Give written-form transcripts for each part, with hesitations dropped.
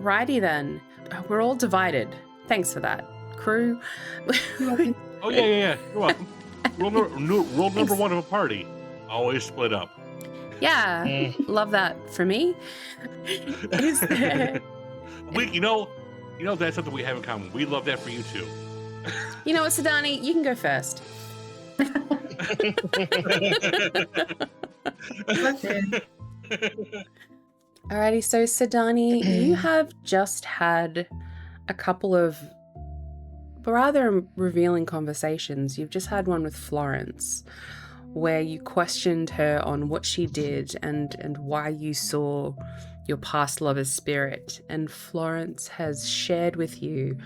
Righty then. We're all divided. Thanks for that, crew. Oh, yeah. You're welcome. Rule number one of a party. Always split up. Yeah, love that for me. Is there... You know, that's something we have in common. We love that for you too. You know what, Sadani? You can go first. Alrighty, so Sadani, you have just had a couple of rather revealing conversations. You've just had one with Florence, where you questioned her on what she did and why you saw your past lover's spirit. And Florence has shared with you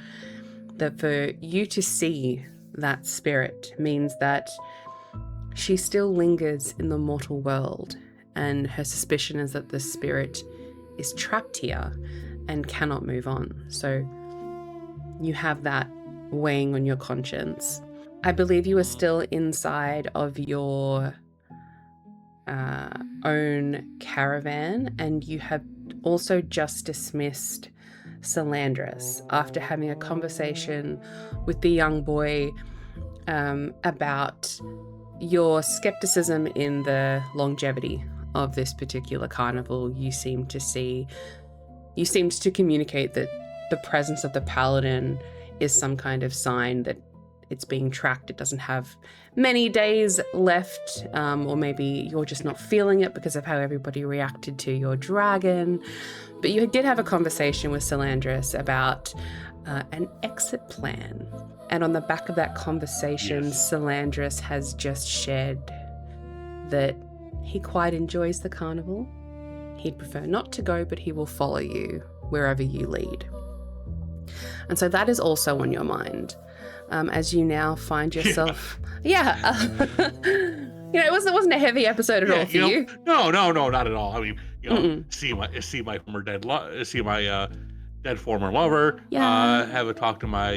that for you to see that spirit means that she still lingers in the mortal world, and her suspicion is that the spirit is trapped here and cannot move on. So you have that weighing on your conscience. I believe you are still inside of your own caravan, and you have also just dismissed 𝒂𝒉𝒉 after having a conversation with the young boy about your skepticism in the longevity of this particular carnival. You seemed to communicate that the presence of the paladin is some kind of sign that it's being tracked. It doesn't have many days left, or maybe you're just not feeling it because of how everybody reacted to your dragon. But you did have a conversation with 𝒂𝒉𝒉 about an exit plan. And on the back of that conversation, 𝒂𝒉𝒉 has just shared that he quite enjoys the carnival. He'd prefer not to go, but he will follow you wherever you lead. And so that is also on your mind. As you now find yourself, it wasn't a heavy episode at all for you. No, not at all. I mean, see my former dead former lover. Have a talk to my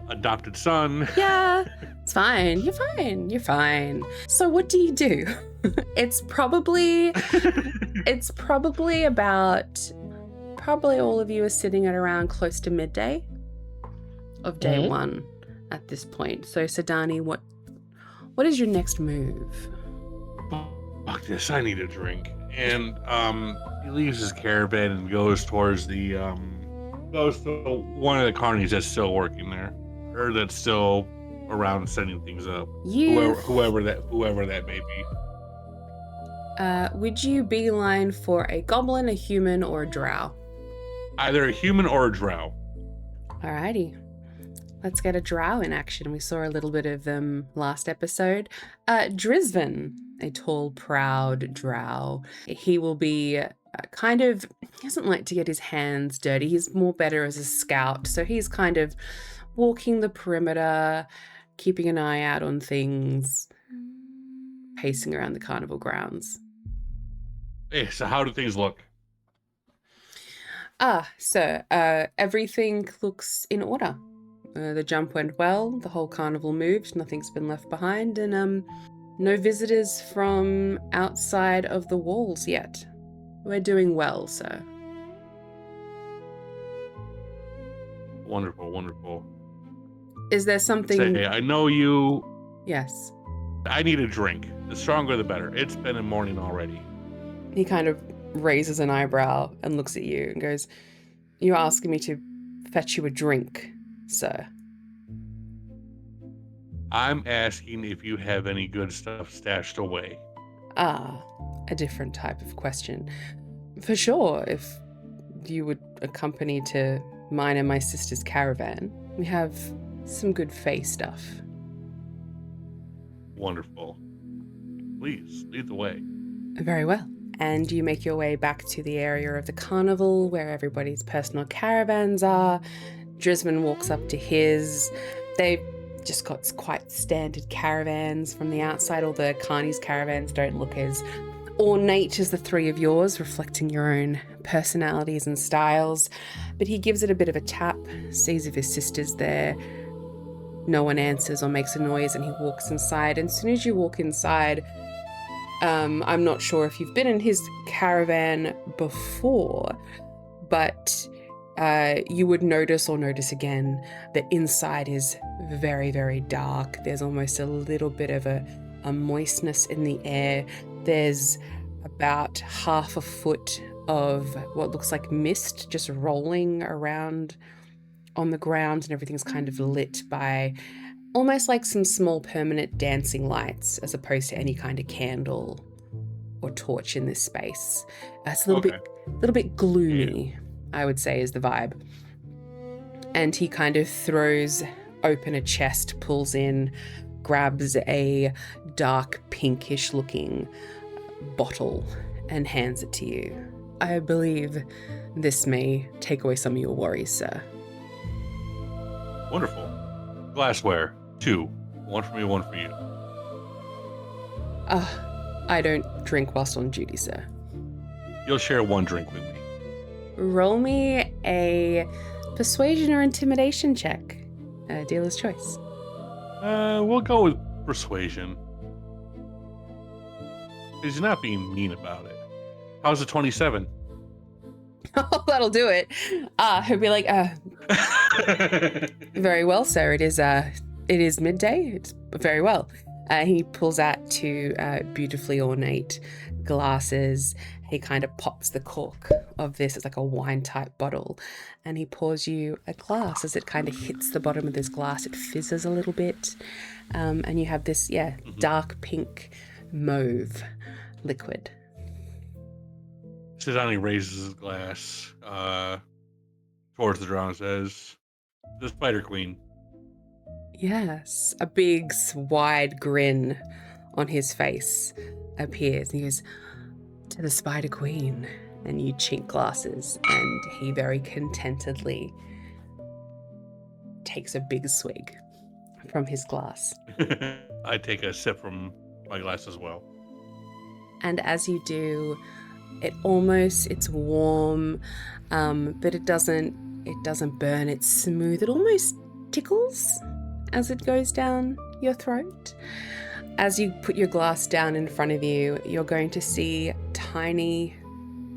adopted son. Yeah, it's fine. You're fine. So what do you do? It's probably about all of you are sitting at around close to midday of day one at this point. So Sadani, what is your next move? Fuck this, I need a drink. And he leaves his caravan and goes towards goes to one of the carnies that's still working there, or that's still around setting things up. Whoever that may be. Would you beeline for a goblin, a human, or a drow? Either a human or a drow. Alrighty. Let's get a drow in action. We saw a little bit of them last episode. Drizvin, a tall, proud drow. He will be he doesn't like to get his hands dirty. He's more better as a scout. So he's kind of walking the perimeter, keeping an eye out on things, pacing around the carnival grounds. Hey, so how do things look? Everything looks in order. The jump went well, the whole carnival moved, nothing's been left behind, and no visitors from outside of the walls yet. We're doing well, sir. Wonderful. Is there something... I know you... Yes. I need a drink. The stronger the better. It's been a morning already. He kind of raises an eyebrow and looks at you and goes, "You're asking me to fetch you a drink, sir?" I'm asking if you have any good stuff stashed away. A different type of question. For sure, if you would accompany to mine and my sister's caravan, we have some good Fae stuff. Wonderful. Please, lead the way. Very well. And you make your way back to the area of the carnival where everybody's personal caravans are. Drizvin walks up to his. They've just got quite standard caravans from the outside. All the carnies' caravans don't look as ornate as the three of yours, reflecting your own personalities and styles. But he gives it a bit of a tap, sees if his sister's there. No one answers or makes a noise, and he walks inside. And as soon as you walk inside, I'm not sure if you've been in his caravan before, but you would notice again that inside is very, very dark. There's almost a little bit of a moistness in the air. There's about half a foot of what looks like mist just rolling around on the ground, and everything's kind of lit by almost like some small permanent dancing lights as opposed to any kind of candle or torch in this space. It's a little bit gloomy, I would say, is the vibe. And he kind of throws open a chest, pulls in, grabs a dark pinkish looking bottle and hands it to you. I believe this may take away some of your worries, sir. Wonderful. Glassware, 2. 1 for me, 1 for you. I don't drink whilst on duty, sir. You'll share 1 drink with me. Roll me a persuasion or intimidation check. Dealer's choice. We'll go with persuasion. He's not being mean about it. How's the 27? Oh, that'll do it. He'll be like, very well, sir. It is midday. It's very well. He pulls out 2 beautifully ornate glasses. He kind of pops the cork of this. It's like a wine type bottle. And he pours you a glass. As it kind of hits the bottom of this glass, it fizzes a little bit. And you have this, dark pink mauve liquid. Sadani raises his glass towards the draw and says, "The Spider Queen." Yes, a big, wide grin on his face appears. And he goes, "To the Spider Queen." And you chink glasses, and he very contentedly takes a big swig from his glass. I take a sip from my glass as well. And as you do, it's warm, but it doesn't burn. It's smooth. It almost tickles as it goes down your throat. As you put your glass down in front of you, you're going to see tiny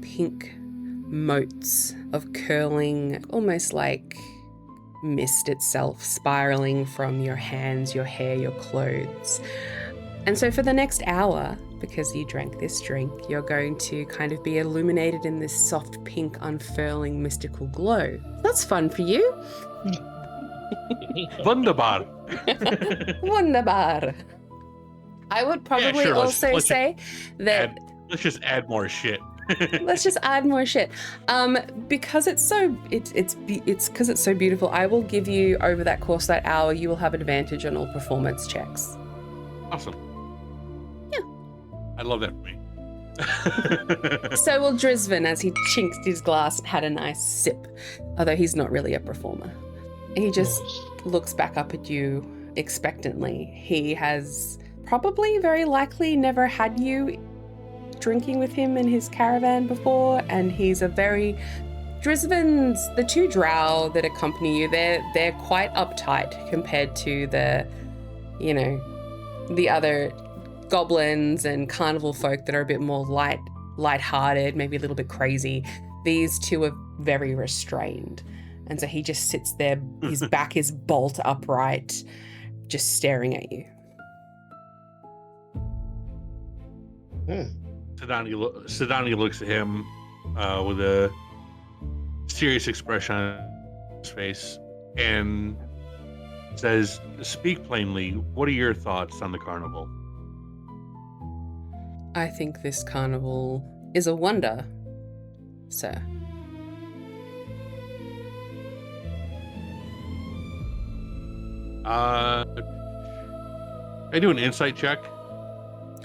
pink motes of curling, almost like mist itself, spiraling from your hands, your hair, your clothes. And so for the next hour, because you drank this drink, you're going to kind of be illuminated in this soft pink, unfurling, mystical glow. That's fun for you. Wunderbar. Wunderbar. I would probably also say that... Let's just add more shit. Let's just add more shit. Because it's so beautiful, I will give you, over that course of that hour, you will have advantage on all performance checks. Awesome. Yeah. I love that for me. So will Drizvin, as he chinks his glass and had a nice sip, although he's not really a performer. He just looks back up at you expectantly. He has probably, very likely, never had you drinking with him in his caravan before, and he's a very... Drizvin's, the 2 drow that accompany you, they're quite uptight compared to the other goblins and carnival folk that are a bit more light-hearted, maybe a little bit crazy. These 2 are very restrained. And so he just sits there, his back is bolt upright, just staring at you. Sadani looks at him with a serious expression on his face and says, "Speak plainly. What are your thoughts on the carnival?" I think this carnival is a wonder, sir. I do an insight check.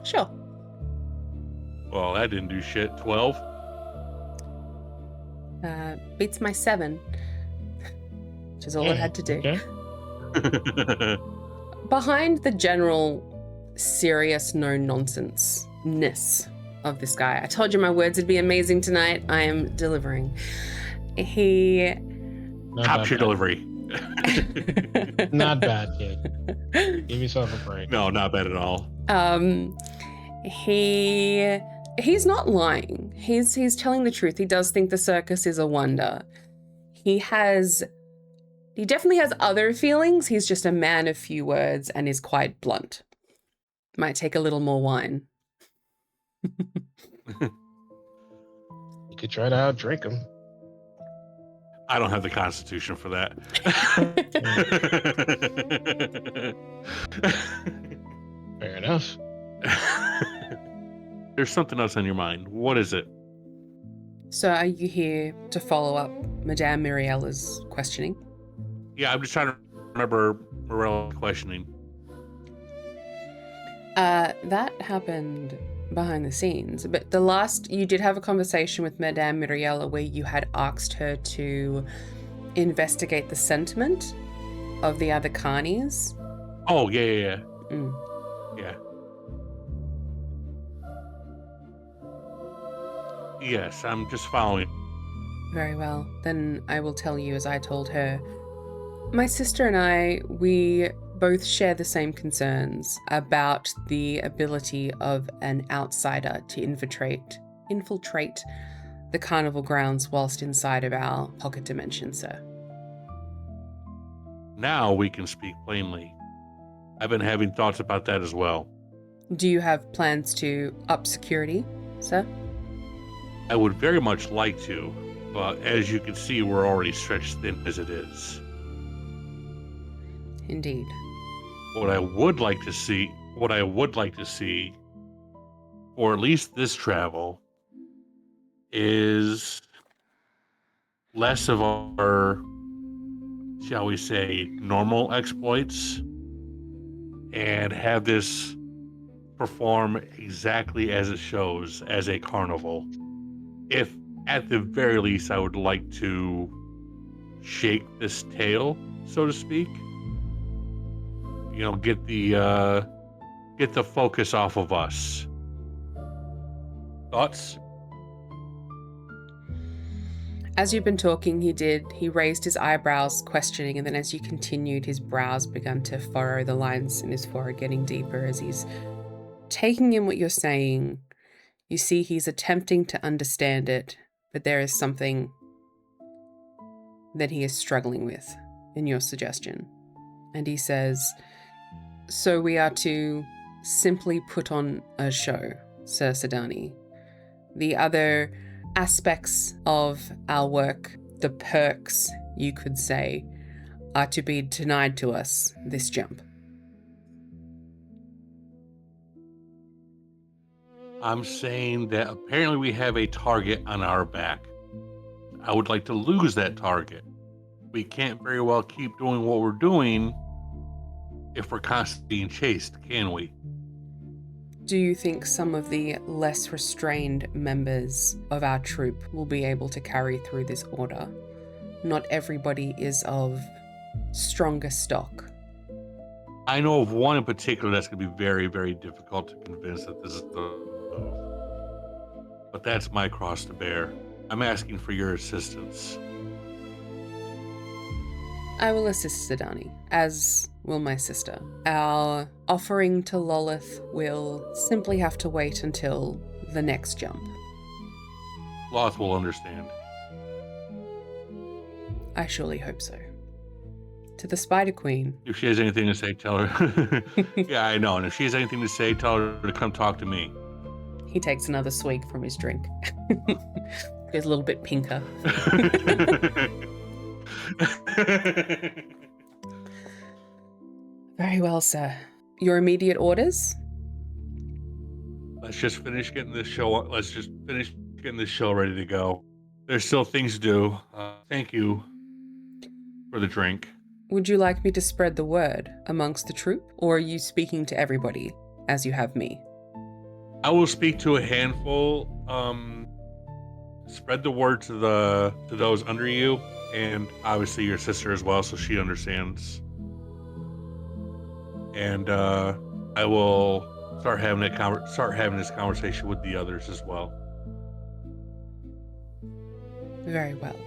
Sure. Well, that didn't do shit. 12. Beats my 7, which is all it had to do. Okay. Behind the general serious, no-nonsense-ness of this guy, I told you my words would be amazing tonight. I am delivering. He... Capture delivery. Not bad, kid. Give yourself a break. No, not bad at all. He's not lying. He's telling the truth. He does think the circus is a wonder. He definitely has other feelings. He's just a man of few words and is quite blunt. Might take a little more wine. You could try to outdrink him. I don't have the constitution for that. Fair enough. There's something else on your mind. What is it? So are you here to follow up Madame Miriela's questioning? Yeah, I'm just trying to remember Morella's questioning. That happened behind the scenes, but you did have a conversation with Madame Miriela where you had asked her to investigate the sentiment of the other carnies. Oh, yeah. Mm. Yeah. Yes, I'm just following. Very well. Then I will tell you as I told her. My sister and I, we both share the same concerns about the ability of an outsider to infiltrate the carnival grounds whilst inside of our pocket dimension, sir. Now we can speak plainly. I've been having thoughts about that as well. Do you have plans to up security, sir? I would very much like to, but as you can see, we're already stretched thin as it is. Indeed. What I would like to see, or at least this travel, is less of our, shall we say, normal exploits, and have this perform exactly as it shows as a carnival. If at the very least I would like to shake this tail, so to speak. You know, get the focus off of us. Thoughts? As you've been talking, he raised his eyebrows, questioning, and then as you continued, his brows began to furrow, the lines in his forehead getting deeper as he's taking in what you're saying. You see he's attempting to understand it, but there is something that he is struggling with in your suggestion. And he says, so we are to simply put on a show, Sir Sadani. The other aspects of our work, the perks, you could say, are to be denied to us this jump. I'm saying that apparently we have a target on our back. I would like to lose that target. We can't very well keep doing what we're doing if we're constantly being chased, can we? Do you think some of the less restrained members of our troop will be able to carry through this order? Not everybody is of stronger stock. I know of one in particular that's going to be very, very difficult to convince that this is but that's my cross to bear. I'm asking for your assistance. I will assist Sadani, as will my sister. Our offering to Lolith will simply have to wait until the next jump. Loth will understand. I surely hope so. To the Spider Queen. If she has anything to say, tell her. Yeah, I know. And if she has anything to say, tell her to come talk to me. He takes another swig from his drink. Goes a little bit pinker. Very well, sir. Your immediate orders? Let's just finish getting this show ready to go. There's still things to do. Thank you for the drink. Would you like me to spread the word amongst the troop, or are you speaking to everybody as you have me? I will speak to a handful. Spread the word to those under you, and obviously your sister as well, so she understands. And I will start having this conversation with the others as well. Very well.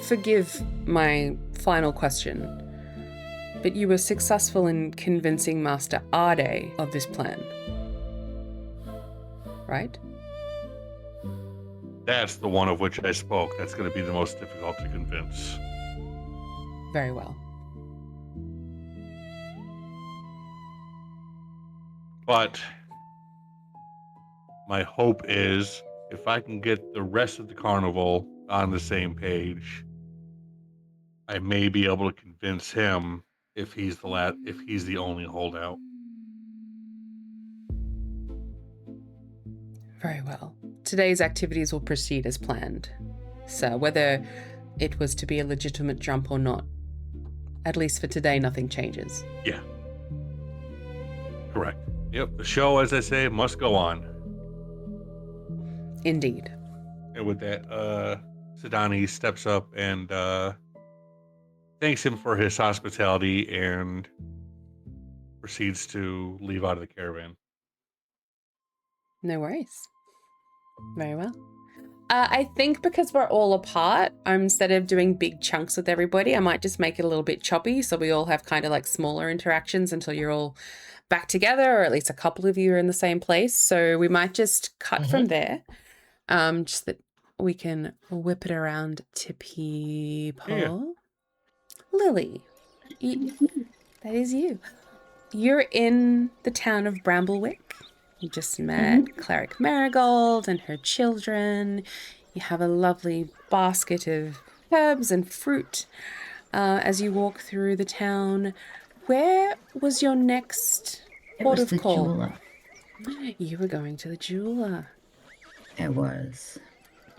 Forgive my final question, but you were successful in convincing Master Ade of this plan, right? That's the one of which I spoke. That's going to be the most difficult to convince. Very well. But my hope is if I can get the rest of the carnival on the same page, I may be able to convince him if he's the only holdout. Very well. Today's activities will proceed as planned. So whether it was to be a legitimate jump or not, at least for today, nothing changes. Yeah. Correct. Yep. The show, as I say, must go on. Indeed. And with that, Sadani steps up and thanks him for his hospitality and proceeds to leave out of the caravan. No worries. Very well. I think because we're all apart, instead of doing big chunks with everybody, I might just make it a little bit choppy so we all have kind of like smaller interactions until you're all back together, or at least a couple of you are in the same place. So we might just cut from there, just that we can whip it around to people. Yeah. Lily, that is you. You're in the town of Bramblewick. You just met Cleric Marigold and her children. You have a lovely basket of herbs and fruit as you walk through the town. Where was your next port of call? Jeweler. You were going to the jeweler. It was.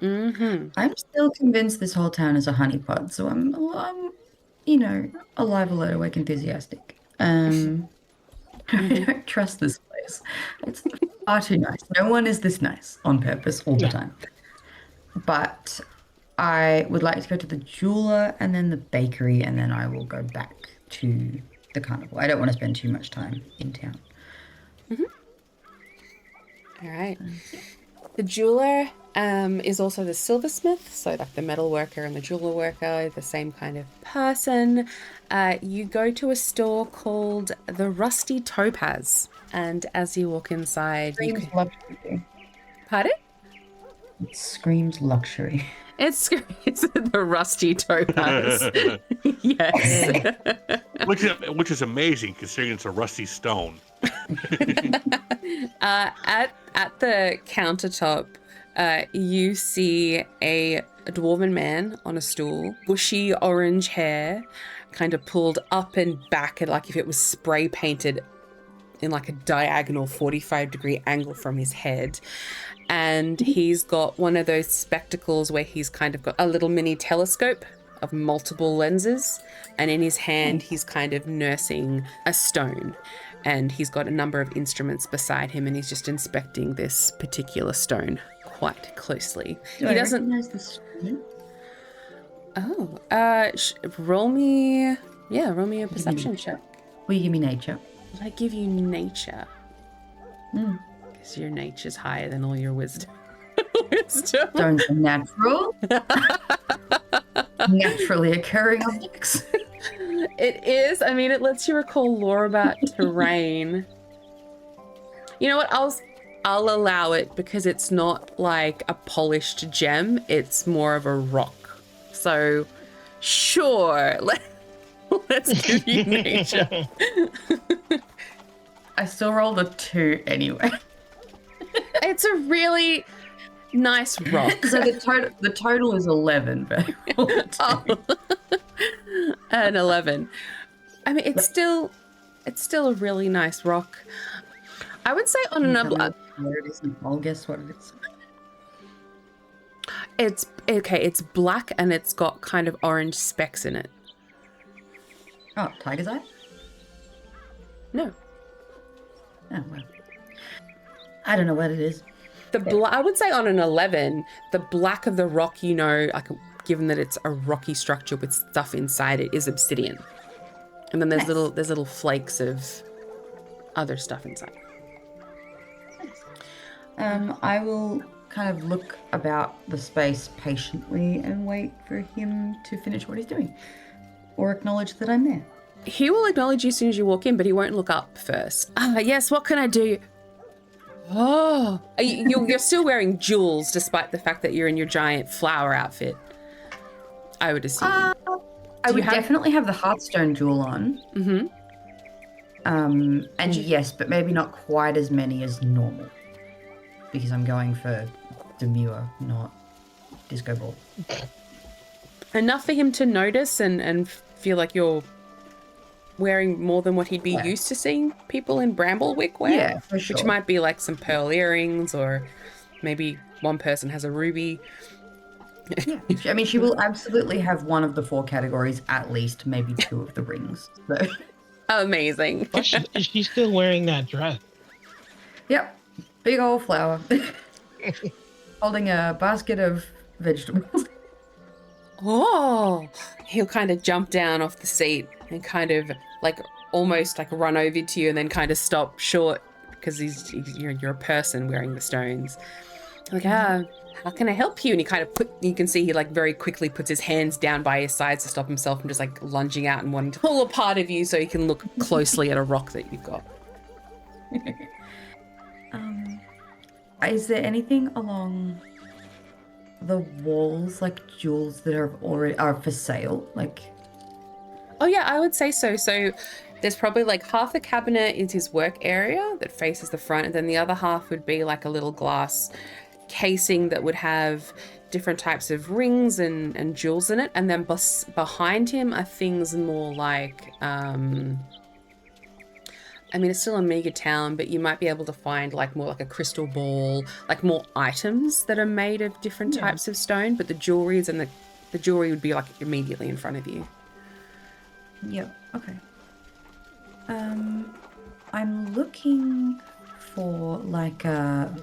Mm-hmm. I'm still convinced this whole town is a honeypot, so I'm alive, alert, awake, enthusiastic. I don't trust this place. It's far too nice. No one is this nice on purpose all the time. But I would like to go to the jeweler and then the bakery, and then I will go back to the carnival. I don't want to spend too much time in town. All right. The jeweler is also the silversmith, so like the metal worker and the jeweler worker, the same kind of person. You go to a store called the Rusty Topaz, and as you walk inside, Screams luxury. Pardon? It screams luxury. It's the Rusty Topaz. Yes. which is amazing considering it's a rusty stone. At the countertop, you see a dwarven man on a stool, bushy orange hair, kind of pulled up and back, and like if it was spray painted in like a diagonal 45-degree angle from his head. And he's got one of those spectacles where he's kind of got a little mini telescope of multiple lenses, and in his hand he's kind of nursing a stone, and he's got a number of instruments beside him, and he's just inspecting this particular stone quite closely. Do I recognize the stone? Roll me a perception check. Will you give me nature? Will I give you nature? Because your nature's higher than all your wisdom. Stones are natural. Naturally occurring objects. It is. I mean, it lets you recall lore about terrain. You know what? I'll allow it because it's not like a polished gem. It's more of a rock. So, sure. Let's give you nature. I still rolled a 2 anyway. It's a really nice rock. So the total is 11, but I rolled a 2. An 11. I mean, it's still a really nice rock. I would say on a number. Where it is, I'll guess what it is. It's okay. It's black and it's got kind of orange specks in it. Oh, tiger's eye? No. Oh, well. I don't know what it is. I would say on an 11, the black of the rock, like given that it's a rocky structure with stuff inside it, is obsidian. And then there's little flakes of other stuff inside. I will kind of look about the space patiently and wait for him to finish what he's doing. Or acknowledge that I'm there. He will acknowledge you as soon as you walk in, but he won't look up first. Yes, what can I do? Oh, you're still wearing jewels despite the fact that you're in your giant flower outfit, I would assume. I would definitely have the Hearthstone jewel on. Mm-hmm. And yes, but maybe not quite as many as normal. Because I'm going for demure, not disco ball. Enough for him to notice and feel like you're wearing more than what he'd be used to seeing people in Bramblewick wear. Yeah, for sure. Which might be like some pearl earrings, or maybe one person has a ruby. Yeah, I mean, she will absolutely have one of the 4 categories, at least, maybe 2 of the rings. So. Amazing. But is she still wearing that dress? Yep, big old flower. Holding a basket of vegetables. Oh, he'll kind of jump down off the seat and kind of like almost like run over to you and then kind of stop short because you're a person wearing the stones. Like, how can I help you? And he kind of you can see he like very quickly puts his hands down by his sides to stop himself from just like lunging out and wanting to pull a part of you so he can look closely at a rock that you've got. Is there anything along the walls, like jewels that are for sale? Like, oh yeah, I would say so. So there's probably like half the cabinet is his work area that faces the front, and then the other half would be like a little glass casing that would have different types of rings and jewels in it. And then behind him are things more like, I mean, it's still a meager town, but you might be able to find like more like a crystal ball, like more items that are made of different types of stone. But the jewelries and the jewelry would be like immediately in front of you. Yeah. Okay. I'm looking for like a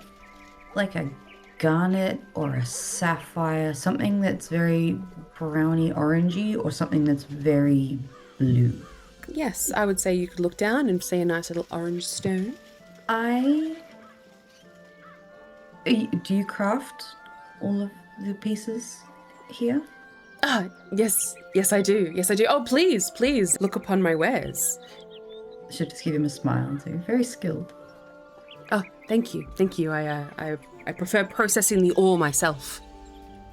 garnet or a sapphire, something that's very browny orangey, or something that's very blue. Yes, I would say you could look down and see a nice little orange stone. Do you craft all of the pieces here? Ah, yes, I do. Yes, I do. Oh, please, look upon my wares. Should just give him a smile and say, very skilled. Oh, thank you. I prefer processing the ore myself.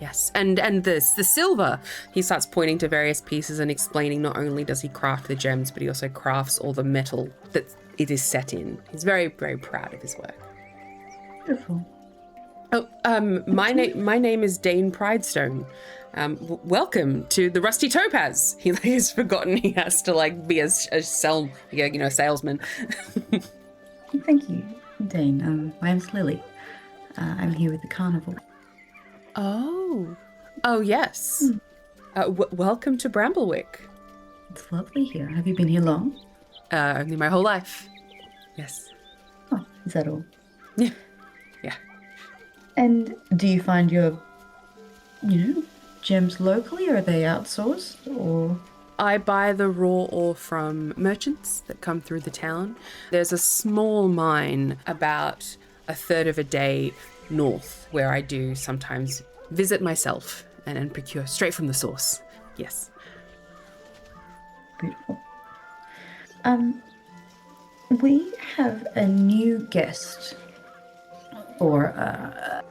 Yes, and the silver. He starts pointing to various pieces and explaining not only does he craft the gems, but he also crafts all the metal that it is set in. He's very, very proud of his work. Beautiful. Oh, my name is Dane Pridestone. Welcome to the Rusty Topaz. He has forgotten he has to like be a salesman. Thank you, Dane. My name's Lily. I'm here with the carnival. Oh yes. Welcome to Bramblewick. It's lovely here. Have you been here long? Only my whole life. Yes. Oh, is that all? Yeah. And do you find your, gems locally, or are they outsourced, or? I buy the raw ore from merchants that come through the town. There's a small mine about a third of a day north where I do sometimes visit myself and procure straight from the source. Yes. Beautiful. We have a new guest, or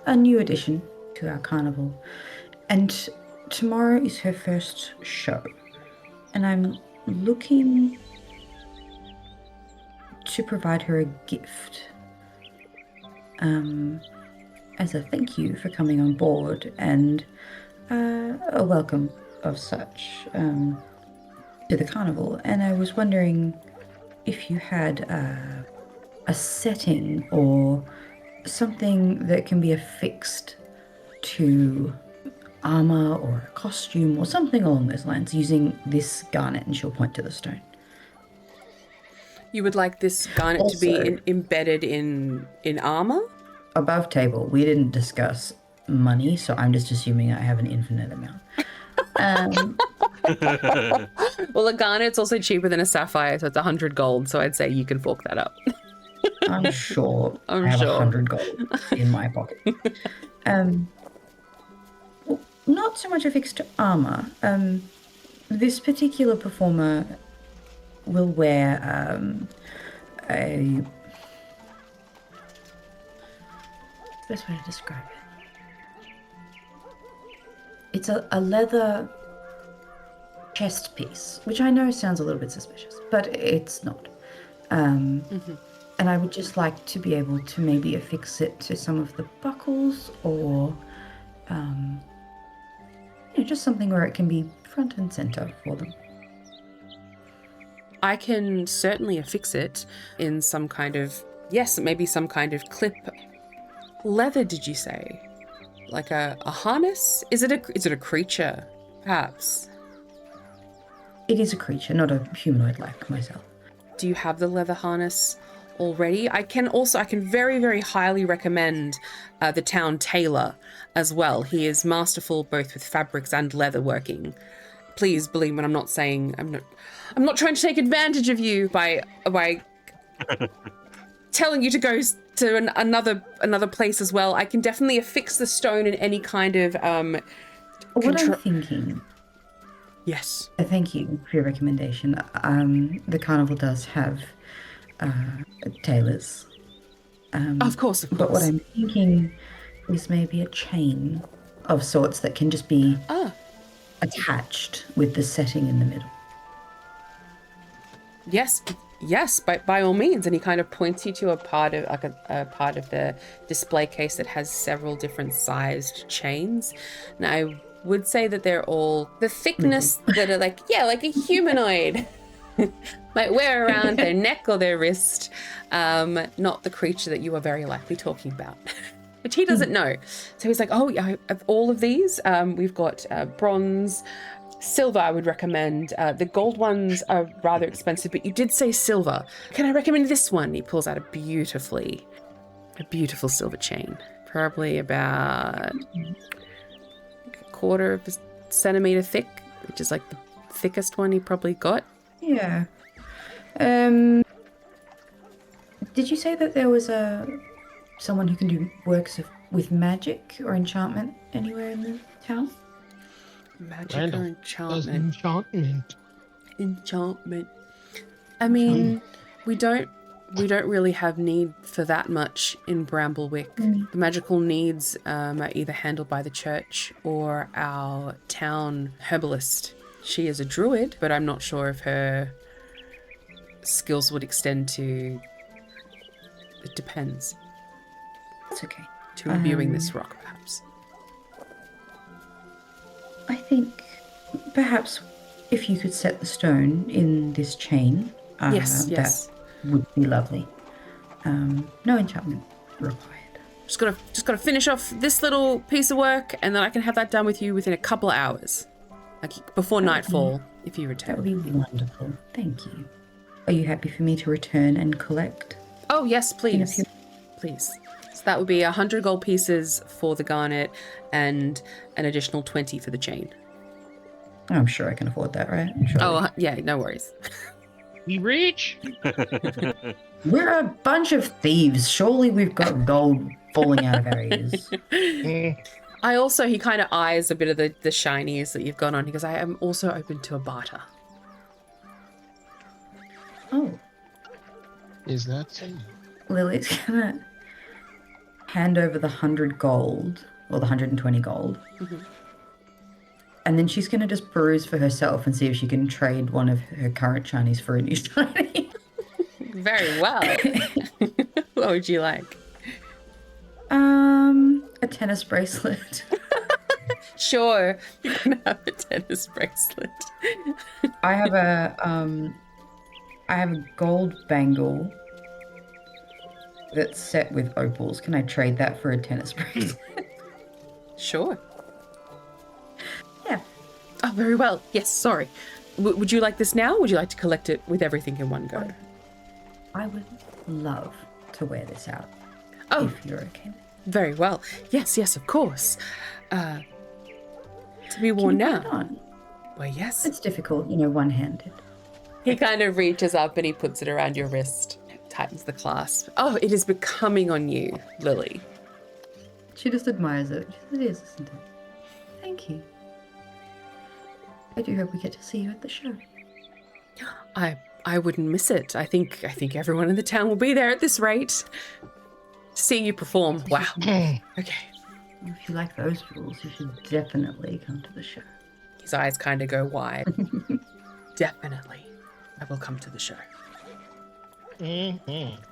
a new addition to our carnival, and tomorrow is her first show, and I'm looking to provide her a gift as a thank you for coming on board, and a welcome of such to the carnival. And I was wondering if you had a setting or something that can be affixed to armor or a costume or something along those lines using this garnet, and she'll point to the stone. You would like this garnet to be embedded in armor? Above table. We didn't discuss money, so I'm just assuming I have an infinite amount. Well, a garnet's also cheaper than a sapphire, so it's 100 gold, so I'd say you can fork that up. I'm sure I have 100 gold in my pocket. Not so much affixed to armor. This particular performer will wear the best way to describe it? It's a leather chest piece, which I know sounds a little bit suspicious, but it's not. And I would just like to be able to maybe affix it to some of the buckles, or just something where it can be front and center for them. I can certainly affix it in some kind of, yes, maybe some kind of clip. Leather, did you say? Like a harness? Is it a creature, perhaps? It is a creature, not a humanoid like myself. Do you have the leather harness already? I can very, very highly recommend the town tailor as well. He is masterful both with fabrics and leather working. Please believe me, I'm not saying, I'm not trying to take advantage of you by telling you to go to another place as well. I can definitely affix the stone in any kind of What I'm thinking. Yes. Thank you for your recommendation. The carnival does have tailors. Of course. But what I'm thinking is maybe a chain of sorts that can just be attached with the setting in the middle. Yes, by all means. And he kind of points you to a part of a part of the display case that has several different sized chains. Now I would say that they're all the thickness that are like a humanoid might wear around their neck or their wrist, not the creature that you are very likely talking about. Which he doesn't know. So he's like, oh, yeah, of all of these, we've got bronze, silver, I would recommend. The gold ones are rather expensive, but you did say silver. Can I recommend this one? He pulls out a beautiful silver chain, probably about a quarter of a centimeter thick, which is like the thickest one he probably got. Yeah. Did you say that there was someone who can do works with magic or enchantment anywhere in the town? Magic or enchantment? Enchantment. I mean, we don't really have need for that much in Bramblewick. The magical needs are either handled by the church or our town herbalist. She is a druid, but I'm not sure if her skills would extend to... It depends. That's okay. To imbuing this rock, perhaps. I think perhaps if you could set the stone in this chain, yes. that would be lovely. No enchantment required. Just gotta finish off this little piece of work, and then I can have that done with you within a couple of hours, like before nightfall, if you return. That would be wonderful. Thank you. Are you happy for me to return and collect? Oh yes, please. Please. So that would be 100 gold pieces for the garnet and an additional 20 for the chain. I'm sure I can afford that, right? Surely. Oh, yeah, no worries. We rich? We're a bunch of thieves. Surely we've got gold falling out of our ears. He kind of eyes a bit of the shinies that you've got on. He goes, I am also open to a barter. Oh. Is that so? Lily's gonna hand over the 100 gold, or the 120 gold. And then she's going to just peruse for herself and see if she can trade one of her current shinies for a new shiny. Very well. What would you like? A tennis bracelet. Sure, you can have a tennis bracelet. I have a gold bangle that's set with opals. Can I trade that for a tennis bracelet? Sure. Yeah. Oh, very well. Yes, sorry. Would you like this now, or would you like to collect it with everything in one go? I would love to wear this out. Oh. If you're okay. Very well. Yes, of course. To be worn now. On? Well, yes. It's difficult, one-handed. He kind of reaches up and he puts it around your wrist. Tightens the clasp. Oh, it is becoming on you, Lily. She just admires it. It is, isn't it? Thank you. I do hope we get to see you at the show. I wouldn't miss it. I think everyone in the town will be there at this rate. see you perform. Wow. Okay. If you like those rules, you should definitely come to the show. His eyes kind of go wide. Definitely. I will come to the show. Mm-hmm.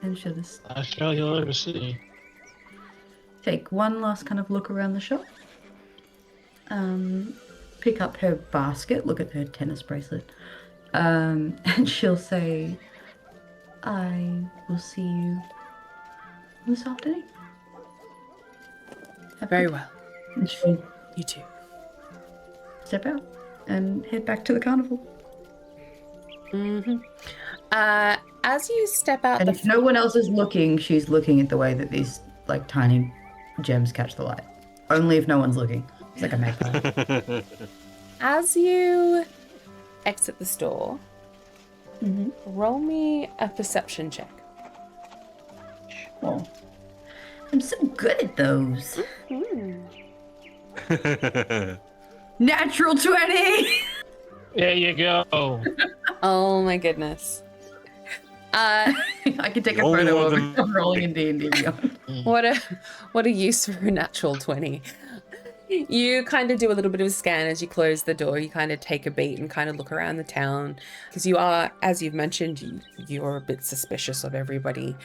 And she'll just I shall you'll ever see. take one last kind of look around the shop. Pick up her basket, look at her tennis bracelet. And she'll say, I will see you this afternoon. Very well. And she'll You too. step out and head back to the carnival. Mm-hmm. As you step out And the if no one else is looking, she's looking at the way that these like tiny gems catch the light. Only if no one's looking. It's like a magpie. As you exit the store, Mm-hmm. roll me a perception check. Oh, I'm so good at those. Natural 20! There you go. Oh my goodness. I can take a Roll photo of them. it rolling in D&D Beyond. What a use for a natural 20. You kind of do a little bit of a scan as you close the door. You kind of take a beat and kind of look around the town because you are, as you've mentioned, you're a bit suspicious of everybody.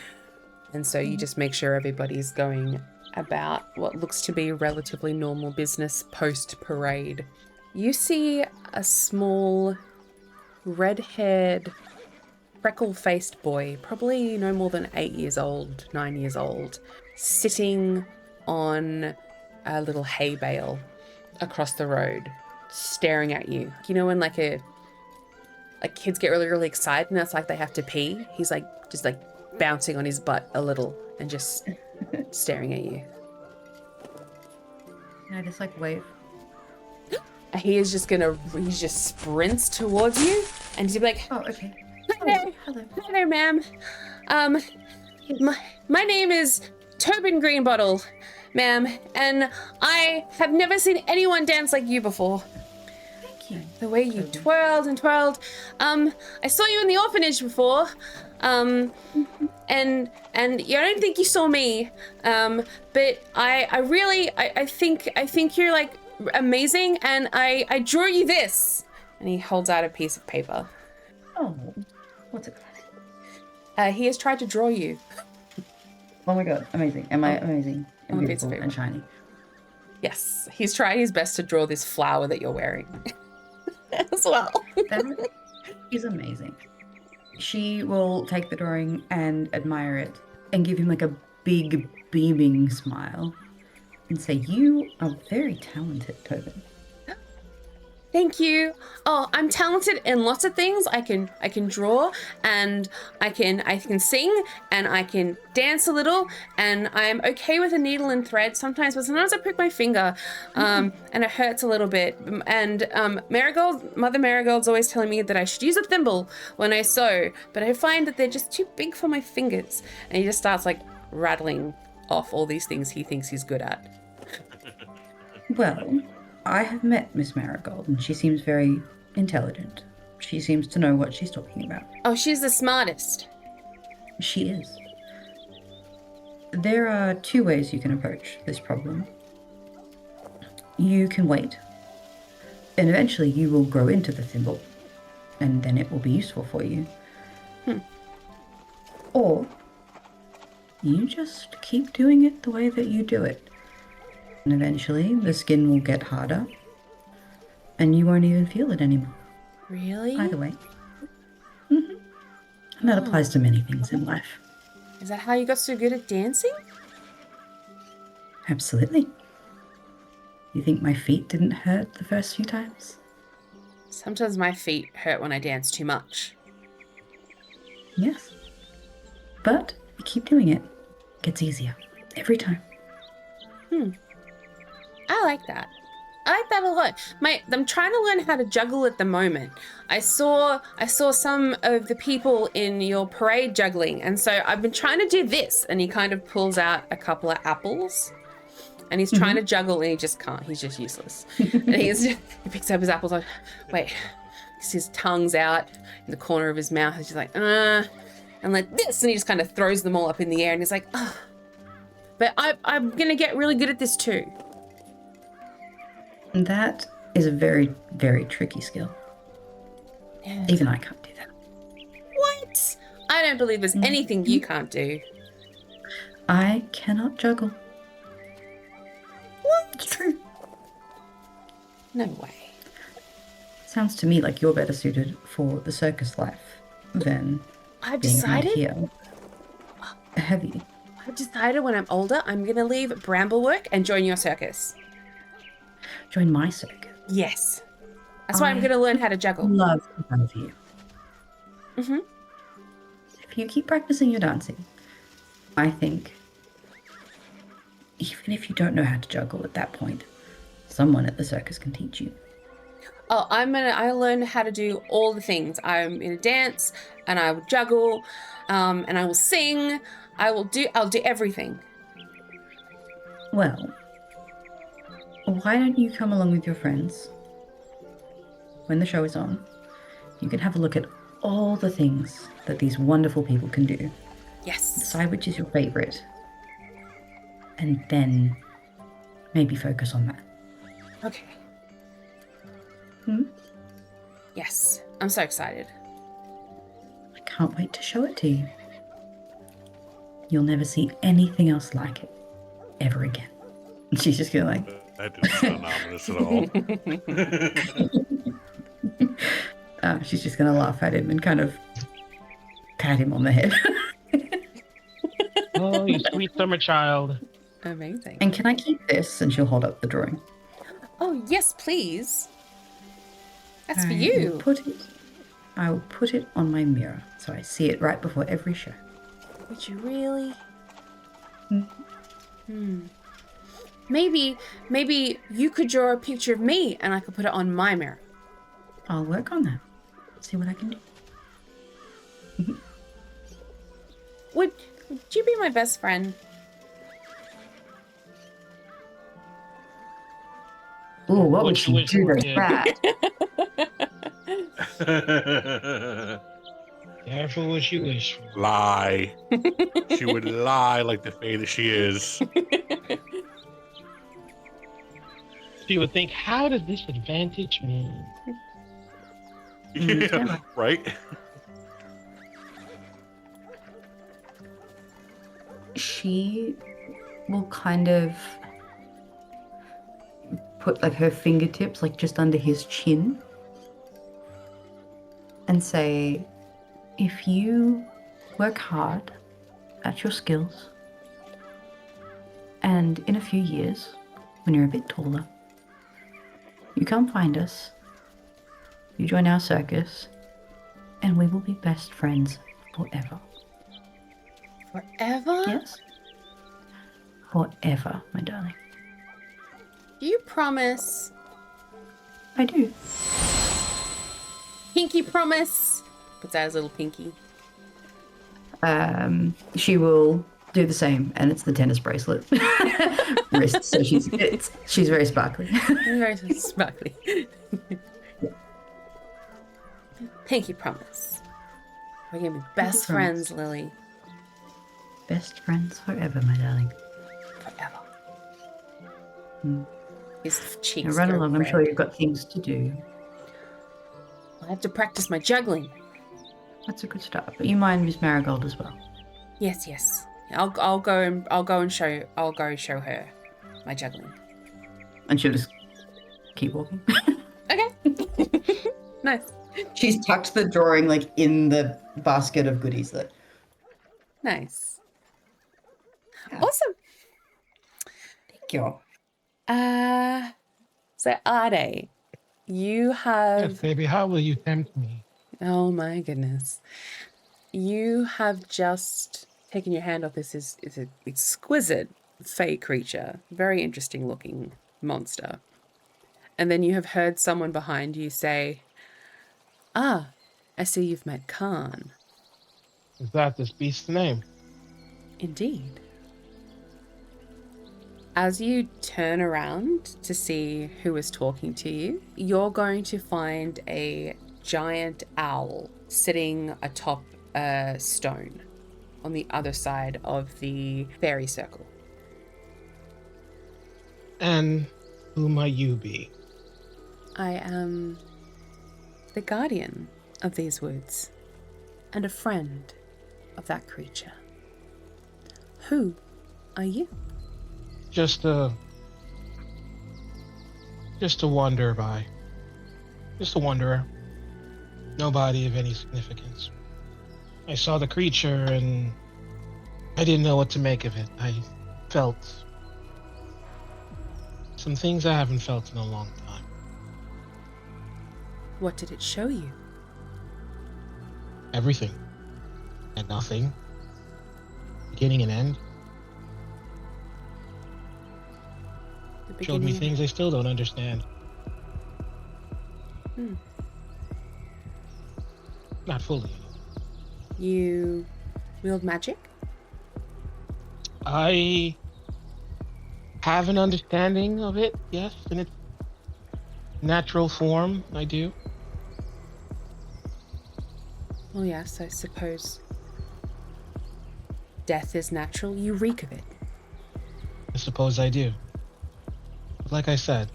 And so you just make sure everybody's going about what looks to be relatively normal business post-parade. You see a small red-haired, freckle-faced boy, probably no more than 8 years old, 9 years old, sitting on a little hay bale across the road, staring at you. You know when like kids get really, really excited and it's like they have to pee? He's like just like bouncing on his butt a little and just staring at you. And I just like wave. He just sprints towards you and he's like, Oh, okay. Hi there. Hello. Hi there, ma'am. My name is Tobin Greenbottle, ma'am, and I have never seen anyone dance like you before. Thank you. The way you twirled and twirled. I saw you in the orphanage before. And I don't think you saw me. But I think you're like amazing, and I drew you this. And he holds out a piece of paper. Oh, what's it? He has tried to draw you. Oh my god, amazing. Am I amazing? And on a piece of beautiful paper. and shiny. Yes, he's tried his best to draw this flower that you're wearing as well. That is amazing. She will take the drawing and admire it and give him like a big beaming smile and say, you are very talented, Tobin. Thank you. Oh, I'm talented in lots of things. I can draw, and I can sing, and I can dance a little, and I'm okay with a needle and thread sometimes, but sometimes I prick my finger, and it hurts a little bit. And Mother Marigold's always telling me that I should use a thimble when I sew, but I find that they're just too big for my fingers. And he just starts like rattling off all these things he thinks he's good at. Well, I have met Miss Marigold, and she seems very intelligent. She seems to know what she's talking about. Oh, she's the smartest. She is. There are two ways you can approach this problem. You can wait, and eventually you will grow into the thimble, and then it will be useful for you. Or you just keep doing it the way that you do it. And eventually the skin will get harder, and you won't even feel it anymore. Really? Either way. And that applies to many things in life. Is that how you got so good at dancing? Absolutely. You think my feet didn't hurt the first few times? Sometimes my feet hurt when I dance too much. Yes. But you keep doing it. It gets easier. Every time. I like that. I like that a lot. I'm trying to learn how to juggle at the moment. I saw some of the people in your parade juggling, and so I've been trying to do this. And he kind of pulls out a couple of apples, and he's trying to juggle, and he just can't. He's just useless. And he picks up his apples, like, wait, his tongue's out in the corner of his mouth. He's just like, and like this, and he just kind of throws them all up in the air, and he's like, oh, but I'm gonna get really good at this too. That is a very, very tricky skill. Yeah. Even I can't do that. What? I don't believe there's anything you can't do. I cannot juggle. What? It's true. No way. Sounds to me like you're better suited for the circus life than I've being out decided. here. Heavy. I've decided when I'm older, I'm gonna leave Bramblewick and join your circus. Join my circus. Yes. That's why I'm gonna learn how to juggle. Love the sound of you. Mm-hmm. If you keep practicing your dancing, I think even if you don't know how to juggle at that point, someone at the circus can teach you. Oh, I'll learn how to do all the things. I'm in a dance, and I will juggle, and I will sing. I'll do everything. Well, why don't you come along with your friends when the show is on? You can have a look at all the things that these wonderful people can do. Yes. Decide which is your favorite. And then maybe focus on that. Okay. Hmm? Yes. I'm so excited. I can't wait to show it to you. You'll never see anything else like it ever again. And she's just gonna like... That didn't sound ominous at all. She's just gonna laugh at him and kind of pat him on the head. Oh, you sweet summer child. Amazing. And can I keep this? And she'll hold up the drawing. Oh, yes, please. That's for I you. will put it on my mirror so I see it right before every show. Would you really? Hmm. Maybe you could draw a picture of me and I could put it on my mirror. I'll work on that. See what I can do. Would you be my best friend? Ooh, what would Which she do one, to yeah. that? Careful what you wish for. Lie. She would lie like the fate she is. She would think, how did this advantage me? Yeah, right? She will kind of put like her fingertips like just under his chin and say, if you work hard at your skills and in a few years when you're a bit taller, you come find us, you join our circus, and we will be best friends forever. Forever? Yes? Forever, my darling. Do you promise? I do. Pinky promise. Puts out his little pinky. She will do the same, and it's the tennis bracelet wrist. So she's very sparkly. Very sparkly. Pinky promise. We're gonna be best friends, Lily. Best friends forever, my darling. Forever. Mm. His Now cheeks run go along. I'm red. sure you've got things to do. I have to practice my juggling. That's a good start. But you mind Miss Marigold as well? Yes, yes. I'll go and show her my juggling. And she'll just keep walking. Okay. Nice. She's tucked the drawing like in the basket of goodies that. Nice. Yeah. Awesome. Thank you. So Ade, you Yes, have baby, how will you tempt me? oh my goodness. You have just taken your hand off this is an exquisite fey creature, very interesting looking monster. And then you have heard someone behind you say, "Ah, I see you've met Khan." Is that this beast's name? Indeed. As you turn around to see who is talking to you, you're going to find a giant owl sitting atop a stone on the other side of the fairy circle. And who might you be? I am the guardian of these woods and a friend of that creature. Who are you? Just a wanderer by. Just a wanderer. Nobody of any significance. I saw the creature and I didn't know what to make of it. I felt some things I haven't felt in a long time. What did it show you? Everything. And nothing. Beginning and end. The Showed me beginning. things I still don't understand. Not fully. You wield magic? I have an understanding of it, yes, in its natural form, I do. Well, yes, I suppose. Death is natural. You reek of it. I suppose I do. But like I said,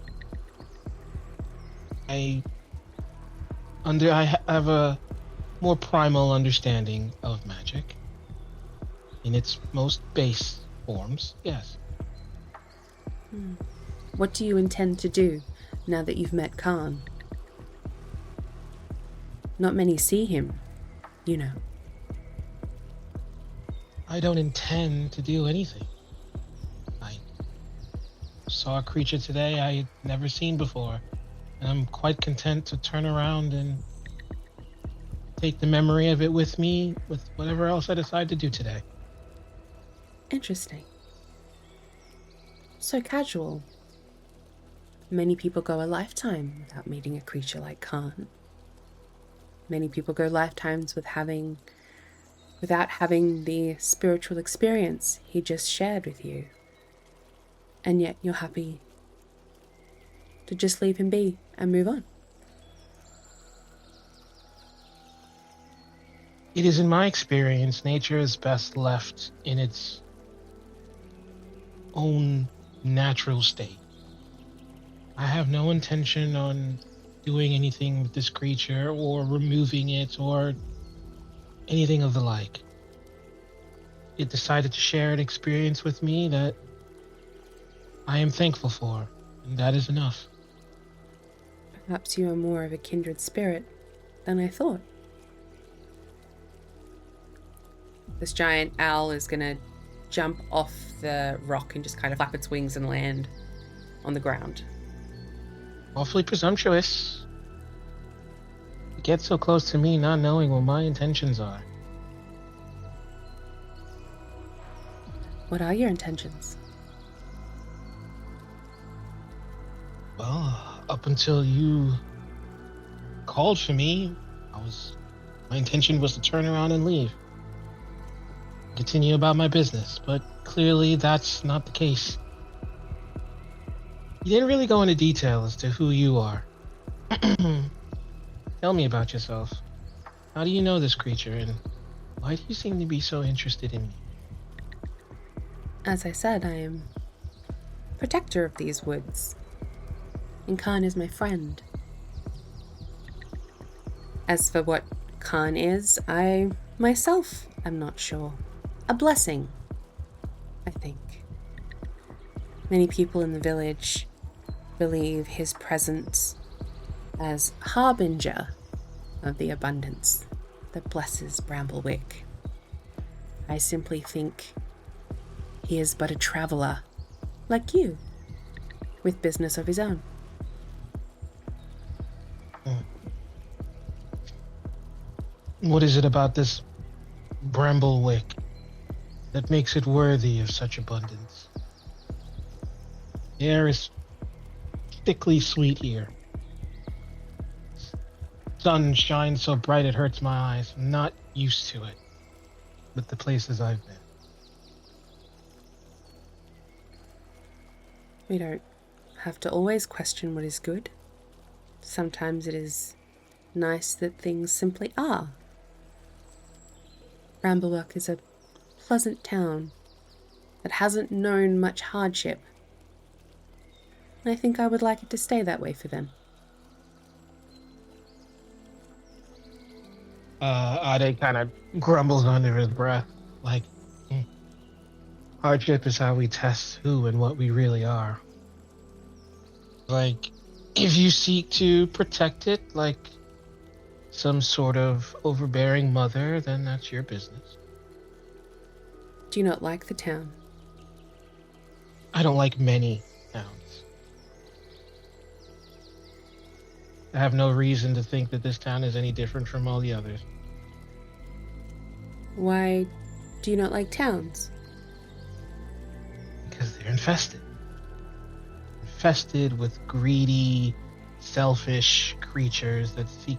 I have a more primal understanding of magic. In its most base forms, yes. What do you intend to do now that you've met Khan? Not many see him, you know. I don't intend to do anything. I saw a creature today I had never seen before, and I'm quite content to turn around and take the memory of it with me with whatever else I decide to do today. Interesting. So casual. Many people go a lifetime without meeting a creature like Khan. Many people go lifetimes without having the spiritual experience he just shared with you. And yet you're happy to just leave him be and move on. It is in my experience, nature is best left in its own natural state. I have no intention on doing anything with this creature or removing it or anything of the like. It decided to share an experience with me that I am thankful for, and that is enough. Perhaps you are more of a kindred spirit than I thought. This giant owl is gonna jump off the rock and just kind of flap its wings and land on the ground. Awfully presumptuous. You get so close to me not knowing what my intentions are. What are your intentions? Well, up until you called for me, my intention was to turn around and leave. Continue about my business, but clearly that's not the case. You didn't really go into detail as to who you are. Tell me about yourself. How do you know this creature, and why do you seem to be so interested in me? As I said, I am protector of these woods, and Khan is my friend. As for what Khan is, I myself am not sure. A blessing, I think. Many people in the village believe his presence as harbinger of the abundance that blesses Bramblewick. I simply think he is but a traveller, like you, with business of his own. What is it about this Bramblewick that makes it worthy of such abundance? The air is thickly sweet here. Sun shines so bright it hurts my eyes. I'm not used to it with the places I've been. We don't have to always question what is good. Sometimes it is nice that things simply are. Bramblewick is a pleasant town that hasn't known much hardship. I think I would like it to stay that way for them. Ade kind of grumbles under his breath, like, hardship is how we test who and what we really are. Like, if you seek to protect it like some sort of overbearing mother, then that's your business. Do you not like the town? I don't like many towns. I have no reason to think that this town is any different from all the others. Why do you not like towns? Because they're infested. Infested with greedy, selfish creatures that seek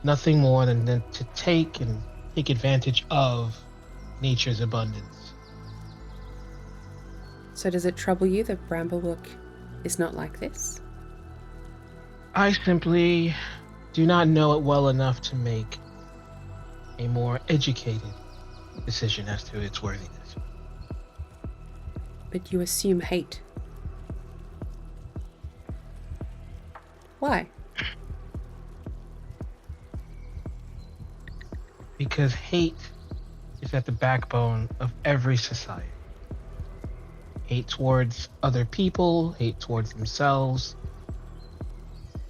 nothing more than to take advantage of nature's abundance. So does it trouble you that Bramblewick is not like this? I simply do not know it well enough to make a more educated decision as to its worthiness. But you assume hate. Why? Because hate is at the backbone of every society. Hate towards other people, hate towards themselves.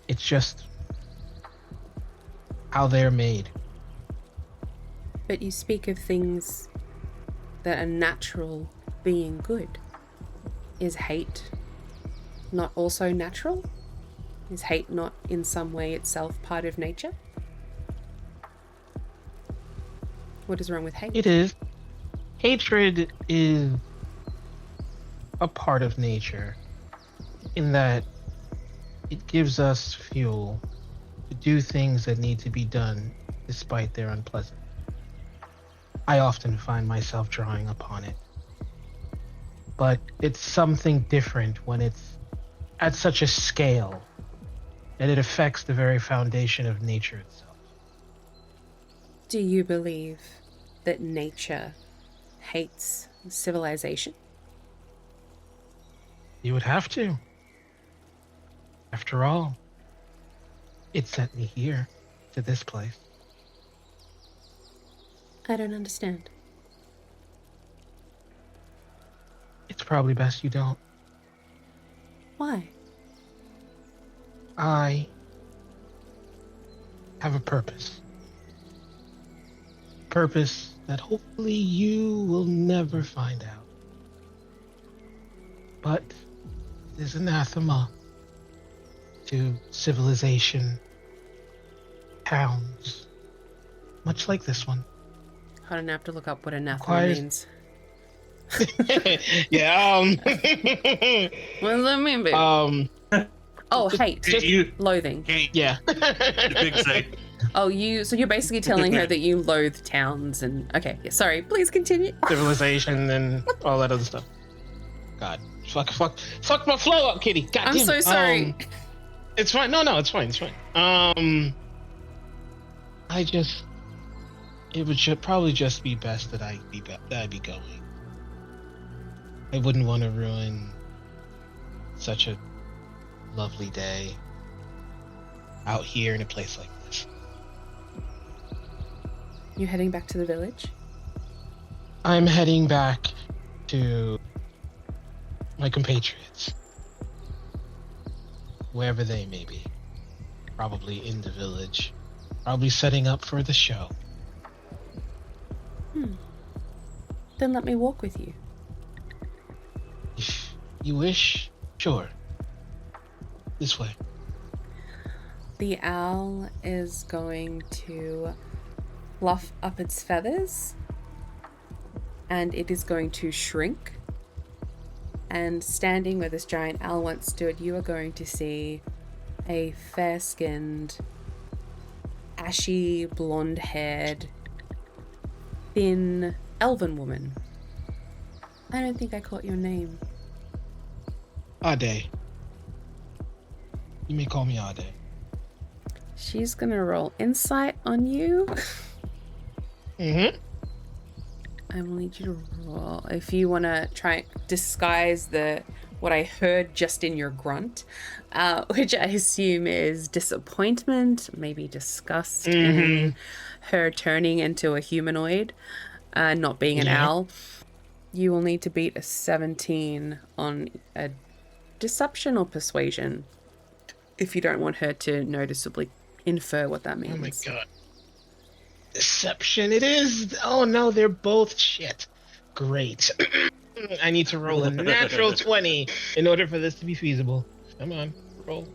It's just how they're made. But you speak of things that are natural being good. Is hate not also natural? Is hate not in some way itself part of nature? What is wrong with hate? It is. Hatred is a part of nature in that it gives us fuel to do things that need to be done despite their unpleasant. I often find myself drawing upon it. But it's something different when it's at such a scale that it affects the very foundation of nature itself. Do you believe that nature hates civilization? You would have to. After all, it sent me here, to this place. I don't understand. It's probably best you don't. Why? I have a purpose. Purpose that hopefully you will never find out. But it is anathema to civilization, towns, much like this one. I don't have to look up what anathema Requires- means. Yeah, What does that mean, babe? Oh, hate. You Loathing. can't yeah. fixate. Oh, so you're basically telling her that you loathe towns and... Okay, yeah, sorry. Please continue. Civilization and all that other stuff. God, fuck my flow up, kitty. God I'm damn so it. sorry. It's fine. No, it's fine. It would probably just be best that I'd be going. I wouldn't want to ruin such a lovely day out here in a place like this. You're heading back to the village? I'm heading back to my compatriots, wherever they may be. Probably in the village. Probably setting up for the show. Then let me walk with you. If you wish, sure. This way. The owl is going to fluff up its feathers and it is going to shrink. And standing where this giant owl once stood, you are going to see a fair-skinned, ashy, blonde-haired, thin, elven woman. I don't think I caught your name. Ade. You may call me Ade. She's gonna roll insight on you. Mm-hmm. I will need you to roll. If you want to try and disguise what I heard just in your grunt, which I assume is disappointment, maybe disgust in her turning into a humanoid, not being an owl. You will need to beat a 17 on a deception or persuasion if you don't want her to noticeably infer what that means. Oh my god. Deception it is! Oh no, they're both shit. Great. I need to roll a natural 20 in order for this to be feasible. Come on, roll.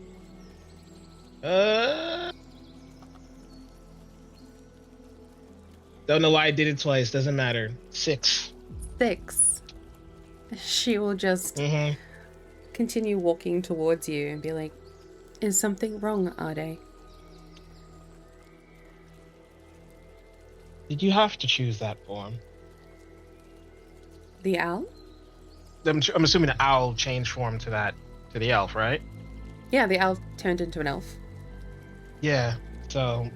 Don't know why I did it twice, doesn't matter. 6. 6. She will just continue walking towards you and be like, is something wrong, Ade? Did you have to choose that form? The owl? I'm assuming the owl changed form to the elf, right? Yeah, the owl turned into an elf. Yeah, so...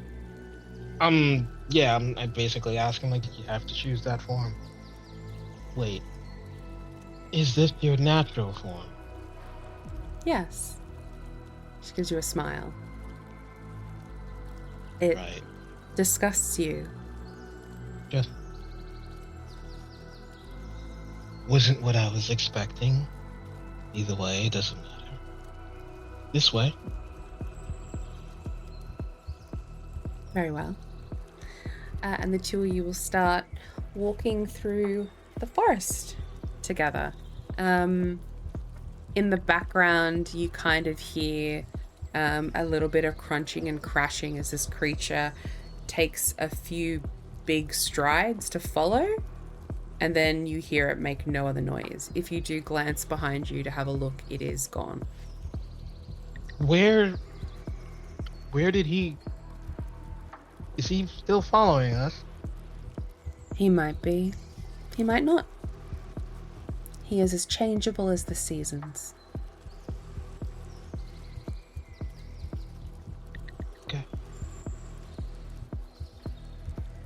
I'm basically asking, like, did you have to choose that form? Wait. Is this your natural form? Yes. She gives you a smile. It disgusts you. Just wasn't what I was expecting. Either way, it doesn't matter. This way. Very well. And the two of you will start walking through the forest together. In the background, you kind of hear a little bit of crunching and crashing as this creature takes a few big strides to follow, and then you hear it make no other noise. If you do glance behind you to have a look, it is gone. Where did he... Is he still following us? He might be. He might not. He is as changeable as the seasons. Okay.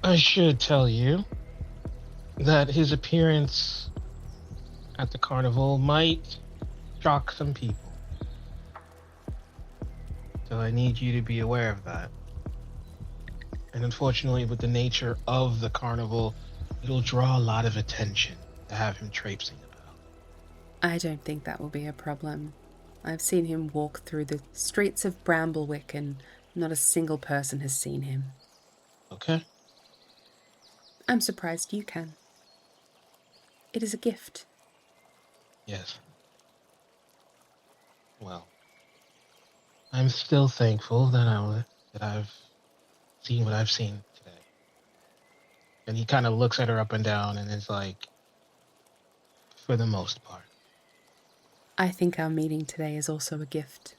I should tell you that his appearance at the carnival might shock some people. So I need you to be aware of that. And unfortunately, with the nature of the carnival, it'll draw a lot of attention to have him traipsing about. I don't think that will be a problem. I've seen him walk through the streets of Bramblewick and not a single person has seen him. Okay. I'm surprised you can. It is a gift. Yes. Well, I'm still thankful that I've seen what I've seen today. And he kind of looks at her up and down and is like, for the most part. I think our meeting today is also a gift.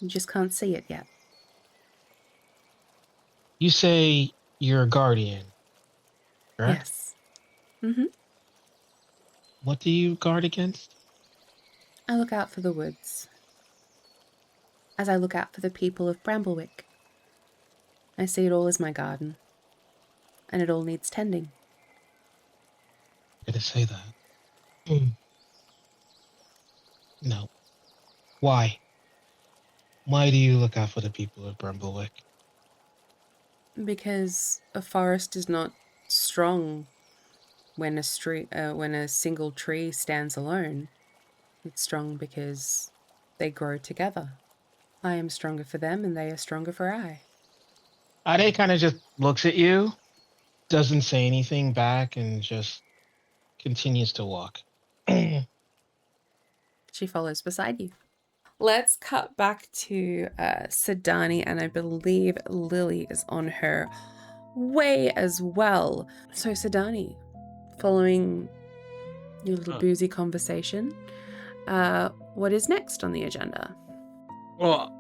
You just can't see it yet. You say you're a guardian, correct? Yes. Mm-hmm. What do you guard against? I look out for the woods. As I look out for the people of Bramblewick. I see it all as my garden. And it all needs tending. Did it say that? No. Why? Why do you look out for the people of Bramblewick? Because a forest is not strong when a single tree stands alone. It's strong because they grow together. I am stronger for them and they are stronger for I. Ade kind of just looks at you, doesn't say anything back, and just continues to walk. She follows beside you. Let's cut back to Sadani, and I believe Lily is on her way as well. So Sadani, following your little boozy conversation, what is next on the agenda? Well,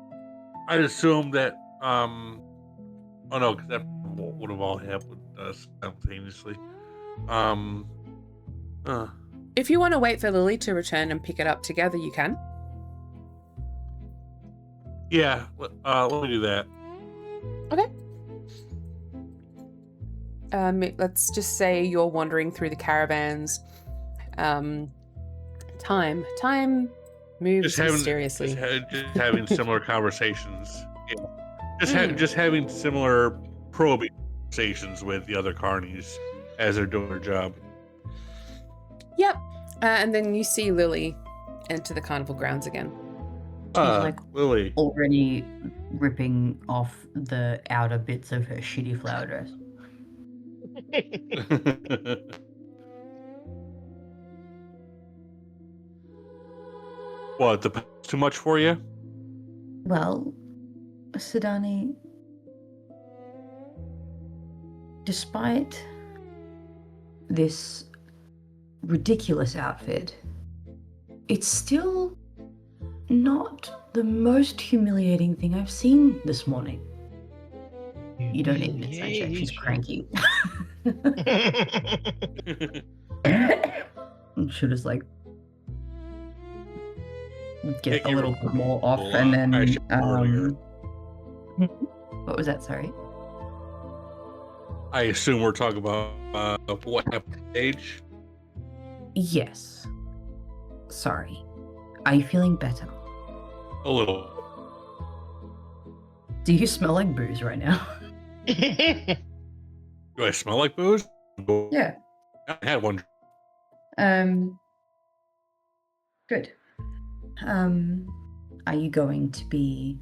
I'd assume that, oh no, because that would have all happened simultaneously. If you want to wait for Lily to return and pick it up together, you can. Yeah, let me do that. Okay. let's just say you're wandering through the caravans. Time moves mysteriously. Just having similar conversations. Yeah. Just having similar probing conversations with the other carnies as they're doing their job. Yep. And then you see Lily enter the carnival grounds again. Lily. Already ripping off the outer bits of her shitty flower dress. What, too much for you? Well, Sadani, despite this ridiculous outfit, it's still not the most humiliating thing I've seen this morning. You don't need an inside check, she's cranky. She'll just like get a little bit more off and then what was that, sorry? I assume we're talking about what happened on stage? Yes. Sorry. Are you feeling better? A little. Do you smell like booze right now? Do I smell like booze? Yeah. I had one. Good. Are you going to be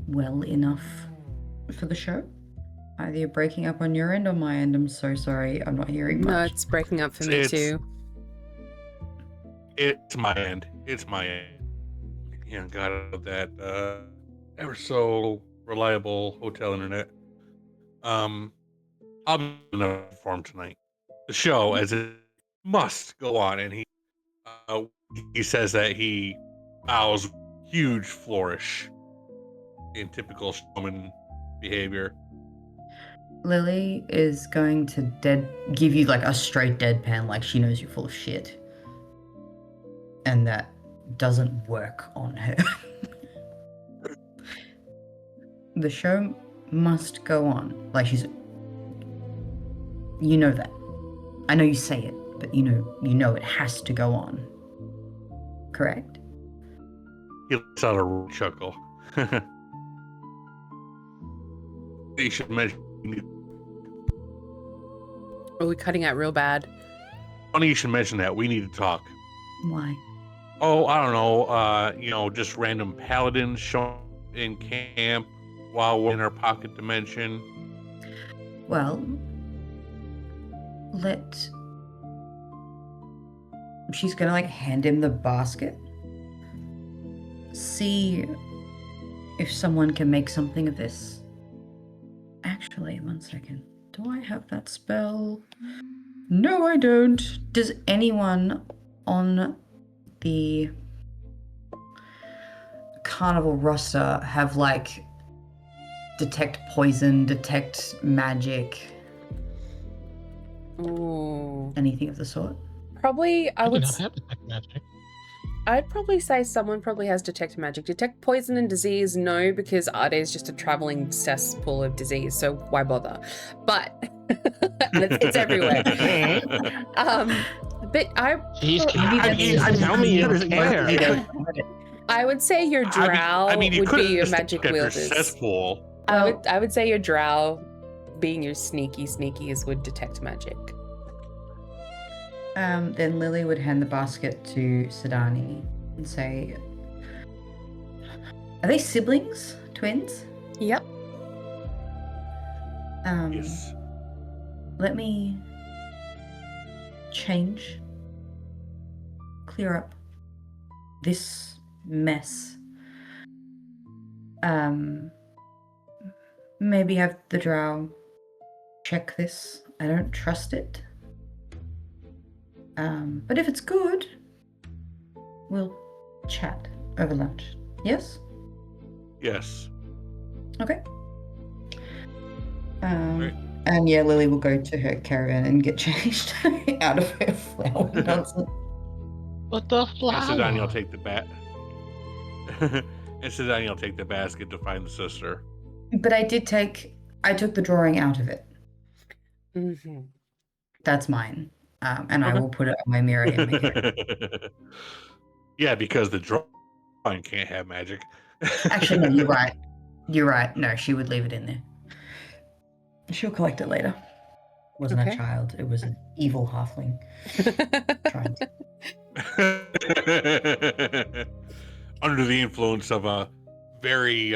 well enough for the show? Either you're breaking up on your end or my end. I'm so sorry. I'm not hearing much. No, it's breaking up for me too. It's my end. It's my end. Yeah, got that ever so reliable hotel internet. I'll be perform tonight. The show, as it must go on, and he says that he bows huge flourish in typical showman behavior. Lily is going to give you like a straight deadpan, like she knows you're full of shit. And that doesn't work on her. The show must go on. Like you know that. I know you say it, but you know it has to go on. Correct? He lets out a chuckle. You should mention. Are we cutting out real bad? Funny you should mention that. We need to talk. Why? Oh, I don't know. Just random paladins showing in camp while we're in our pocket dimension. Well, she's gonna like hand him the basket. See if someone can make something of this. Actually, 1 second. Do I have that spell? No, I don't. Does anyone on the carnival roster have like detect poison, detect magic? Ooh. Anything of the sort? Probably, I do not have detect magic. I'd probably say someone probably has detect magic. Detect poison and disease, no, because Ade is just a traveling cesspool of disease, so why bother? But it's everywhere. But tell me you care. I would say your drow you would be your magic wielders. Cesspool. I would say your drow, being your sneakies, would detect magic. Then Lily would hand the basket to Sadani and say, are they siblings? Twins? Yep. Yes. Let me clear up this mess. Maybe have the drow check this. I don't trust it. But if it's good, we'll chat over lunch. Yes? Yes. Okay. Right. And yeah, Lily will go to her caravan and get changed out of her flower nonsense. But the flower. And Sadani will take the basket to find the sister. But I did take I took the drawing out of it. Mm-hmm. That's mine. And I Okay. will put it on my mirror image. Yeah, because the drawing can't have magic. Actually, no, you're right. You're right. No, she would leave it in there. She'll collect it later. Wasn't Okay. a child. It was an evil halfling trying to. Under the influence of a very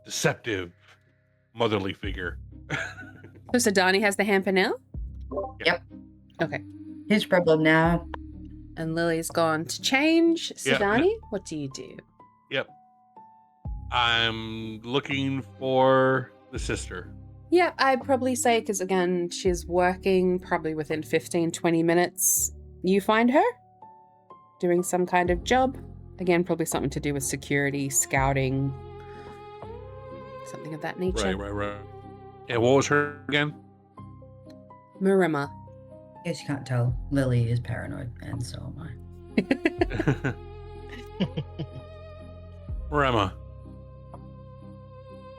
deceptive motherly figure. So Sadani has the hamper now? Yep. Okay. His problem now. And Lily's gone to change. Yeah. Sadani, what do you do? Yep. I'm looking for the sister. Yeah, I'd probably say, because again, she's working probably within 15, 20 minutes. You find her doing some kind of job. Again, probably something to do with security, scouting, something of that nature. Right. And what was her again? Marima. In case you can't tell, Lily is paranoid, and so am I. Rema.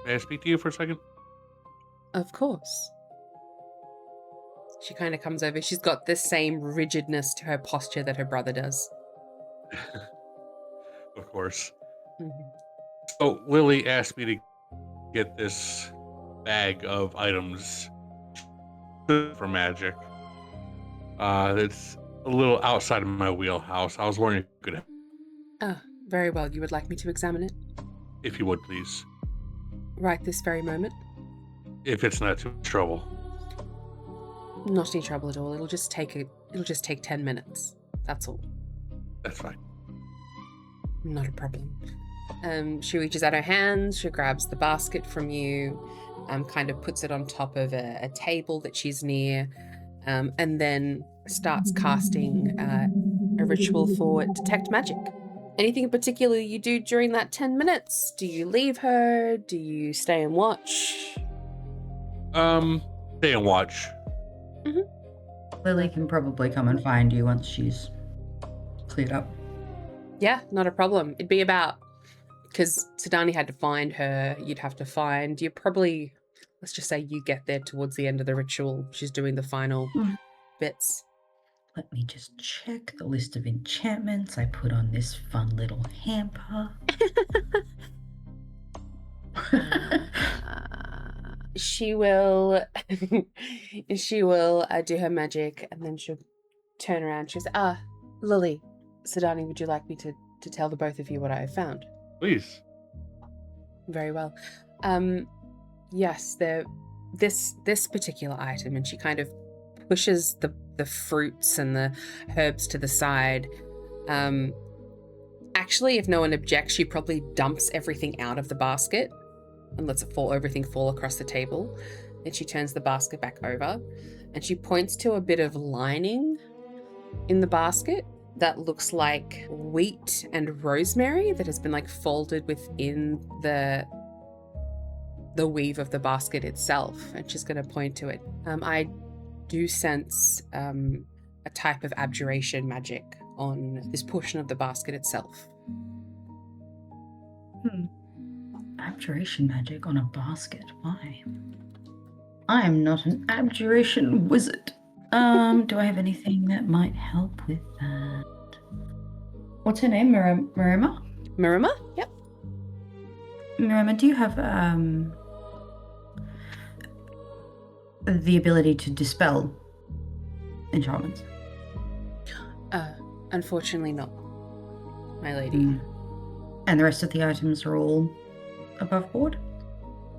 May I speak to you for a second? Of course. She kind of comes over. She's got the same rigidness to her posture that her brother does. Of course. Mm-hmm. So Lily asked me to get this bag of items for magic. It's a little outside of my wheelhouse. I was wondering if you could, Ah, very well. You would like me to examine it? if you would, please. Right this very moment? If it's not too much trouble. Not any trouble at all. It'll just take 10 minutes. That's all. That's fine. Not a problem. She reaches out her hands, she grabs the basket from you, kind of puts it on top of a table that she's near, and then starts casting a ritual for detect magic. Anything in particular you do during that 10 minutes? Do you leave her? Do you stay and watch? Stay and watch. Lily can probably come and find you once she's cleared up. Yeah, not a problem. It'd be about, because Sadani had to find her, you'd have to find, you probably, let's just say you get there towards the end of the ritual. She's doing the final bits. Let me just check the list of enchantments I put on this fun little hamper. She will do her magic, and then she'll turn around. She'll say, Lily, Sadani, would you like me to tell the both of you what I have found? Please. Very well. Yes, this particular item, and she kind of pushes the fruits and the herbs to the side. Actually, if no one objects, she probably dumps everything out of the basket and lets everything fall across the table. Then she turns the basket back over and she points to a bit of lining in the basket that looks like wheat and rosemary that has been like folded within the weave of the basket itself. And she's going to point to it. I do sense a type of abjuration magic on this portion of the basket itself. Abjuration magic on a basket. Why? I am not an abjuration wizard. Do I have anything that might help with that? What's her name? Marima? Marima? Yep. Marima, do you have the ability to dispel enchantments? Unfortunately not, my lady. And the rest of the items are all above board?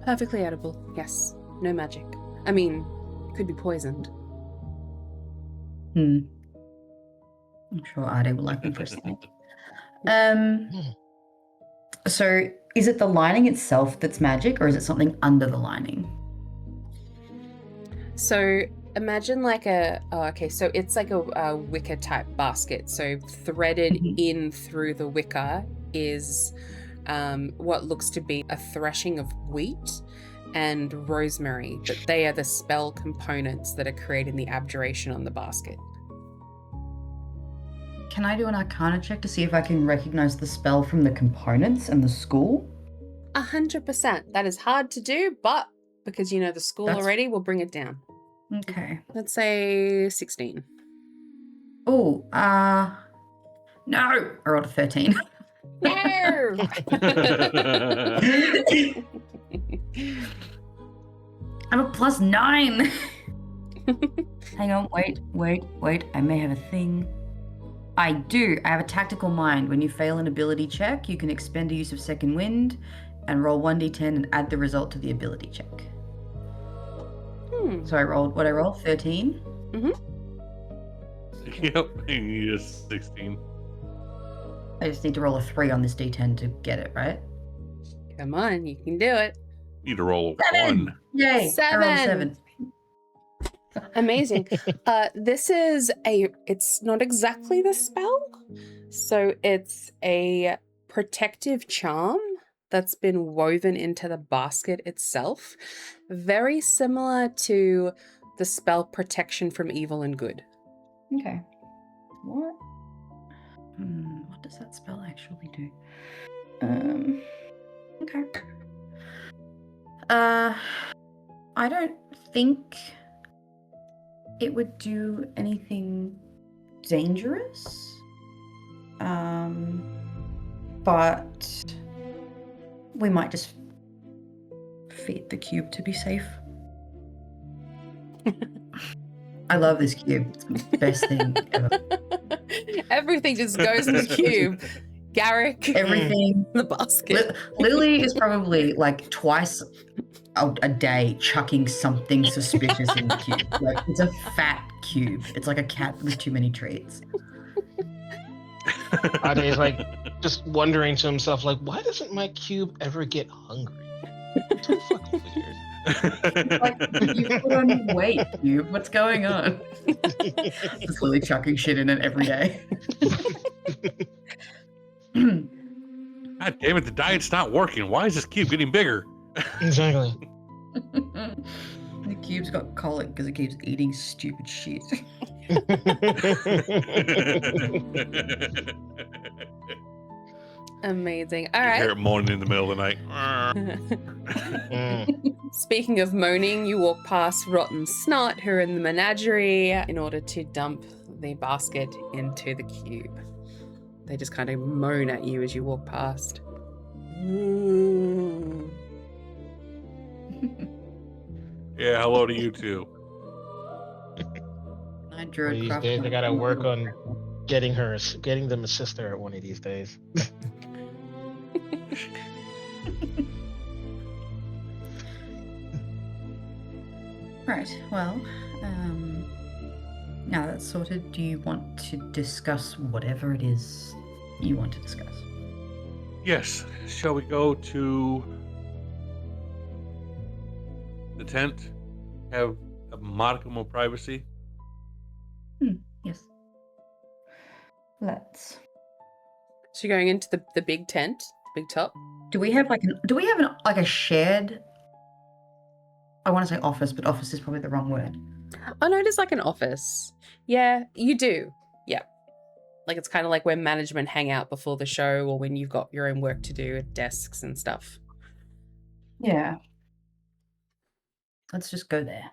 Perfectly edible, yes. No magic. I mean, could be poisoned. I'm sure Ade will like me for a snack. So is it the lining itself that's magic, or is it something under the lining? So imagine like so it's like a wicker type basket. So threaded in through the wicker is what looks to be a threshing of wheat and rosemary, but they are the spell components that are creating the abjuration on the basket. Can I do an Arcana check to see if I can recognize the spell from the components and the school? 100%. That is hard to do, but because you know the school That's- already. We'll bring it down. Okay. Let's say 16. Oh, no. I rolled a 13. No. I'm a +9. Hang on, wait. I may have a thing. I do. I have a tactical mind. When you fail an ability check, you can expend a use of second wind and roll 1d10 and add the result to the ability check. So I rolled 13. Yep, you just 16. I just need to roll a 3 on this d10 to get it, right? Come on, you can do it. Need to roll a 7! 1. Yay! I rolled a 7. Amazing. It's not exactly the spell. So it's a protective charm that's been woven into the basket itself. Very similar to the spell protection from evil and good. Okay. What? What does that spell actually do? Okay. I don't think it would do anything dangerous. But we might just feed the cube to be safe. I love this cube. It's the best thing ever. Everything just goes in the cube. Garrick. Everything. The basket. Lily is probably like twice a day chucking something suspicious in the cube. Like, it's a fat cube. It's like a cat with too many treats. Ade is like just wondering to himself, like, why doesn't my cube ever get hungry? It's so fucking weird. Like, you put on weight, cube. What's going on? Just Lily chucking shit in it every day. God damn it, the diet's not working. Why is this cube getting bigger? Exactly. The cube's got colic because it keeps eating stupid shit. Amazing. All You hear right. it moaning in the middle of the night. Speaking of moaning, you walk past Rotten Snot, who are in the menagerie, in order to dump the basket into the cube. They just kind of moan at you as you walk past. Yeah, hello to you too. I drew a These craft days, I on- gotta work on getting them a sister at one of these days. Right, well, now that's sorted, do you want to discuss whatever it is you want to discuss? Yes, shall we go to the tent? Have a modicum of privacy? Yes. Let's. So you're going into the big tent, big top? Do we have a shared? I want to say office, but office is probably the wrong word. Oh no, it is like an office. Yeah, you do. Yeah. Like it's kind of like where management hang out before the show or when you've got your own work to do at desks and stuff. Yeah. Let's just go there.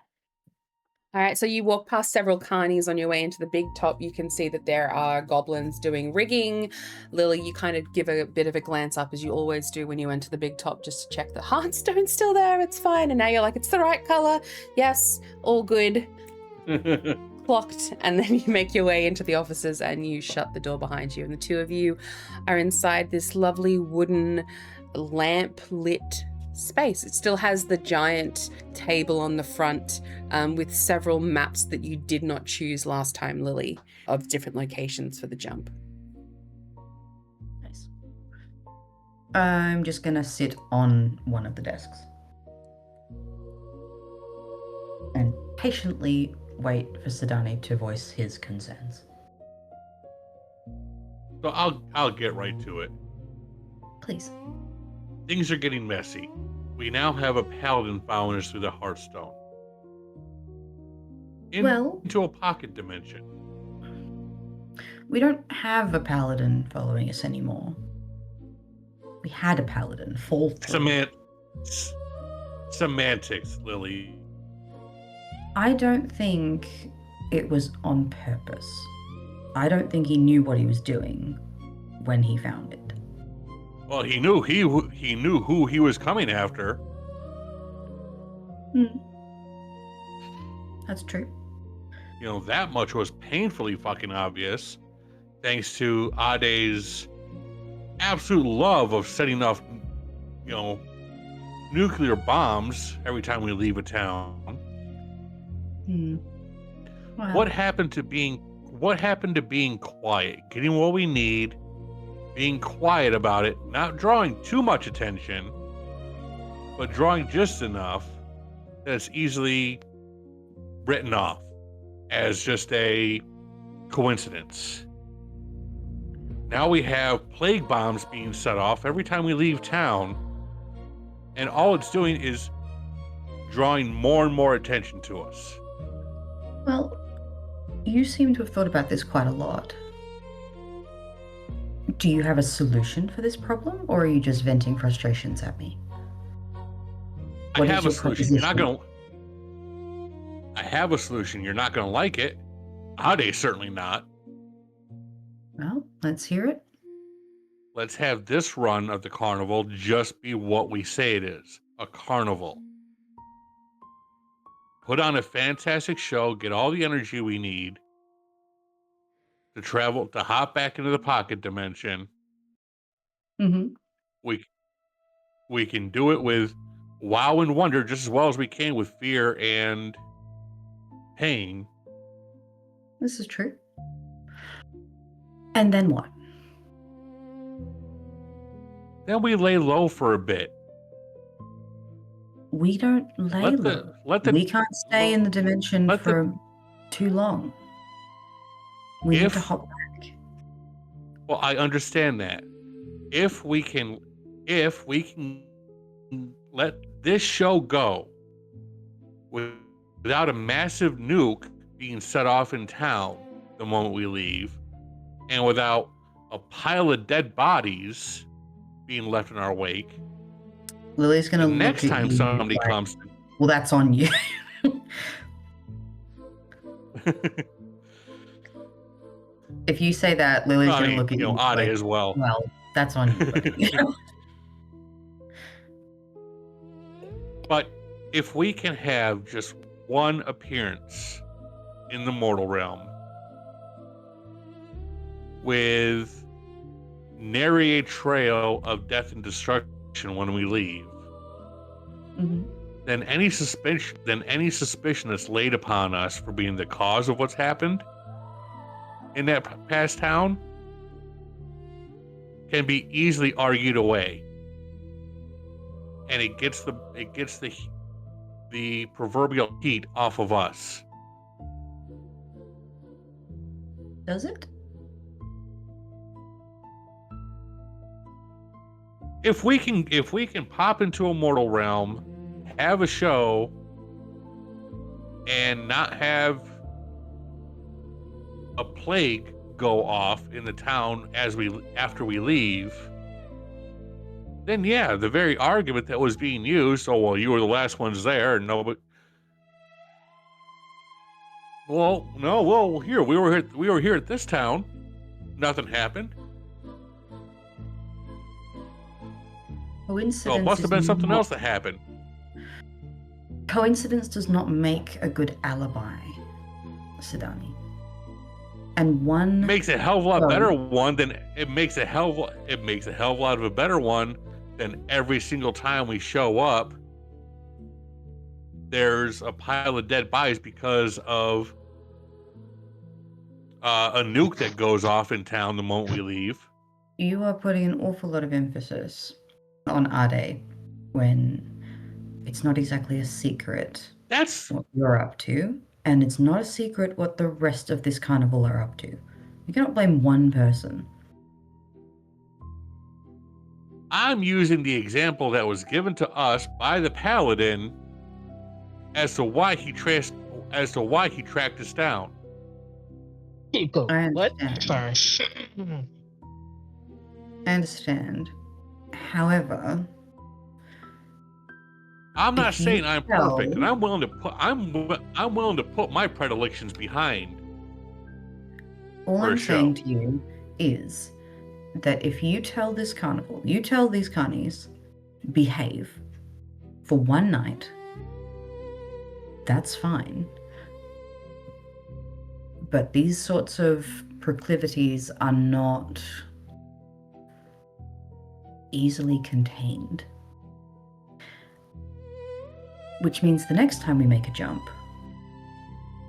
All right, so you walk past several carnies on your way into the big top. You can see that there are goblins doing rigging. Lily, you kind of give a bit of a glance up, as you always do when you enter the big top, just to check the heartstone's still there. It's fine. And now you're like, it's the right color. Yes, all good. Clocked. And then you make your way into the offices and you shut the door behind you. And the two of you are inside this lovely wooden lamp lit space. It still has the giant table on the front with several maps that you did not choose last time, Lily, of different locations for the jump. Nice. I'm just gonna sit on one of the desks and patiently wait for Sadani to voice his concerns. So I'll get right to it. Please. Things are getting messy. We now have a paladin following us through the Hearthstone. Into a pocket dimension. We don't have a paladin following us anymore. We had a paladin fall through. Semantics, Lily. I don't think it was on purpose. I don't think he knew what he was doing when he found it. Well, he knew who he was coming after. That's true. You know, that much was painfully fucking obvious, thanks to Ade's absolute love of setting off, you know, nuclear bombs every time we leave a town. Well, What happened to being quiet, getting what we need, being quiet about it, not drawing too much attention, but drawing just enough that it's easily written off as just a coincidence. Now we have plague bombs being set off every time we leave town, and all it's doing is drawing more and more attention to us. Well, you seem to have thought about this quite a lot. Do you have a solution for this problem, or are you just venting frustrations at me? I What is have a your solution. You're not proposition? gonna. I have a solution. You're not gonna like it. Ade certainly not. Well, let's hear it. Let's have this run of the carnival just be what we say it is, a carnival. Put on a fantastic show, get all the energy we need to travel, to hop back into the pocket dimension. Mm-hmm. We can do it with wow and wonder just as well as we can with fear and pain. This is true. And then what? Then we lay low for a bit. We don't lay low. We can't stay in the dimension for too long. We need to hop back. Well, I understand that. If we can let this show go without a massive nuke being set off in town the moment we leave, and without a pile of dead bodies being left in our wake, Lily's gonna look next at time you somebody like, comes, well, that's on you. If you say that, Lily's gonna look at you Ade like, as well. well, that's on you. Buddy. But if we can have just one appearance in the mortal realm with nary a trail of death and destruction when we leave, then any suspicion that's laid upon us for being the cause of what's happened in that past town can be easily argued away, and it gets the proverbial heat off of us. Does it? If we can pop into a mortal realm, have a show, and not have a plague go off in the town after we leave, then yeah, the very argument that was being used, oh well, you were the last ones there, and no, but here we were here at this town, nothing happened. Coincidence. So it must have been something else that happened. Coincidence does not make a good alibi, Sadani. And one makes a hell of a lot better one than it makes a hell of a lot of a better one than every single time we show up there's a pile of dead bodies because of a nuke that goes off in town the moment we leave. You are putting an awful lot of emphasis on Ade when it's not exactly a secret That's what you're up to, and it's not a secret what the rest of this carnival are up to. You cannot blame one person. I'm using the example that was given to us by the paladin as to why he tracked us down. What? Sorry. I understand. However, I'm not If you saying I'm perfect, and tell- I'm willing to put my predilections behind. All For a I'm saying show. to you is that if you tell this carnival, you tell these carnies, behave for one night, that's fine. But these sorts of proclivities are not easily contained. Which means the next time we make a jump,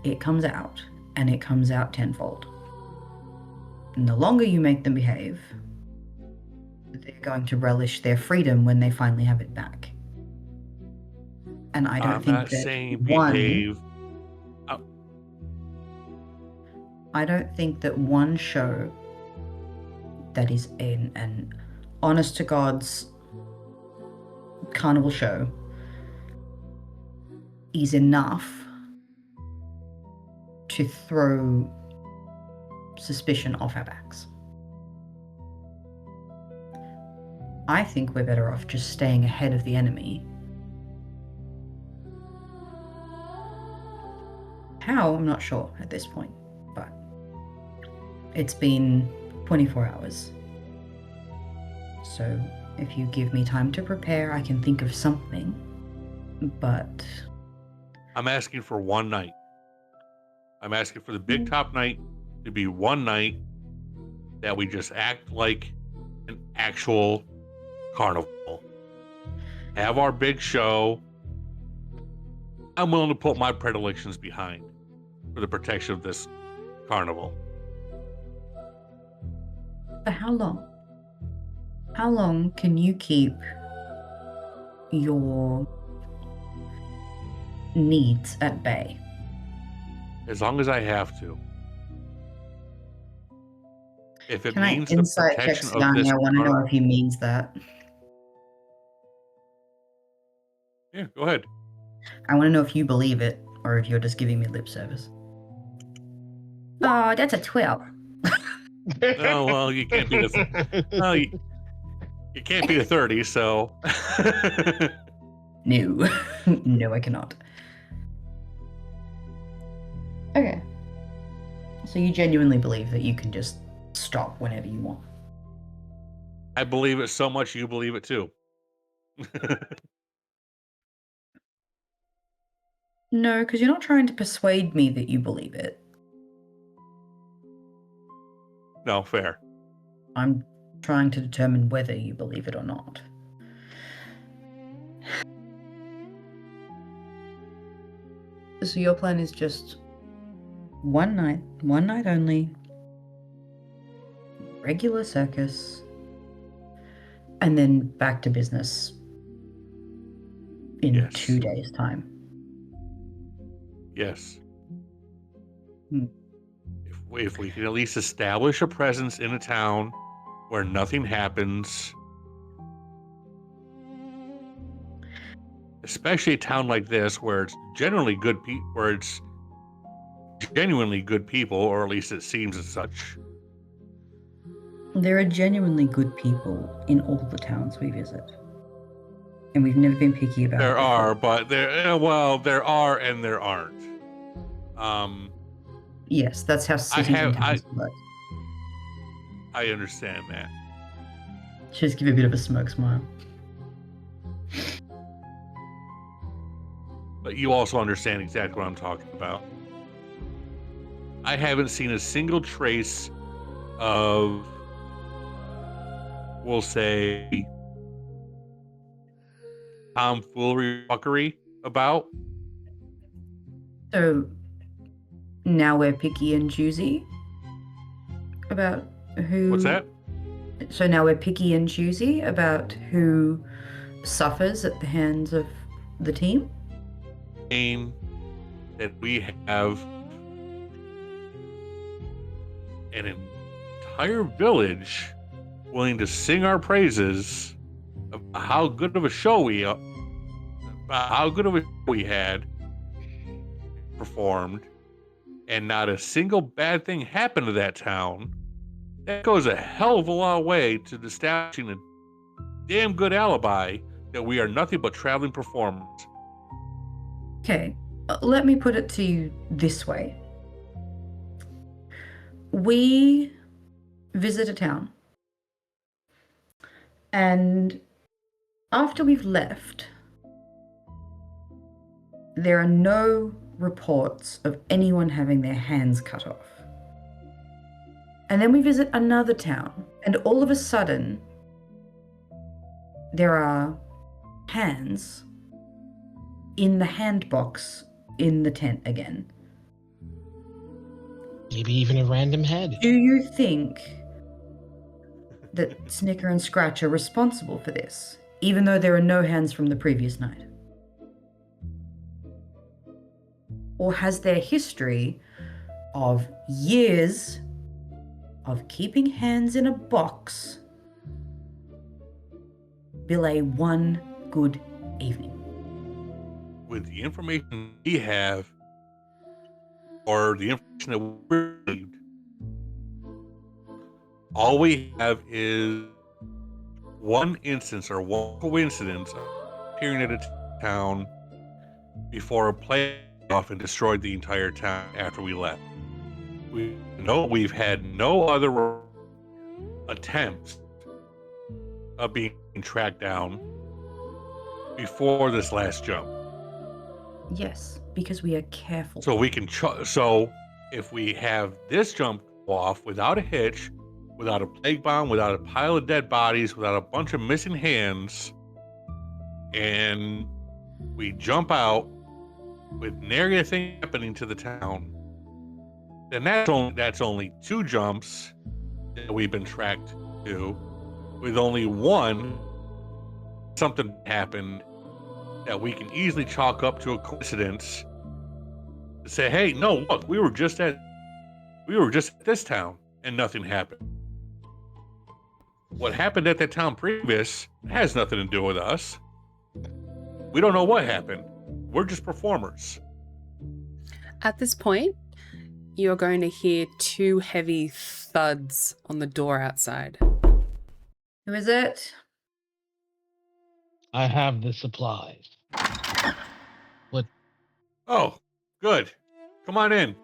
it comes out, and it comes out tenfold. And the longer you make them behave, they're going to relish their freedom when they finally have it back. And I don't I'm think not that saying one, behave. I don't think that one show that is an honest to God's carnival show is enough to throw suspicion off our backs. I think we're better off just staying ahead of the enemy. How? I'm not sure at this point, but it's been 24 hours. So if you give me time to prepare, I can think of something, but... I'm asking for one night. I'm asking for the big top night to be one night that we just act like an actual carnival. Have our big show. I'm willing to put my predilections behind for the protection of this carnival. For how long? How long can you keep your needs at bay? As long as I have to. If it Can I means the insight check protection of Sadani? this I want to know carnival. if he means that. Yeah, go ahead. I want to know if you believe it or if you're just giving me lip service. Oh, that's a 12. Oh, well, you can't be the... Well, you can't be the 30, so... No. No, I cannot. Okay. So you genuinely believe that you can just stop whenever you want? I believe it so much you believe it too. No, because you're not trying to persuade me that you believe it. No, fair. I'm trying to determine whether you believe it or not. So your plan is just one night only, regular circus, and then back to business in Yes. 2 days' time. Yes. Hmm. If we can at least establish a presence in a town where nothing happens, especially a town like this where it's generally good people, where it's genuinely good people, or at least it seems as such. There are genuinely good people in all the towns we visit. And we've never been picky about it There before. are, but there are and there aren't. Yes, that's how cities and towns work. I understand that. Just give a bit of a smoke smile. But you also understand exactly what I'm talking about. I haven't seen a single trace of, we'll say, tomfoolery, fuckery about. So now we're picky and choosy about who... What's that? So now we're picky and choosy about who suffers at the hands of the team? That we have an entire village willing to sing our praises of how good of a show we had performed, and not a single bad thing happened to that town. That goes a hell of a long way to establishing a damn good alibi that we are nothing but traveling performers. Okay, let me put it to you this way. We visit a town, and after we've left, there are no reports of anyone having their hands cut off. And then we visit another town, and all of a sudden, there are hands in the hand box in the tent again. Maybe even a random head. Do you think that Snicker and Scratch are responsible for this, even though there are no hands from the previous night? Or has their history of years of keeping hands in a box belay one good evening? With the information we have, or the information that we received, all we have is one instance or one coincidence of appearing at a town before a plague off and destroyed the entire town after we left. We've had no other attempts of being tracked down before this last jump. Yes, because we are careful. So we can. So if we have this jump off without a hitch, without a plague bomb, without a pile of dead bodies, without a bunch of missing hands, and we jump out with nary a thing happening to the town, then that's only two jumps that we've been tracked to. With only one, something happened that we can easily chalk up to a coincidence to say, hey, no, look, we were just at this town and nothing happened. What happened at that town previous has nothing to do with us. We don't know what happened. We're just performers. At this point, you're going to hear two heavy thuds on the door outside. Who is it? I have the supplies. What? Oh, good. Come on in.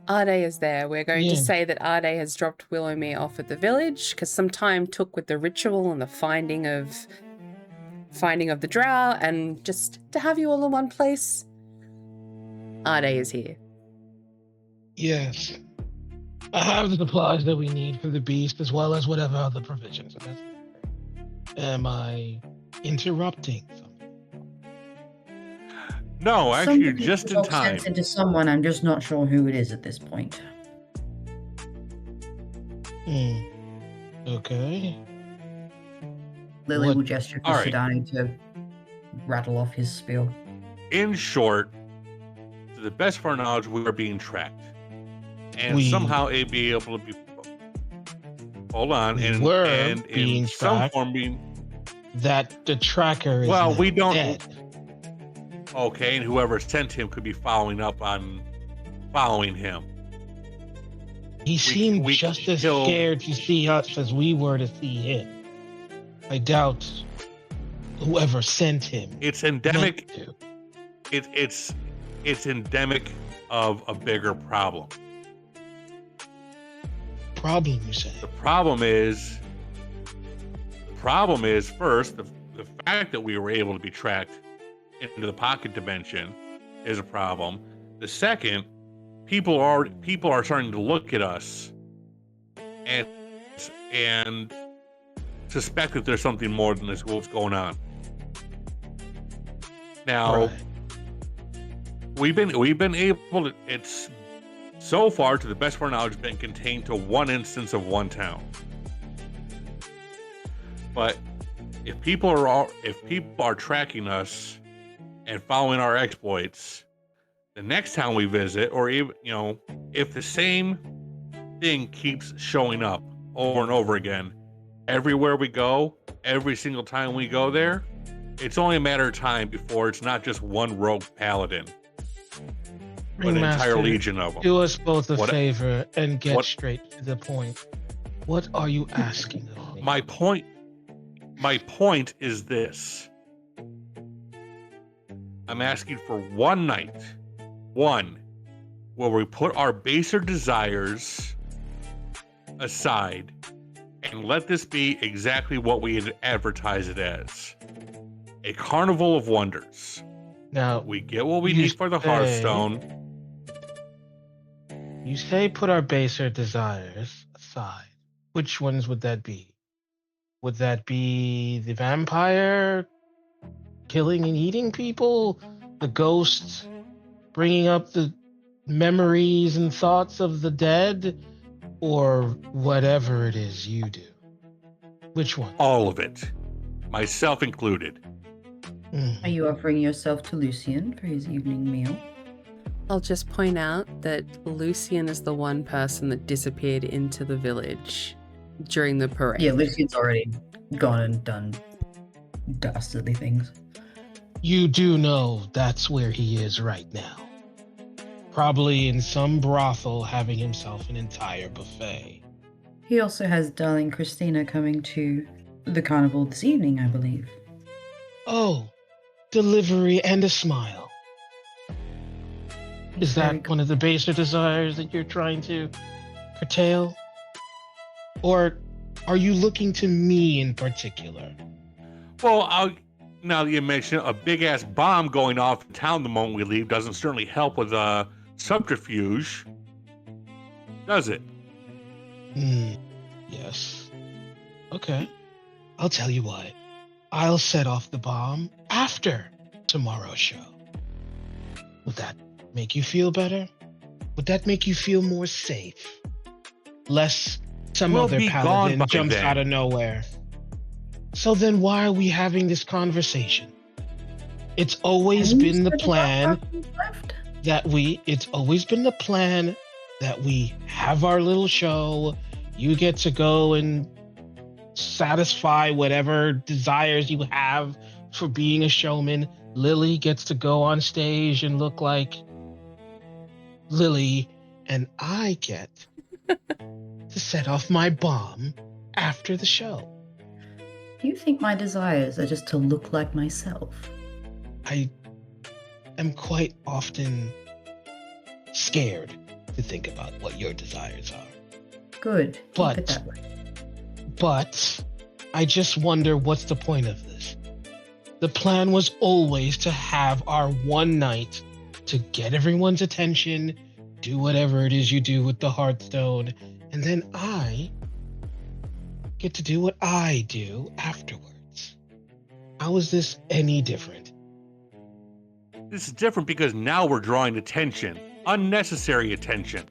Ade is there. We're going to Yeah. say that Ade has dropped Willowmere off at the village because some time took with the ritual and the finding of the drow, and just to have you all in one place, Ade is here. Yes. I have the supplies that we need for the beast, as well as whatever other provisions. Am I interrupting something? No, actually, you're Somebody just in talks time. sense into someone. I'm just not sure who it is at this point. Okay. Lily What- will gesture to All right. Sadani to rattle off his spiel. In short, to the best of our knowledge, we are being tracked. And We- somehow it'd be able to be. Hold on. We And, were and being in some tracked. form being. That the tracker is Well, now we don't- dead. Okay, and whoever sent him could be following him. He seemed we just as killed- scared to see us as we were to see him. I doubt whoever sent him. It's endemic. meant to. It's endemic of a bigger problem. Problem, you say? The problem is first the fact that we were able to be tracked into the pocket dimension is a problem. The second, people are starting to look at us and suspect that there's something more than this. What's going on? Now, Right. we've been able to. It's so far, to the best of our knowledge, been contained to one instance of one town. But if people are tracking us and following our exploits, the next town we visit, or even if the same thing keeps showing up over and over again, everywhere we go, every single time we go there, it's only a matter of time before it's not just one rogue paladin, but an entire Ringmaster, legion of them. do us both a What- favor and get what- straight to the point. What are you asking of me? My point is this: I'm asking for one night. One, where we put our baser desires aside and let this be exactly what we had advertised it as. A carnival of wonders. Now, We get what we you need for the say- Hearthstone. You say put our baser desires aside. Which ones would that be? Would that be the vampire killing and eating people? The ghosts bringing up the memories and thoughts of the dead? Or whatever it is you do? Which one? All of it. Myself included. Are you offering yourself to Lucian for his evening meal? I'll just point out that Lucian is the one person that disappeared into the village during the parade. Yeah, Lucian's already gone and done dastardly things. You do know that's where he is right now. Probably in some brothel having himself an entire buffet. He also has darling Christina coming to the carnival this evening, I believe. Oh, delivery and a smile. Is Very that one of the baser desires that you're trying to curtail? Or are you looking to me in particular? Well, now that you mention it, a big-ass bomb going off in town the moment we leave doesn't certainly help with subterfuge, does it? Yes. Okay. I'll tell you what. I'll set off the bomb after tomorrow's show. Would that make you feel better? Would that make you feel more safe? Less some We'll other be gone paladin by jumps then. out of nowhere. So then why are we having this conversation? It's always been the plan that we have our little show. You get to go and satisfy whatever desires you have for being a showman. Lily gets to go on stage and look like Lily, and I get to set off my bomb after the show. Do you think my desires are just to look like myself? I am quite often scared to think about what your desires are. Good. Keep But- it that way. But I just wonder what's the point of this? The plan was always to have our one night to get everyone's attention, do whatever it is you do with the Hearthstone, and then I get to do what I do afterwards. How is this any different? This is different because now we're drawing attention. Unnecessary attention.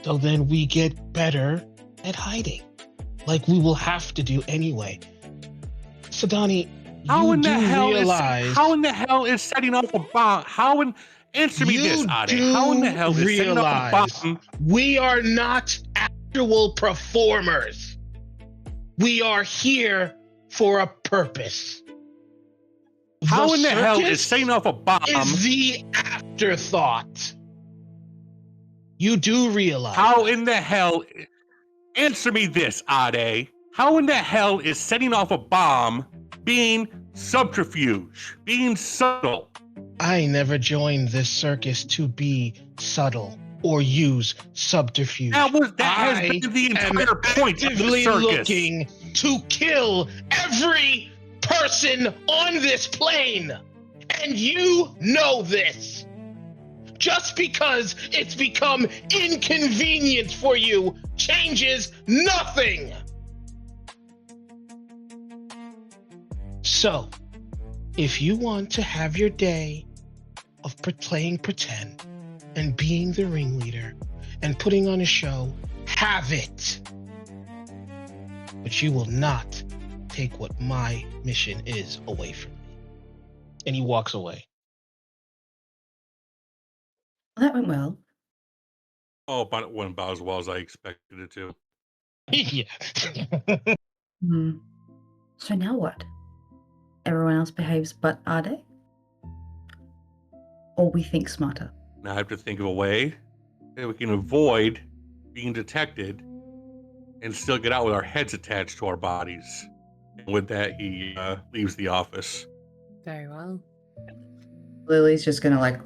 So then we get better at hiding, like we will have to do anyway. Sadani, How you in the do hell realize... is setting off a bomb? Answer me this, Ade. do How in the hell is setting off a realize bomb? we are not actual performers. We are here for a purpose. How in the hell is circus setting off a bomb? is the afterthought. You do realize How that. in the hell? Answer me this, Ade. How in the hell is setting off a bomb being subterfuge, being subtle? I never joined this circus to be subtle or use subterfuge. That has I been the am entire point of the actively circus. looking to kill every person on this plane. And you know this. Just because it's become inconvenient for you changes nothing. So, if you want to have your day of playing pretend and being the ringleader and putting on a show, have it. But you will not take what my mission is away from me. And he walks away. Well, that went well. Oh, but it went about as well as I expected it to. Yeah. So now what? Everyone else behaves but Ade? Or we think smarter? Now I have to think of a way that we can avoid being detected and still get out with our heads attached to our bodies. And with that, he leaves the office. Very well. Lily's just gonna like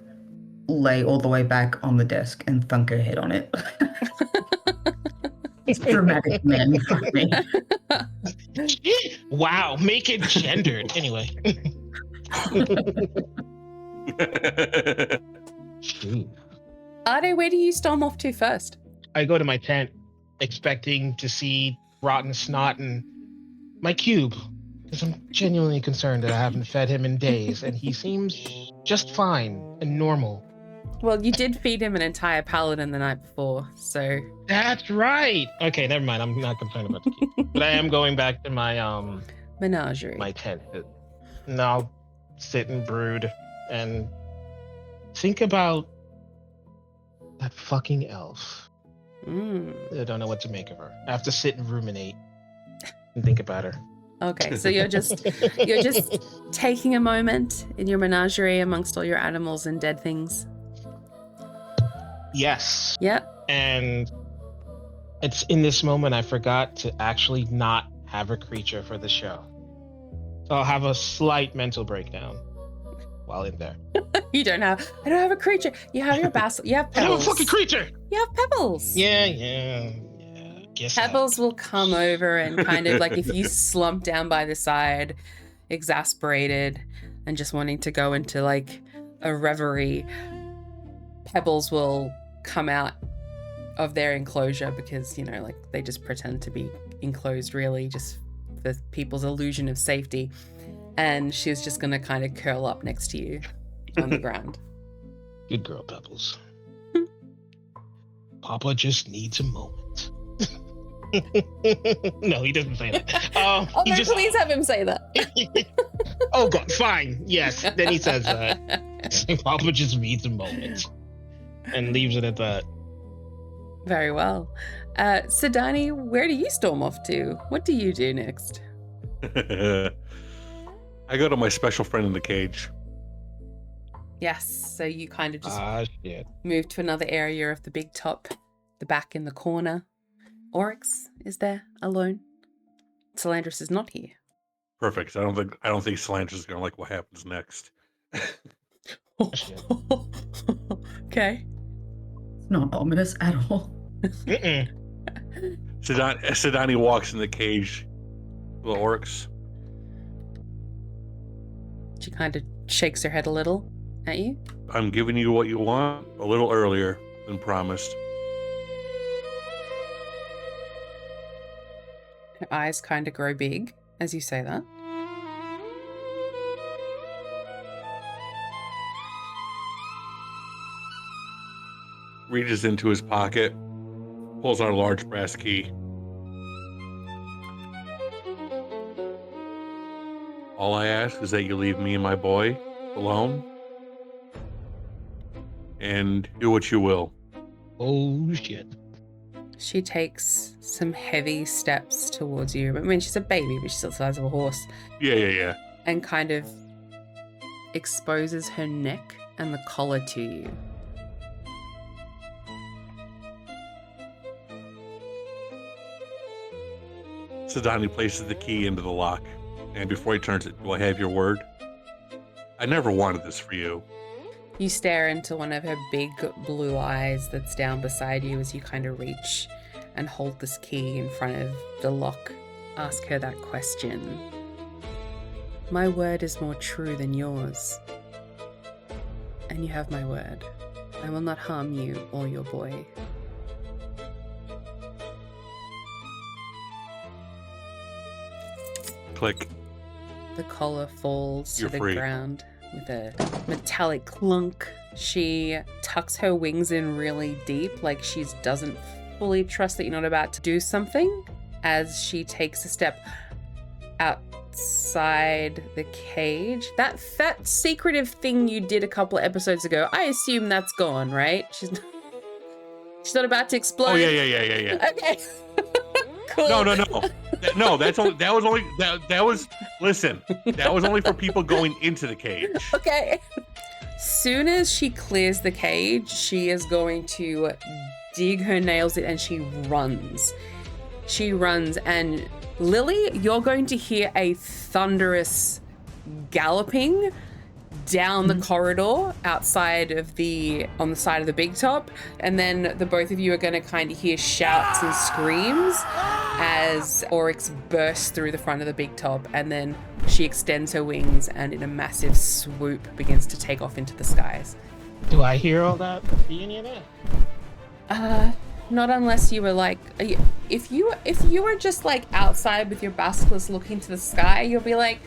lay all the way back on the desk and thunk her head on it. It's dramatic man for me. Wow, make it gendered. Anyway. Ade, where do you storm off to first? I go to my tent, expecting to see rotten snot and my cube, because I'm genuinely concerned that I haven't fed him in days, and he seems just fine and normal. Well, you did feed him an entire paladin the night before, so... That's right! Okay, never mind. I'm not concerned about the cube. But I am going back to my, Menagerie. my tent. And I'll sit and brood and think about that fucking elf. I don't know what to make of her. I have to sit and ruminate and think about her. Okay, so you're just taking a moment in your menagerie amongst all your animals and dead things. Yes. Yep. And it's in this moment I forgot to actually not have a creature for the show. So I'll have a slight mental breakdown while in there. I don't have a creature. You have your basil. You have I have a pebbles. fucking creature! You have pebbles. Yeah. Guess Pebbles will come over and kind of like if you slump down by the side, exasperated and just wanting to go into like a reverie, Pebbles will come out of their enclosure because, you know, like they just pretend to be enclosed really just for people's illusion of safety. And she's just going to kind of curl up next to you on the ground. Good girl, Pebbles. Papa just needs a moment. No, he doesn't say that. Please have him say that. Oh, God, fine. Yes, then he says that. Papa just needs a moment. And leaves it at that. Very well. Sadani, where do you storm off to? What do you do next? I go to my special friend in the cage. Yes, so you kind of just Shit. move to another area of the big top, the back in the corner. Oryx is there alone. Salandris is not here. Perfect. I don't think Salandris is gonna like what happens next. Okay. It's not ominous at all. Sadani walks in the cage. The Oryx. She kind of shakes her head a little at you. I'm giving you what you want a little earlier than promised. Her eyes kind of grow big as you say that. Reaches into his pocket, pulls out a large brass key. All I ask is that you leave me and my boy alone and do what you will. Oh, shit. She takes some heavy steps towards you. I mean, she's a baby, but she's still the size of a horse. Yeah. And kind of exposes her neck and the collar to you. Sadani places the key into the lock, and before he turns it, do I have your word? I never wanted this for you. You stare into one of her big blue eyes that's down beside you as you kind of reach and hold this key in front of the lock. Ask her that question. My word is more true than yours. And you have my word. I will not harm you or your boy. Click. The collar falls You're to the free. ground with a metallic clunk. She tucks her wings in really deep, like she doesn't fully trust that you're not about to do something, as she takes a step outside the cage. That secretive thing you did a couple of episodes ago, I assume that's gone, right? She's not about to explode. Oh yeah. Okay. Cool. No. No, that was only for people going into the cage. Okay. Soon as she clears the cage, she is going to dig her nails in and she runs. And Lily, you're going to hear a thunderous galloping down the corridor outside of on the side of the big top, and then the both of you are going to kind of hear shouts and screams as Oryx bursts through the front of the big top, and then she extends her wings and in a massive swoop begins to take off into the skies. Do I hear all that? See any of that? Not unless you were like, if you were just like outside with your basilisk looking to the sky, you'll be like,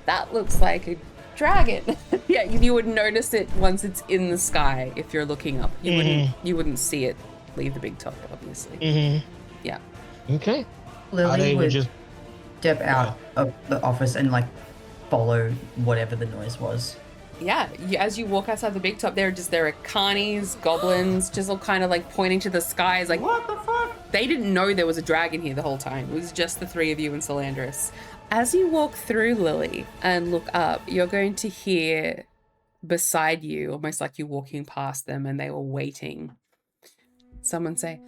that looks like a dragon. Yeah, you would notice it once it's in the sky. If you're looking up, you wouldn't see it leave the big top, obviously. Yeah. Okay. Lily would just step out of the office and like follow whatever the noise was. Yeah, as you walk outside the big top, there are carnies, goblins, just all kind of like pointing to the skies, like, what the fuck? They didn't know there was a dragon here the whole time. It was just the three of you and Solandris. As you walk through, Lily, and look up, you're going to hear beside you, almost like you're walking past them and they were waiting, someone say,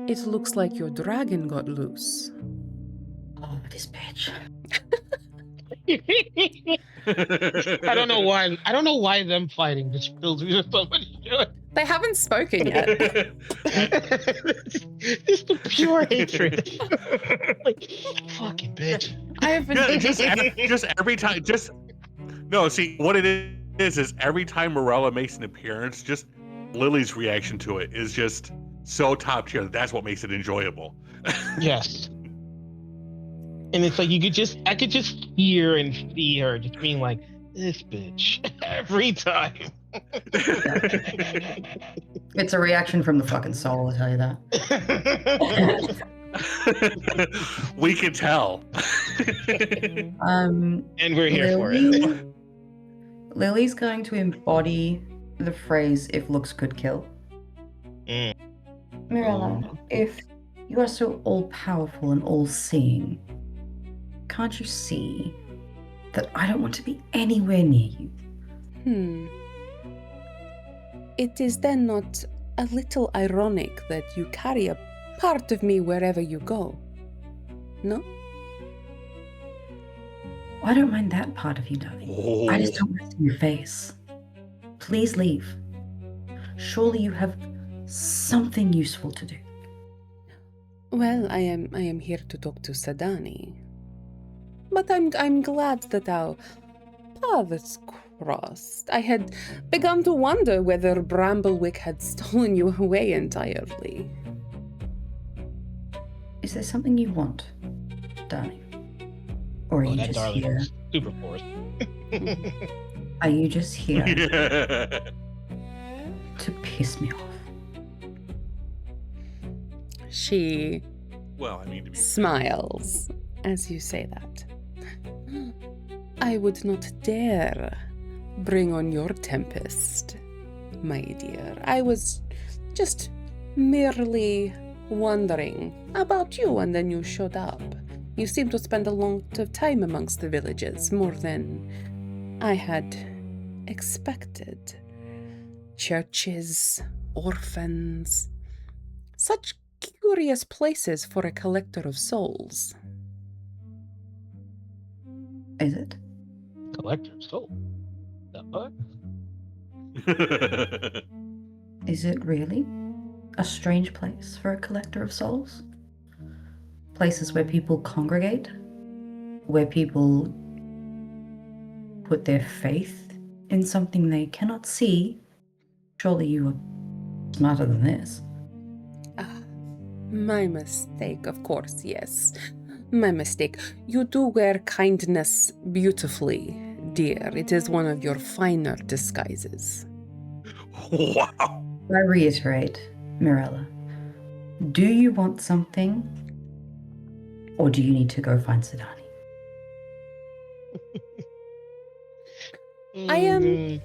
"It looks like your dragon got loose." Oh, this bitch. I don't know why them fighting just fills me with so much joy. They haven't spoken yet. Just the pure hatred. Like, fucking bitch. I have been just every time, no, see, what it is every time Morella makes an appearance, just Lily's reaction to it is just so top tier. That's what makes it enjoyable. Yes. And it's like I could just hear and see her just being like, this bitch every time. It's a reaction from the fucking soul, I'll tell you that. We can tell. And we're here for it. Lily's going to embody the phrase, "if looks could kill." Mirella, if you are so all-powerful and all-seeing, can't you see that I don't want to be anywhere near you? It is then not a little ironic that you carry a part of me wherever you go? No? I don't mind that part of you, darling. Oh. I just don't want to see your face. Please leave. Surely you have something useful to do. Well, I am here to talk to Sadani. But I'm glad that our paths crossed. I had begun to wonder whether Bramblewick had stolen you away entirely. Is there something you want, darling? Or are you That just darling here? is super forced. Are you just here Yeah. to piss me off? She Well, I mean, to be smiles as you say that. I would not dare bring on your tempest, my dear. I was just merely wondering about you, and then you showed up. You seem to spend a lot of time amongst the villages, more than I had expected. Churches, orphans, such curious places for a collector of souls. Is it? Collector soul. The fuck? Is it really a strange place for a collector of souls? Places where people congregate? Where people put their faith in something they cannot see? Surely you are smarter than this. My mistake, of course, yes. My mistake. You do wear kindness beautifully, dear. It is one of your finer disguises. Wow. I reiterate, Mirella, do you want something, or do you need to go find Sadani? I am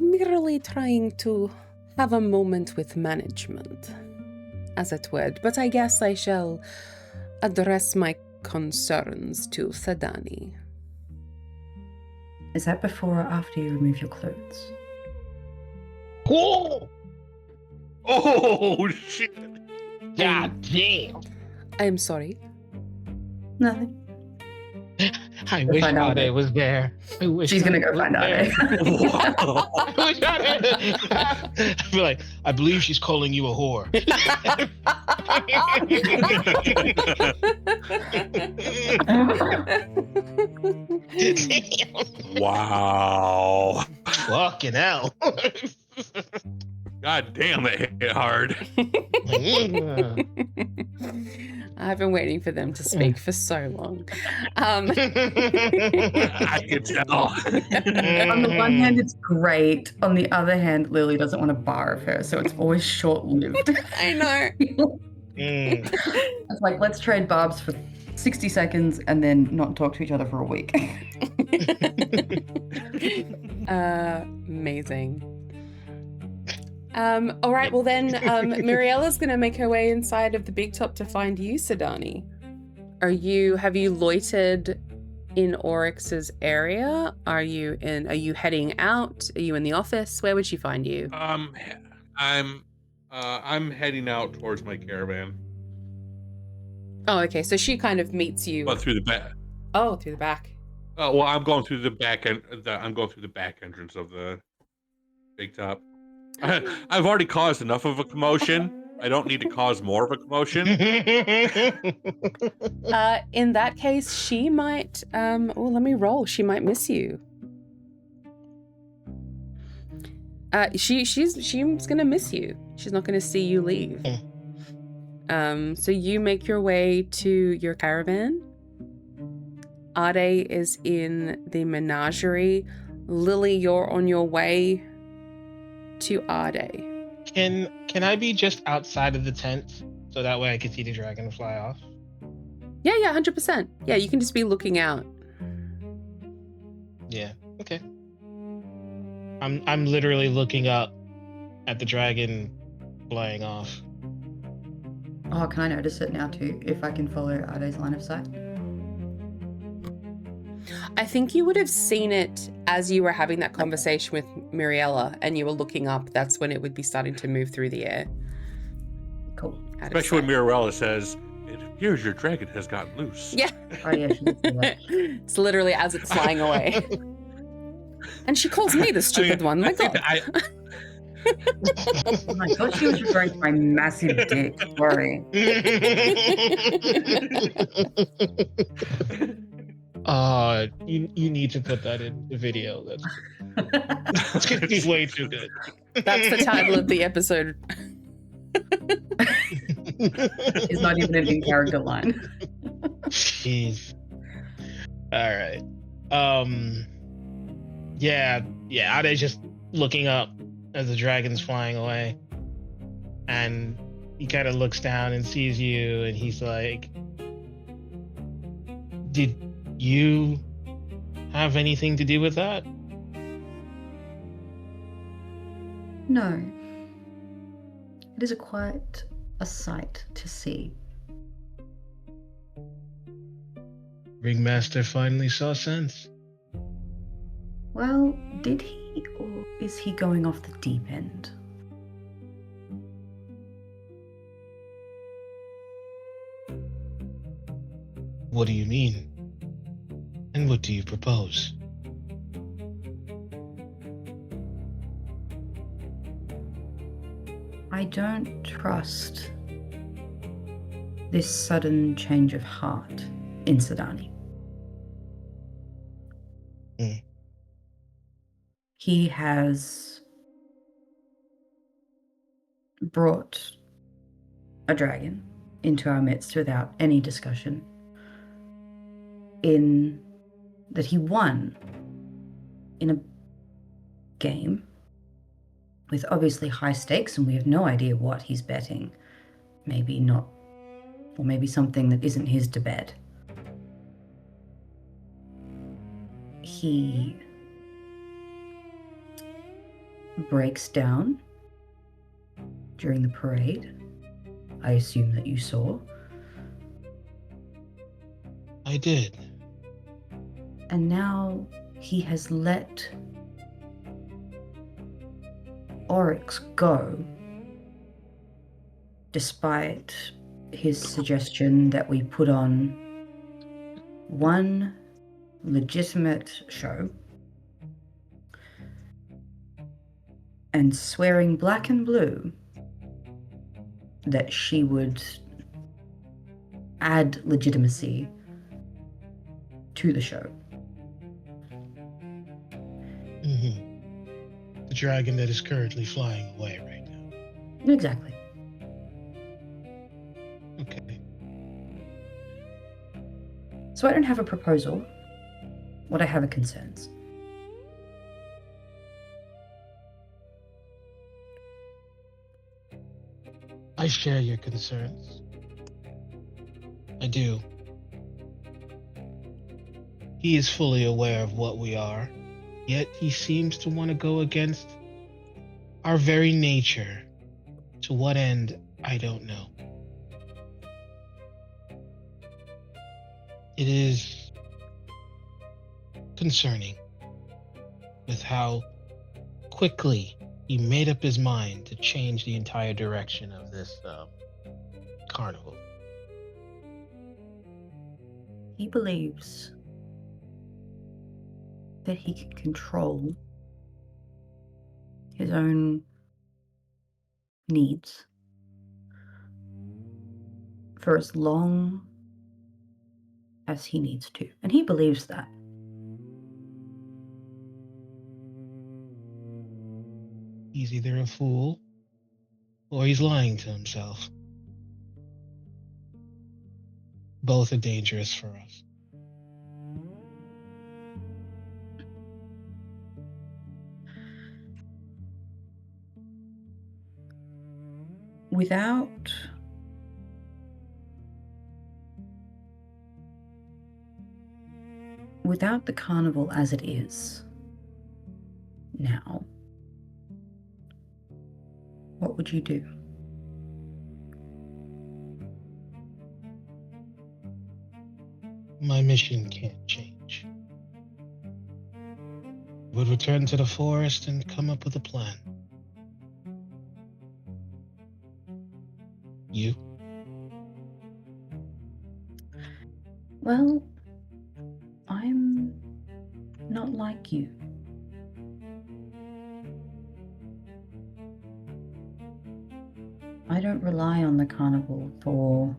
merely trying to have a moment with management, as it were, but I guess I shall address my concerns to Sadani. Is that before or after you remove your clothes? Cool. Oh, shit. God damn. I am sorry. Nothing. I wish find out. Ade was there. I wish She's gonna Ade go was find there. Ade. I wish Ade- I feel like, I believe she's calling you a whore. Wow. Fucking hell. God damn, that hit hard. I've been waiting for them to speak for so long. I can tell. On the one hand, it's great. On the other hand, Lily doesn't want a bar of her, so it's always short-lived. I know. It's like, let's trade barbs for 60 seconds and then not talk to each other for a week. Amazing. All right, well then, Miriela's going to make her way inside of the big top to find you, Sadani. Have you loitered in Oryx's area? Are you heading out? Are you in the office? Where would she find you? I'm heading out towards my caravan. Oh, okay. So she kind of meets you. But through the back. Oh, through the back. Well, I'm going through the back end. I'm going through the back entrance of the big top. I've already caused enough of a commotion. I don't need to cause more of a commotion. In that case, she might. Let me roll. She might miss you. She's gonna miss you. She's not gonna see you leave. So you make your way to your caravan. Ade is in the menagerie. Lily, you're on your way to Ade. Can I be just outside of the tent so that way I can see the dragon fly off? Yeah, 100%. Yeah, you can just be looking out. Yeah. Okay. I'm literally looking up at the dragon flying off. Oh, can I notice it now too, if I can follow Ade's line of sight? I think you would have seen it as you were having that conversation with Miriela and you were looking up. That's when it would be starting to move through the air. Cool. Especially when Mirabella says, "It appears your dragon has gotten loose." Yeah. Oh yeah, she did say that. It's literally as it's flying away. And she calls me the stupid one. My God. Oh my god, she was referring to my massive dick. Sorry. You need to put that in the video. It's gonna be way too good. That's the title of the episode. It's not even an in-character line. Jeez. All right. Yeah. Ade's just looking up as the dragon's flying away, and he kind of looks down and sees you, and he's like, "Did you have anything to do with that?" No. It is quite a sight to see. Ringmaster finally saw sense. Well, did he, or is he going off the deep end? What do you mean? And what do you propose? I don't trust this sudden change of heart in Sadani. He has brought a dragon into our midst without any discussion, in that he won in a game with obviously high stakes, and we have no idea what he's betting. Maybe not, or maybe something that isn't his to bet. He breaks down during the parade. I assume that you saw. I did. And now he has let Oryx go, despite his suggestion that we put on one legitimate show and swearing black and blue that she would add legitimacy to the show. The dragon that is currently flying away right now. Exactly. Okay. So I don't have a proposal. What I have are concerns. I share your concerns. I do. He is fully aware of what we are, yet he seems to want to go against our very nature. To what end, I don't know. It is concerning with how quickly he made up his mind to change the entire direction of this carnival. He believes that he can control his own needs for as long as he needs to. And he believes that. He's either a fool or he's lying to himself. Both are dangerous for us. Without the carnival as it is now, what would you do? My mission can't change. Would return to the forest and come up with a plan. You? Well, I'm not like you. I don't rely on the carnival for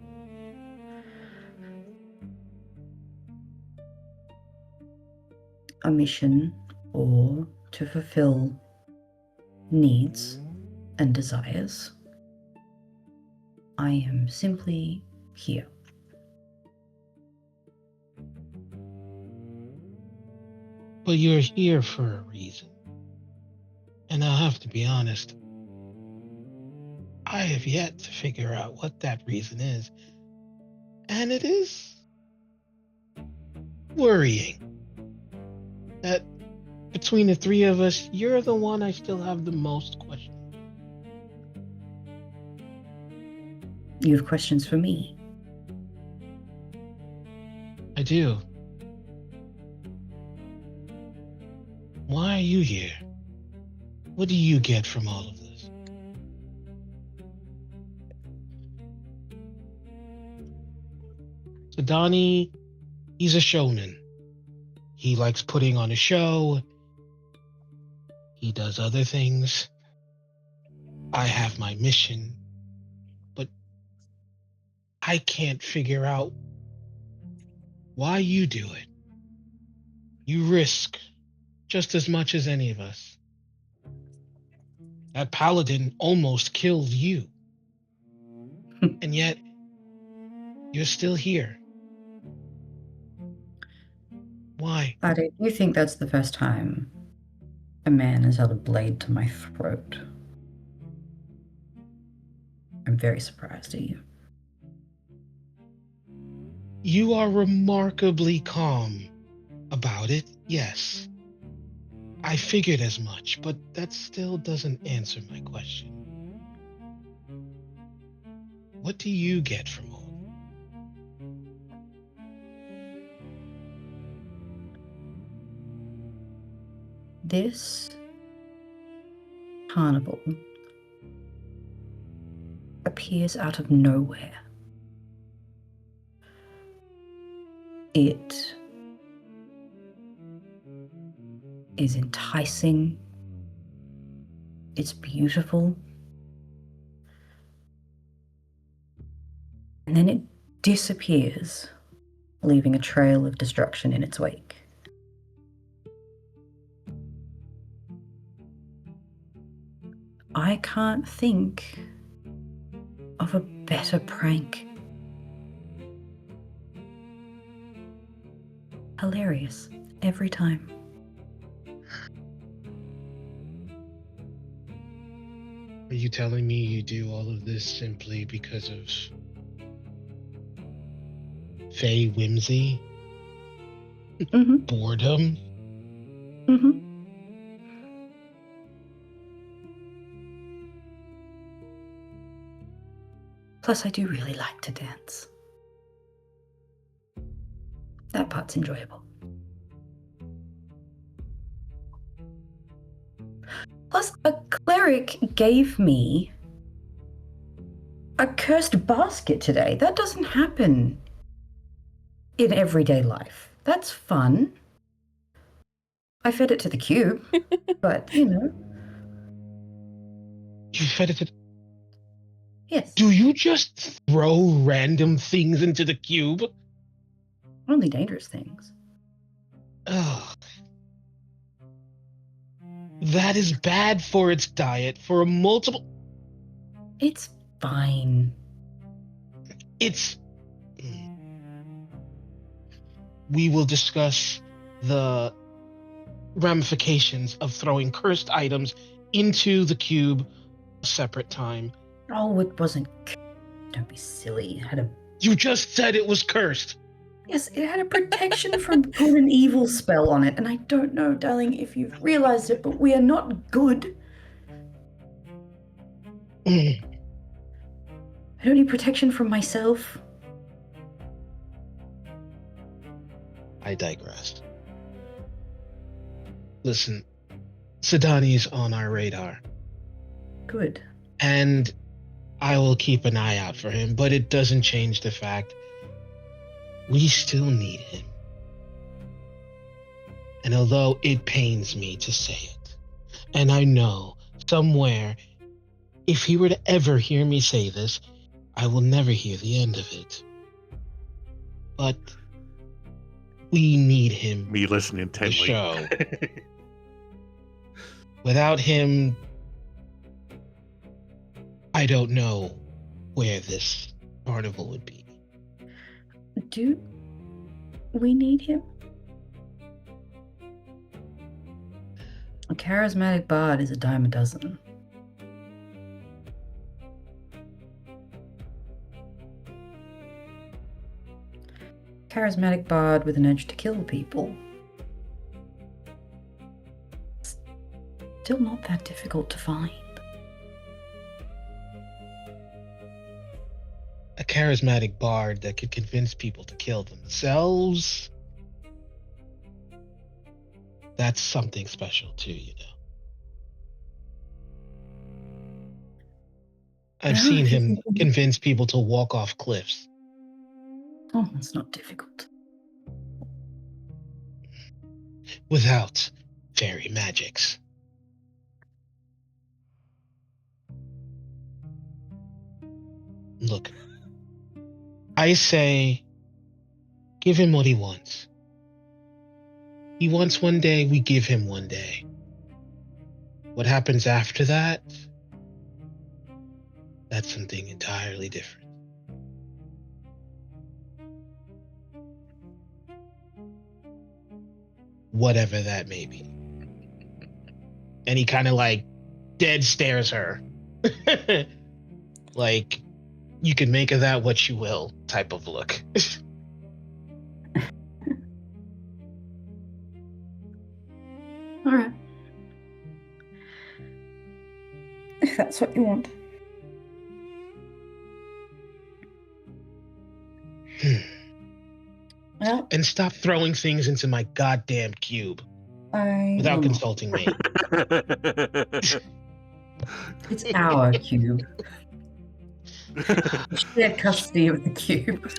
a mission or to fulfill needs and desires. I am simply here. But you're here for a reason. And I'll have to be honest, I have yet to figure out what that reason is. And it is worrying that between the three of us, you're the one I still have the most questions. You have questions for me? I do. Why are you here? What do you get from all of this? Sadani, he's a shonen. He likes putting on a show. He does other things. I have my mission, but I can't figure out why you do it. You risk just as much as any of us. That paladin almost killed you. And yet, you're still here. Why? I do think that's the first time a man has held a blade to my throat. I'm very surprised at you. You are remarkably calm about it, yes. I figured as much, but that still doesn't answer my question. What do you get from all? This carnival appears out of nowhere. It is enticing. It's beautiful. And then it disappears, leaving a trail of destruction in its wake. I can't think of a better prank. Hilarious every time. Are you telling me you do all of this simply because of Fey whimsy? Mm-hmm. Boredom? Mm-hmm. Plus, I do really like to dance. That part's enjoyable. Plus, a cleric gave me a cursed basket today. That doesn't happen in everyday life. That's fun. I fed it to the cube, but, you know. You fed it to... Yes. Do you just throw random things into the cube? Only dangerous things. Ugh. That is bad for its diet for a multiple... It's fine. It's... We will discuss the ramifications of throwing cursed items into the cube a separate time. Oh, it wasn't. Don't be silly. It had a. You just said it was cursed. Yes, it had a protection from good and evil spell on it, and I don't know, darling, if you've realized it, but we are not good. I don't need protection from myself. I digress. Listen, Sadani's on our radar, Good. and I will keep an eye out for him, but it doesn't change the fact we still need him. And although it pains me to say it, and I know somewhere, if he were to ever hear me say this, I will never hear the end of it. But we need him. Me listening The intently. show. Without him, I don't know where this carnival would be. Do we need him? A charismatic bard is a dime a dozen. Charismatic bard with an urge to kill people. Still not that difficult to find. A charismatic bard that could convince people to kill themselves. That's something special too, you know. I've seen him convince people to walk off cliffs. Oh, that's not difficult. Without fairy magics. Look, I say, give him what he wants. He wants one day, we give him one day. What happens after that? That's something entirely different. Whatever that may be. And he kind of like dead stares her. Like, you can make of that what you will type of look. All right. If that's what you want. Well, And stop throwing things into my goddamn cube I without will not. consulting me. It's our cube. Shared custody of the cube.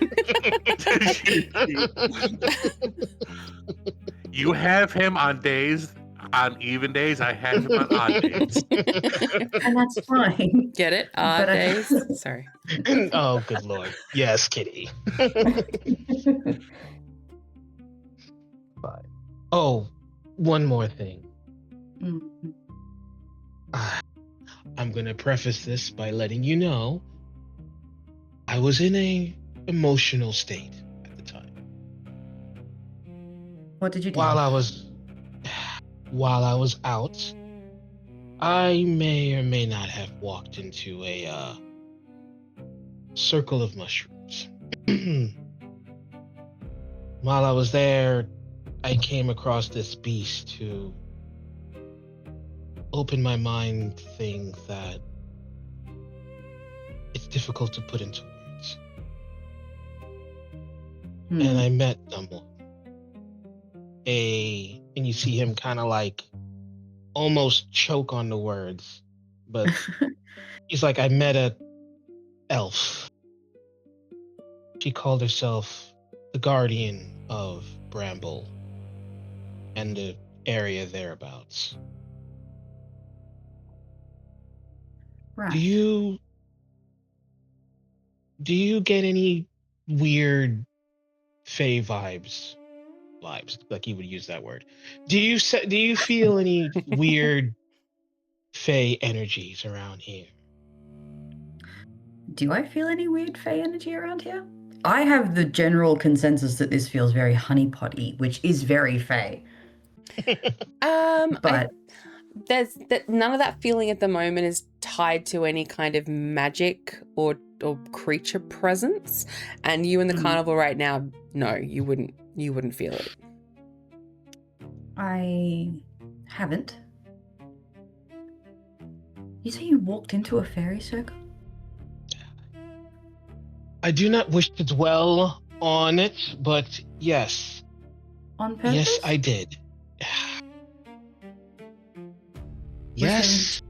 You have him on days On even days, I had him on odd days. And that's fine. Get it? Odd But I- days? Sorry. Oh, good lord. Yes, kitty. But, oh, one more thing. Mhm. I'm going to preface this by letting you know I was in a emotional state at the time. What did you do? While I was out, I may or may not have walked into a circle of mushrooms. While I was there, I came across this beast who opened my mind to things that it's difficult to put into words. And I met someone. And you see him kind of like almost choke on the words, but he's like, I met a elf. She called herself the guardian of Bramble and the area thereabouts. Right. Do you get any weird fae vibes, like you would use that word? Do you feel any weird fae energies around here? Do I feel any weird fae energy around here? I have the general consensus that this feels very honeypotty, which is very fae. But There's none of that feeling at the moment is tied to any kind of magic or creature presence. And you in the carnival right now, no, you wouldn't feel it. I haven't. You say you walked into a fairy circle? I do not wish to dwell on it, but yes. On purpose? Yes, I did. Yes.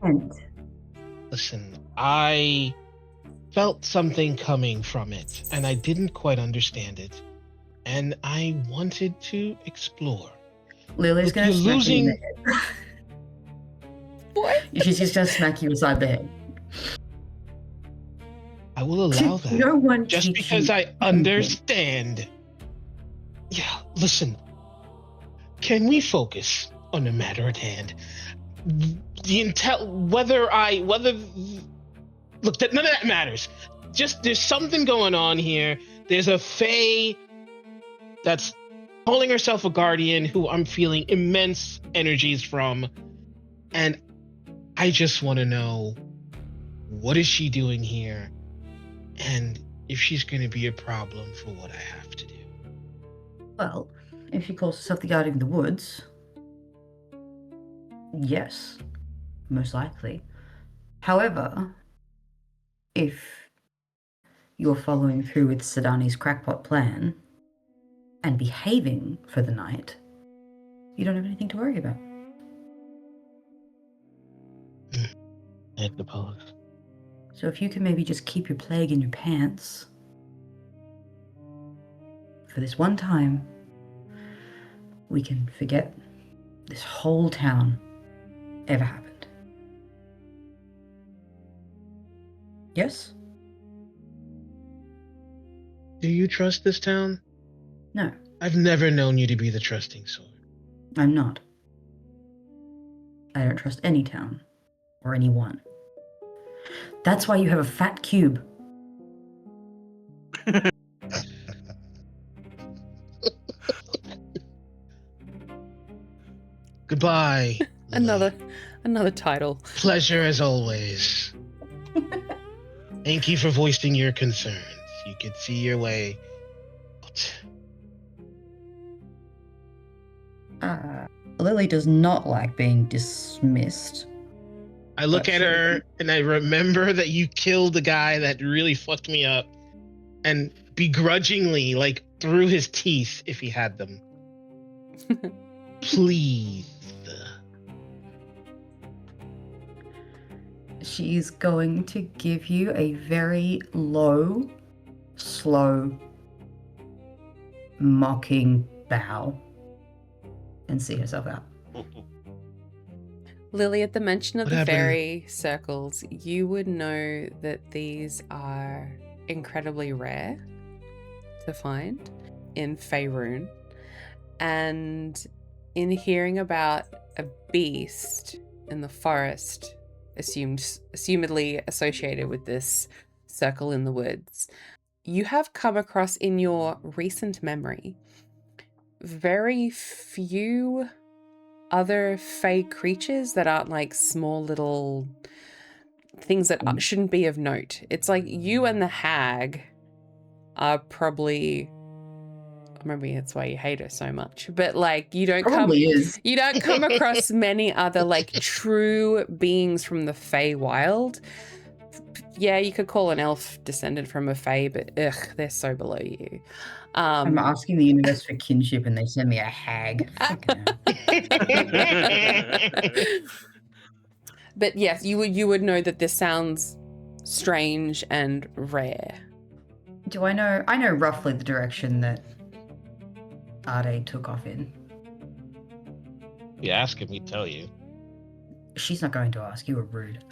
Listen, I felt something coming from it, and I didn't quite understand it. And I wanted to explore. Lily's going to smack you in the head. What? She's just going to smack you beside the head. I will allow that. No one just teach because you I understand. Yeah, listen. Can we focus on the matter at hand? None of that matters. Just there's something going on here. There's a fae that's calling herself a guardian who I'm feeling immense energies from, and I just want to know, what is she doing here, and if she's going to be a problem for what I have to do. Well, if she calls herself the guardian of the woods, yes, most likely. However, if you're following through with Sadani's crackpot plan and behaving for the night, you don't have anything to worry about. I suppose. So if you can maybe just keep your plague in your pants for this one time, we can forget this whole town ever happened. Yes? Do you trust this town? No, I've never known you to be the trusting sort. I'm not. I don't trust any town or anyone. That's why you have a fat cube. Goodbye. Another title. Pleasure as always. Thank you for voicing your concerns. You could see your way out. Lily does not like being dismissed. I look at her and I remember that you killed the guy that really fucked me up, and begrudgingly, like, threw his teeth if he had them. Please. She's going to give you a very low, slow, mocking bow and see herself out. Lily, at the mention of What the happened? fairy circles, you would know that these are incredibly rare to find in Faerun. And in hearing about a beast in the forest, assumedly associated with this circle in the woods, you have come across in your recent memory very few other fey creatures that aren't like small little things that shouldn't be of note. It's like you and the hag are probably, maybe that's why you hate her so much, but like you don't come across many other like true beings from the Feywild. Yeah, you could call an elf descended from a Fey, but they're so below you. I'm asking the universe for kinship and they send me a hag. But yes, you would know that this sounds strange and rare. Do I know? I know roughly the direction that Ade took off in. You ask him, he'd tell you. She's not going to ask. You were rude.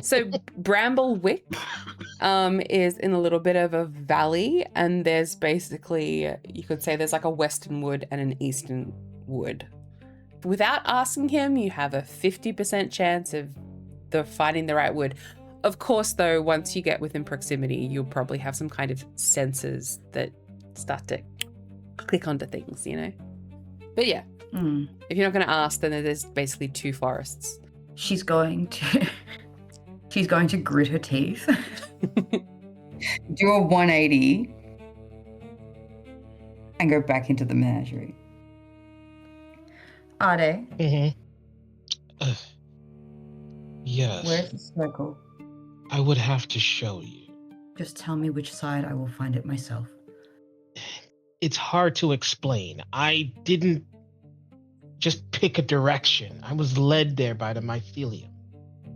So Bramblewick is in a little bit of a valley, and there's basically, you could say there's like a western wood and an eastern wood. Without asking him, you have a 50% chance of finding the right wood. Of course, though, once you get within proximity, you'll probably have some kind of sensors that start to click onto things, you know? But yeah, if you're not going to ask, then there's basically two forests. She's going to grit her teeth, do a 180, and go back into the menagerie. Ade, Yes. where's the circle? I would have to show you. Just tell me which side. I will find it myself. It's hard to explain. I didn't just pick a direction. I was led there by the mycelium.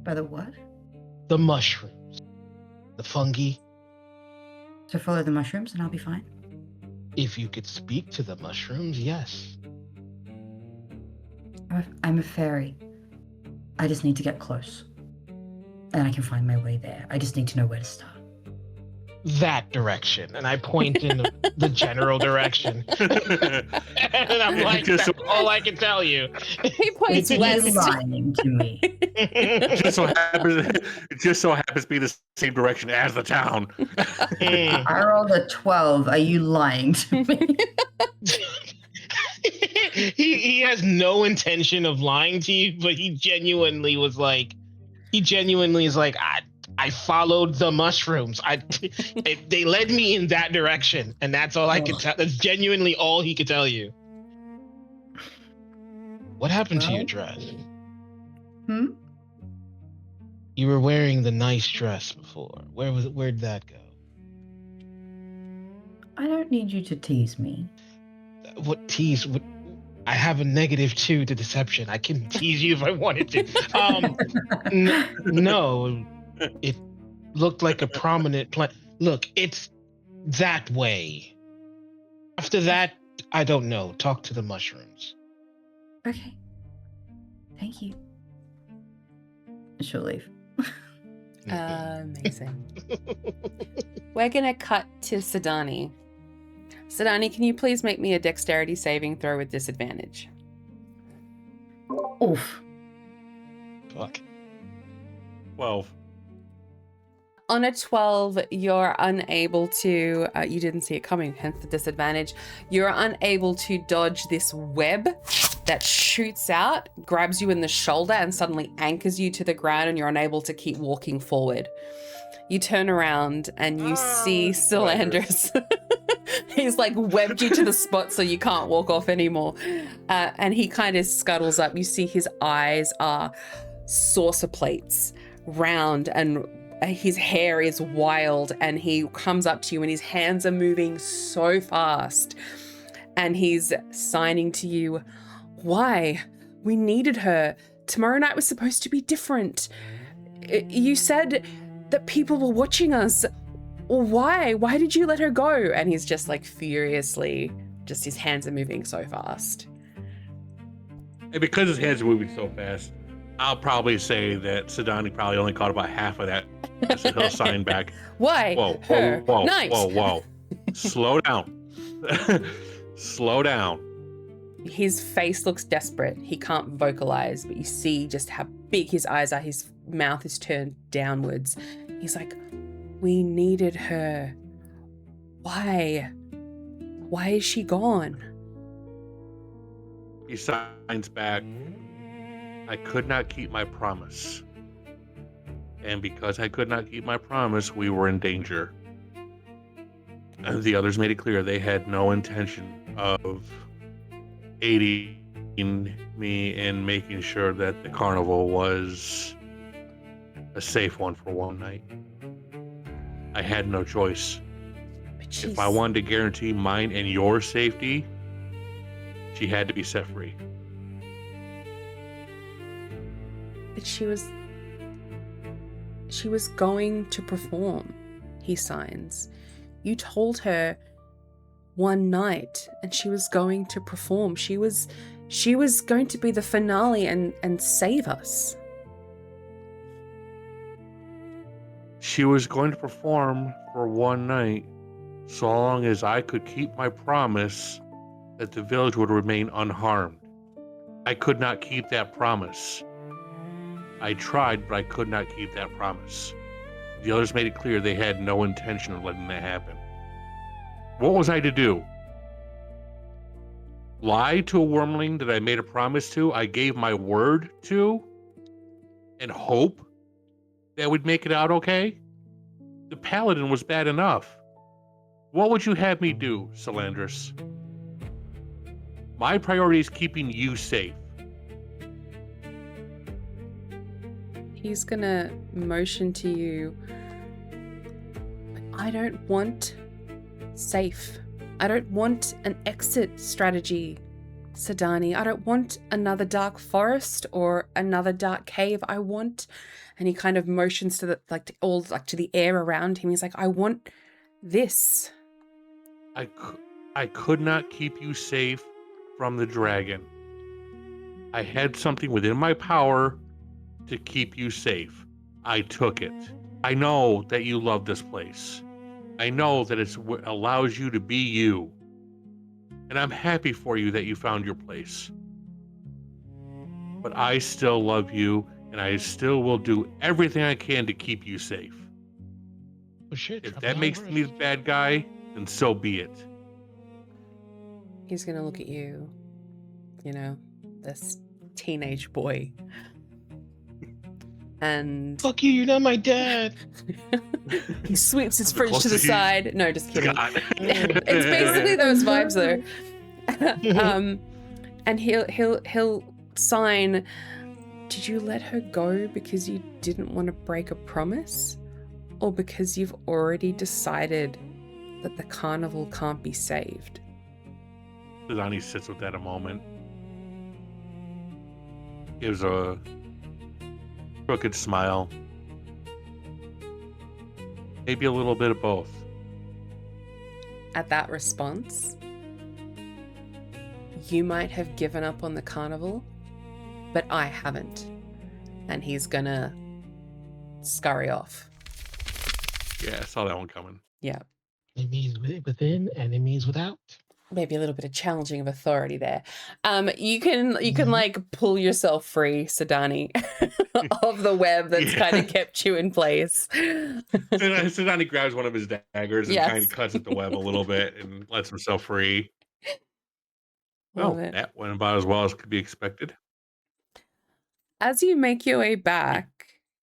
By the what? The mushrooms. The fungi. So follow the mushrooms and I'll be fine. If you could speak to the mushrooms, yes. I'm a fairy. I just need to get close. And I can find my way there. I just need to know where to start. That direction. And I point in the general direction. And I'm like, that's all I can tell you. He points west. You're lying to me. It just so happens to be the same direction as the town. I rolled a 12. Are you lying to me? He has no intention of lying to you, but he genuinely is like, I followed the mushrooms. They led me in that direction, and that's all I could tell. That's genuinely all he could tell you. What happened to your dress? You were wearing the nice dress before. Where'd that go? I don't need you to tease me. What tease? I have a -2 to deception. I can tease you if I wanted to. No, it looked like a prominent plant. Look, it's that way. After that, I don't know. Talk to the mushrooms. Okay. Thank you. She'll leave. Amazing. We're gonna cut to Sadani. Sadani, can you please make me a dexterity saving throw with disadvantage? Oof. Fuck. 12. On a 12, you're unable to, you didn't see it coming, hence the disadvantage. You're unable to dodge this web that shoots out, grabs you in the shoulder, and suddenly anchors you to the ground, and you're unable to keep walking forward. You turn around and you see Solandris. He's like webbed you to the spot so you can't walk off anymore. And he kind of scuttles up. You see his eyes are saucer plates, round, and his hair is wild, and he comes up to you and his hands are moving so fast. And he's signing to you, "Why? We needed her. Tomorrow night was supposed to be different. You said that people were watching us. Why? Why did you let her go?" And he's just like furiously, just his hands are moving so fast. And because his hands are moving so fast, I'll probably say that Sadani probably only caught about half of that. So he'll sign back. Why? Whoa, Her. whoa, whoa, Night. whoa, whoa. Slow down. Slow down. His face looks desperate. He can't vocalize, but you see just how big his eyes are. His mouth is turned downwards. He's like, we needed her. Why? Why is she gone? He signs back. I could not keep my promise. And because I could not keep my promise, we were in danger. And the others made it clear they had no intention of aiding me in making sure that the carnival was a safe one for one night. I had no choice. If I wanted to guarantee mine and your safety, she had to be set free. But she was going to perform, he signs. You told her one night and she was going to perform. She was going to be the finale and save us. She was going to perform for one night, so long as I could keep my promise that the village would remain unharmed. I could not keep that promise. I tried, but I could not keep that promise. The others made it clear they had no intention of letting that happen. What was I to do? Lie to a wormling that I made a promise to, I gave my word to, and hope that would make it out okay? The paladin was bad enough. What would you have me do, Salandris? My priority is keeping you safe. He's gonna motion to you. But I don't want safe. I don't want an exit strategy, Sadani. I don't want another dark forest or another dark cave. I want, and he kind of motions to the to the air around him. He's like, I want this. I could not keep you safe from the dragon. I had something within my power to keep you safe. I took it. I know that you love this place. I know that it allows you to be you. And I'm happy for you that you found your place. But I still love you, and I still will do everything I can to keep you safe. Oh shit! If that makes me the bad guy, then so be it. He's gonna look at you, this teenage boy. And fuck you, you're not my dad. he sweeps his fridge to the side. No, just kidding. It's basically those vibes though. And he'll sign. Did you let her go because you didn't want to break a promise? Or because you've already decided that the carnival can't be saved? Sadani sits with that a moment. Gives a crooked smile. Maybe a little bit of both. At that response, you might have given up on the carnival, but I haven't. And he's gonna scurry off. Yeah, I saw that one coming. Yeah. Enemies within, enemies without. Maybe a little bit of challenging of authority there. You can like pull yourself free, Sadani, of the web that's kind of kept you in place. Sadani grabs one of his daggers and kind of cuts at the web a little bit and lets himself free. That went about as well as could be expected. As you make your way back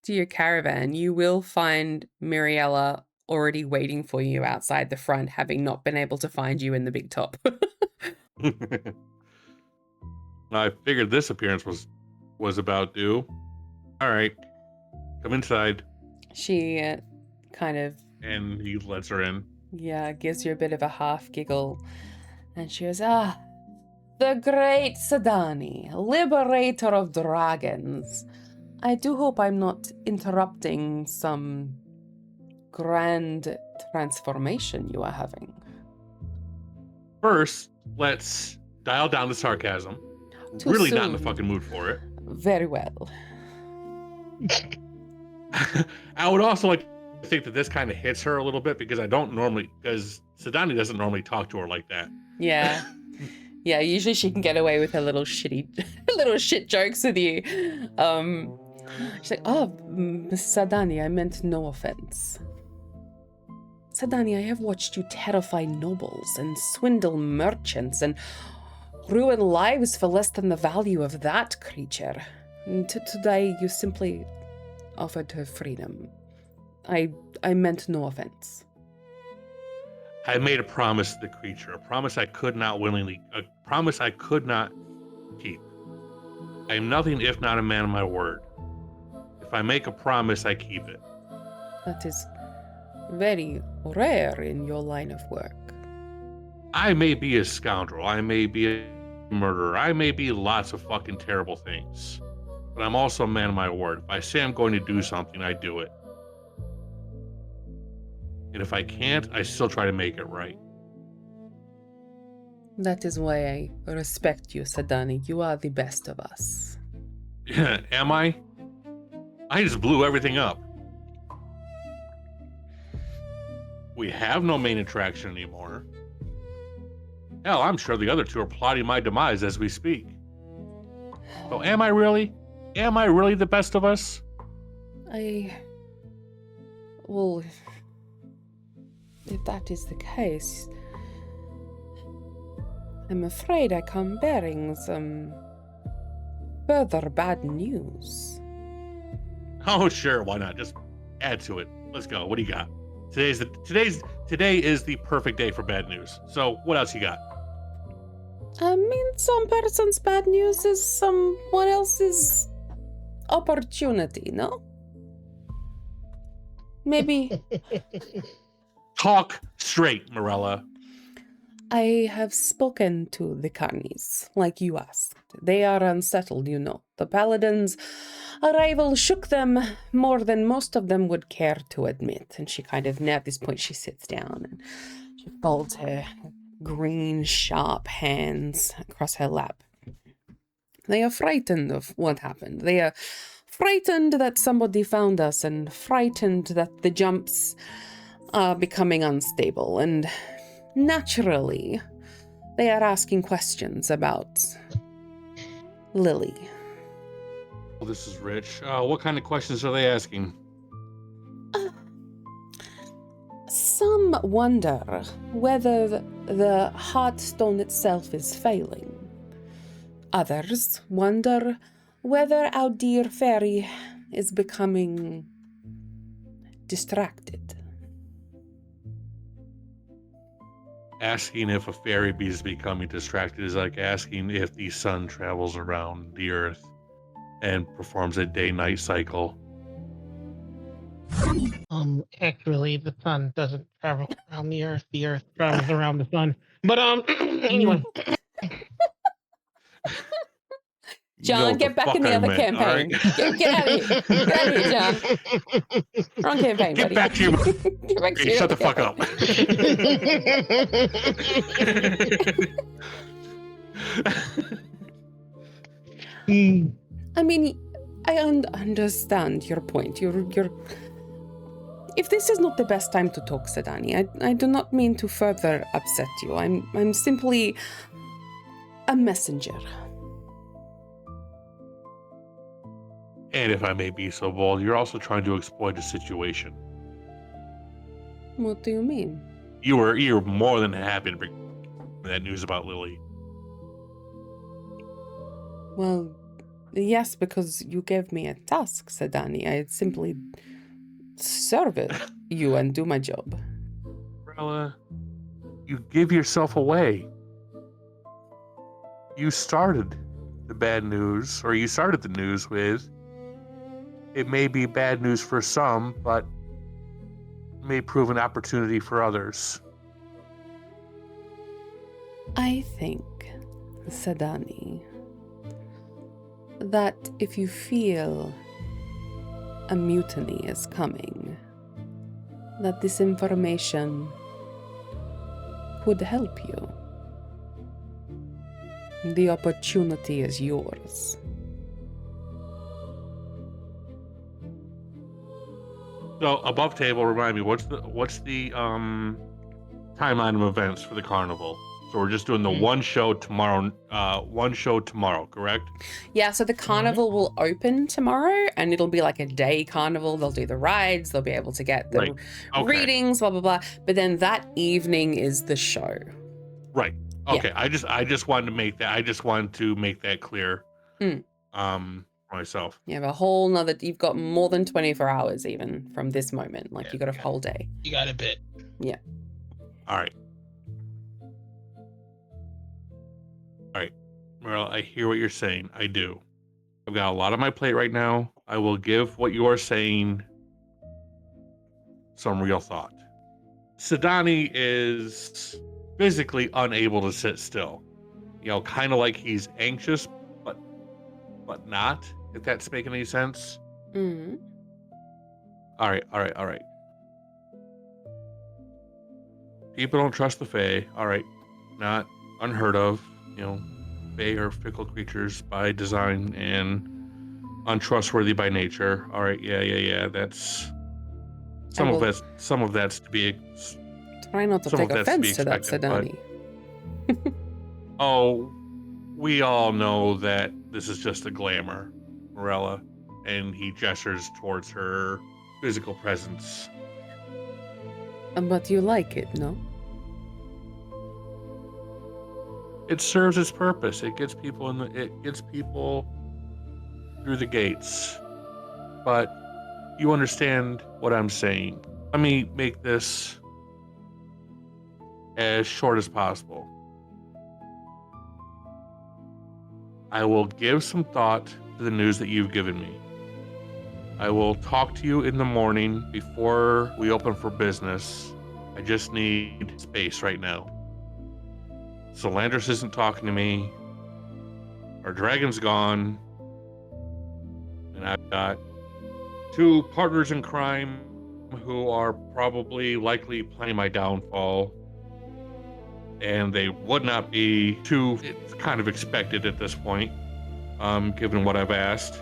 to your caravan, you will find Miriella already waiting for you outside the front, having not been able to find you in the big top. I figured this appearance was about due. All right, come inside. She kind of... And he lets her in. Yeah, gives you a bit of a half giggle. And she goes, the great Sadani, liberator of dragons. I do hope I'm not interrupting some grand transformation you are having. First, let's dial down the sarcasm. Too really not in the soon. fucking mood for it. Very well. I would also like to think that this kind of hits her a little bit because because Sadani doesn't normally talk to her like that. Yeah. Yeah, usually she can get away with her little little shit jokes with you. She's like, oh, Miss Sadani, I meant no offense. Sadani, I have watched you terrify nobles and swindle merchants and ruin lives for less than the value of that creature. And today, you simply offered her freedom. I meant no offense. I made a promise to the creature, a promise I could not keep. I am nothing if not a man of my word. If I make a promise, I keep it. That is very rare in your line of work. I may be a scoundrel, I may be a murderer, I may be lots of fucking terrible things, but I'm also a man of my word. If I say I'm going to do something, I do it. And if I can't, I still try to make it right. That is why I respect you, Sadani. You are the best of us. Am I? I just blew everything up. We have no main attraction anymore. Hell, I'm sure the other two are plotting my demise as we speak. So am I really the best of us? Well, if that is the case, I'm afraid I come bearing some further bad news. Oh, sure, why not? Just add to it. Let's go. What do you got? Today is the perfect day for bad news. So, what else you got? I mean, some person's bad news is someone else's opportunity, no? Maybe. Talk straight, Morella. I have spoken to the carnies, like you asked. They are unsettled, you know. The paladin's arrival shook them more than most of them would care to admit. And she kind of, at this point, she sits down and she folds her green, sharp hands across her lap. They are frightened of what happened. They are frightened that somebody found us and frightened that the jumps are becoming unstable. And naturally, they are asking questions about Lily. Well, this is rich. What kind of questions are they asking? Some wonder whether the heartstone itself is failing. Others wonder whether our dear fairy is becoming distracted. Asking if a fairy is becoming distracted is like asking if the sun travels around the earth and performs a day-night cycle. Actually, the sun doesn't travel around the earth travels around the sun. But, anyway. John, get back in the other campaign. Right? Get out of here. Get out of here, John. Wrong campaign, Get buddy. back to your... Get back to Hey, your shut the fuck up. I mean, I understand your point. You're. If this is not the best time to talk, Sadani, I do not mean to further upset you. I'm simply a messenger. And if I may be so bold, you're also trying to exploit a situation. What do you mean? You were more than happy to bring that news about Lily. Well, yes, because you gave me a task, Sadani. I simply serve it you and do my job. Morella, you give yourself away. You started the bad news, or you started the news with, it may be bad news for some, but may prove an opportunity for others. I think, Sadani, that if you feel a mutiny is coming, that this information would help you. The opportunity is yours. So above table, remind me, what's the timeline of events for the carnival? So we're just doing the one show tomorrow, correct? Yeah, so the carnival will open tomorrow, and it'll be like a day carnival. They'll do the rides, they'll be able to get the readings, blah, blah, blah. But then that evening is the show. Right. Okay. Yeah. I just wanted to make that clear. For myself. You have a whole nother, you've got more than 24 hours even from this moment. Like, you got a whole day. You got a bit. Yeah. All right. Well, I hear what you're saying. I do. I've got a lot on my plate right now. I will give what you are saying some real thought. Sadani is physically unable to sit still. You know, kind of like he's anxious, but not, if that's making any sense. Mm-hmm. All right. People don't trust the Fae. All right. Not unheard of. You know, Fae are fickle creatures by design and untrustworthy by nature. All right. Yeah. That's some of that's to be. Try not to take offense to that, Sadani. Oh, we all know that this is just a glamour, Morella, and he gestures towards her physical presence. But you like it, no? It serves its purpose. It gets people through the gates. But you understand what I'm saying. Let me make this as short as possible. I will give some thought to the news that you've given me. I will talk to you in the morning before we open for business. I just need space right now. Solandris isn't talking to me. Our dragon's gone. And I've got 2 partners in crime who are likely planning my downfall. And they would not be too, it's kind of expected at this point, given what I've asked.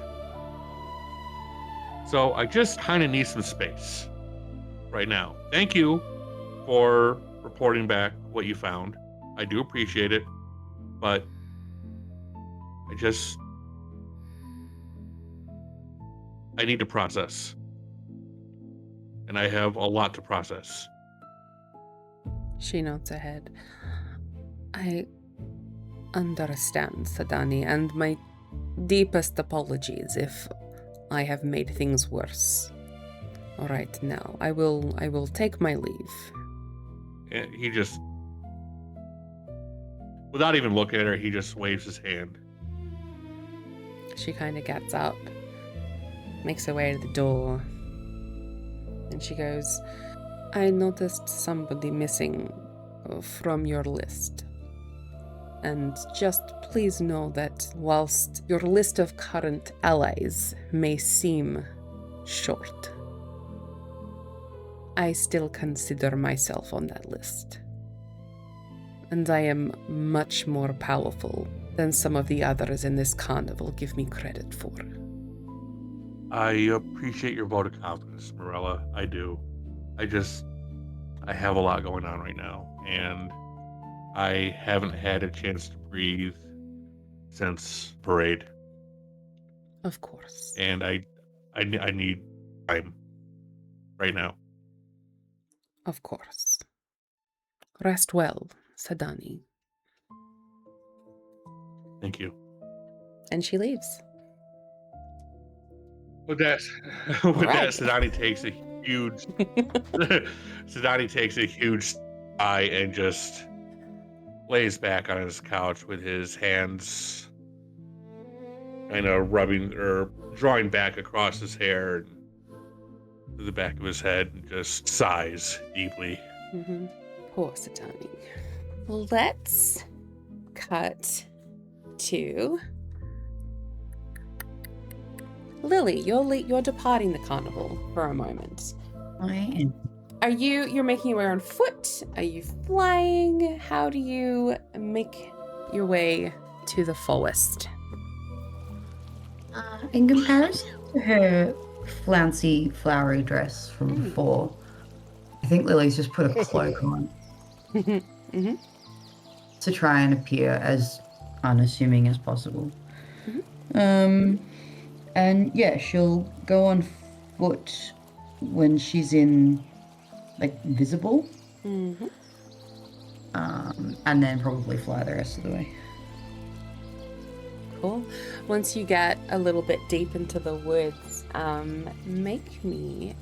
So I just kind of need some space right now. Thank you for reporting back what you found. I do appreciate it, but I need to process. And I have a lot to process. She nods her head. I understand, Sadani, and my deepest apologies if I have made things worse. All right, now I will take my leave. And he just, without even looking at her, he just waves his hand. She kind of gets up, makes her way to the door, and she goes, I noticed somebody missing from your list. And just please know that whilst your list of current allies may seem short, I still consider myself on that list. And I am much more powerful than some of the others in this carnival give me credit for. I appreciate your vote of confidence, Morella. I do. I have a lot going on right now, and I haven't had a chance to breathe since parade. Of course. And I need time right now. Of course. Rest well, Sadani. Thank you. And she leaves. With that, Sadani takes a huge sigh and just lays back on his couch with his hands kind of rubbing or drawing back across his hair and to the back of his head and just sighs deeply. Mm-hmm. Poor Sadani. Let's cut to Lily. You're departing the carnival for a moment. I am. Are you're making your way on foot? Are you flying? How do you make your way to the fullest. In comparison to her flouncy, flowery dress from before, I think Lily's just put a cloak on to try and appear as unassuming as possible. And yeah, she'll go on foot when she's in, like, visible. And then probably fly the rest of the way. Cool. Once you get a little bit deep into the woods, make me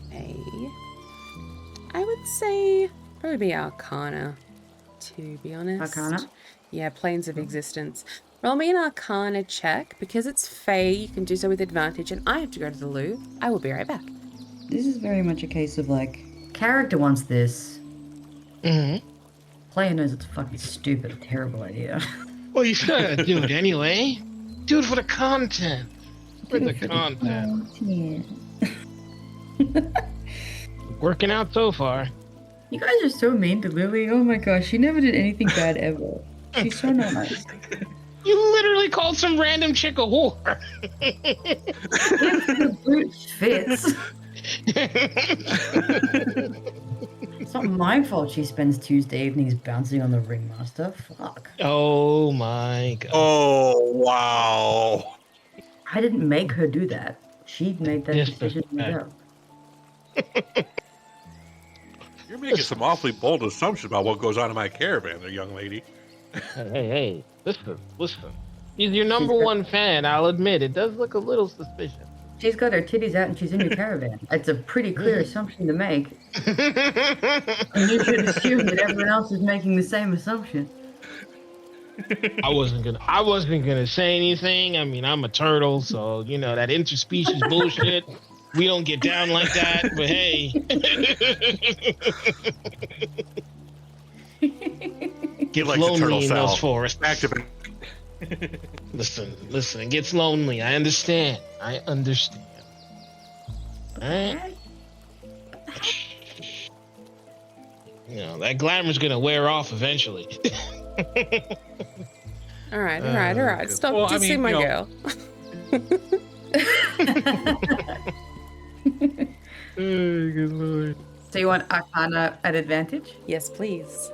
I would say, probably be Arcana, to be honest. Arcana? Yeah, Planes of Existence. Roll me an Arcana check. Because it's Fae, you can do so with advantage, and I have to go to the loo. I will be right back. This is very much a case of, like, character wants this. Player knows it's a fucking stupid, terrible idea. Well, you should do it anyway. Do it for the content. For the content. Working out so far. You guys are so mean to Lily. Oh my gosh, she never did anything bad ever. She's so nice. You literally called some random chick a whore. The boot fits. It's not my fault she spends Tuesday evenings bouncing on the ringmaster. Fuck. Oh my god. Oh, wow. I didn't make her do that. She made that decision herself. You're making some awfully bold assumptions about what goes on in my caravan there, young lady. Hey. Listen. He's your number one fan, I'll admit. It does look a little suspicious. She's got her titties out and she's in your caravan. It's a pretty clear assumption to make. And you should assume that everyone else is making the same assumption. I wasn't gonna say anything. I mean, I'm a turtle, so you know that interspecies bullshit. We don't get down like that. But hey, get like lonely in those forests. Back to back. Listen. It gets lonely. I understand. All right. You know that glamour's gonna wear off eventually. All right. Stop dissing my girl. Oh, good lord. So you want Arcana at advantage? Yes, please.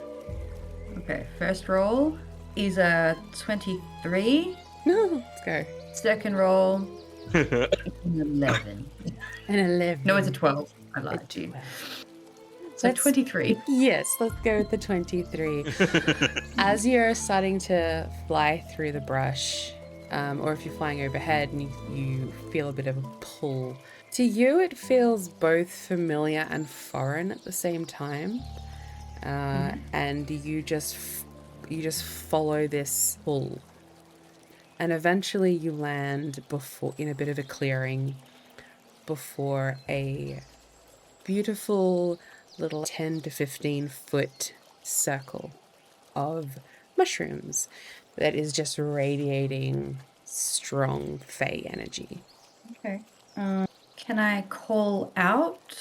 Okay, first roll is a 23. No, let's go. Second roll, an 11. An 11. No, it's a 12. I lied to you. So 23. Yes, let's go with the 23. As you're starting to fly through the brush, or if you're flying overhead and you feel a bit of a pull, to you it feels both familiar and foreign at the same time. And you just follow this pull. And eventually you land in a bit of a clearing before a beautiful little 10 to 15 foot circle of mushrooms that is just radiating strong Fey energy. Okay. Can I call out?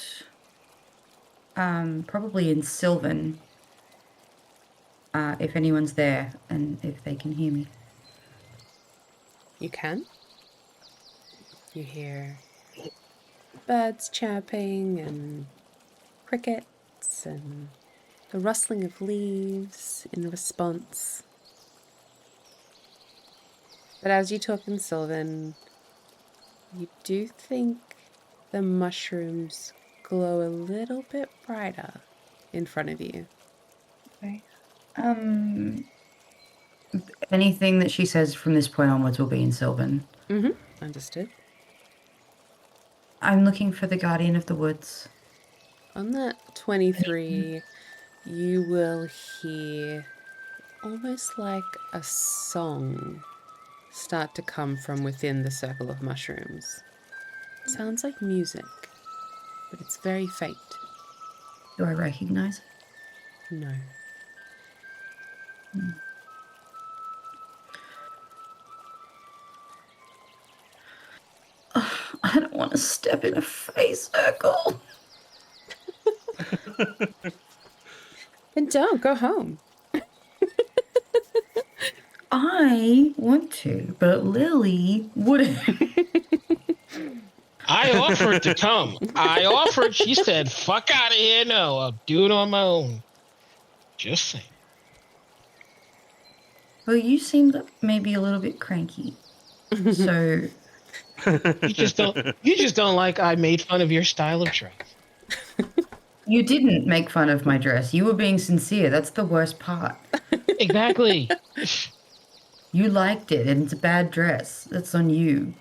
Probably in Sylvan. If anyone's there and if they can hear me. You can. You hear birds chirping and crickets and the rustling of leaves in response. But as you talk in Sylvan, you do think the mushrooms glow a little bit brighter in front of you. Okay. Anything that she says from this point onwards will be in Sylvan. Understood. I'm looking for the Guardian of the Woods. On that 23, you will hear almost like a song start to come from within the circle of mushrooms. It sounds like music, but it's very faint. Do I recognize it? No. I don't want to step in a face circle. Then don't go home. I want to, but Lily wouldn't. I offered to come. I offered. She said, fuck out of here. No, I'll do it on my own. Just saying. Well, you seemed maybe a little bit cranky. So You just don't like I made fun of your style of dress. you didn't make fun of my dress. You were being sincere. That's the worst part. Exactly. You liked it, and it's a bad dress. That's on you.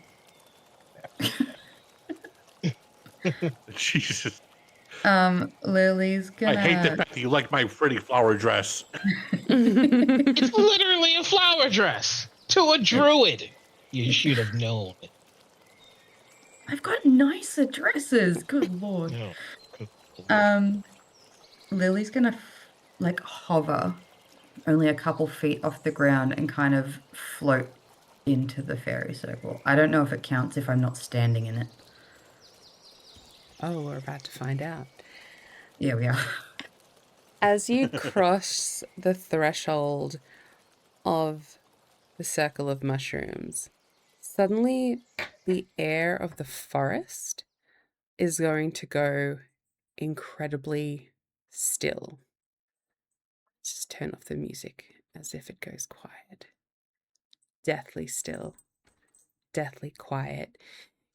Jesus. Lily's I gonna. hate the fact that you like my pretty flower dress. It's literally a flower dress to a druid. You should have known. I've got nicer dresses. Good lord. No. Good. Lily's gonna hover only a couple feet off the ground and kind of float into the fairy circle. I don't know if it counts if I'm not standing in it. Oh, we're about to find out. Yeah, we are. As you cross the threshold of the circle of mushrooms, suddenly the air of the forest is going to go incredibly still. Just turn off the music as if it goes quiet. Deathly still, deathly quiet.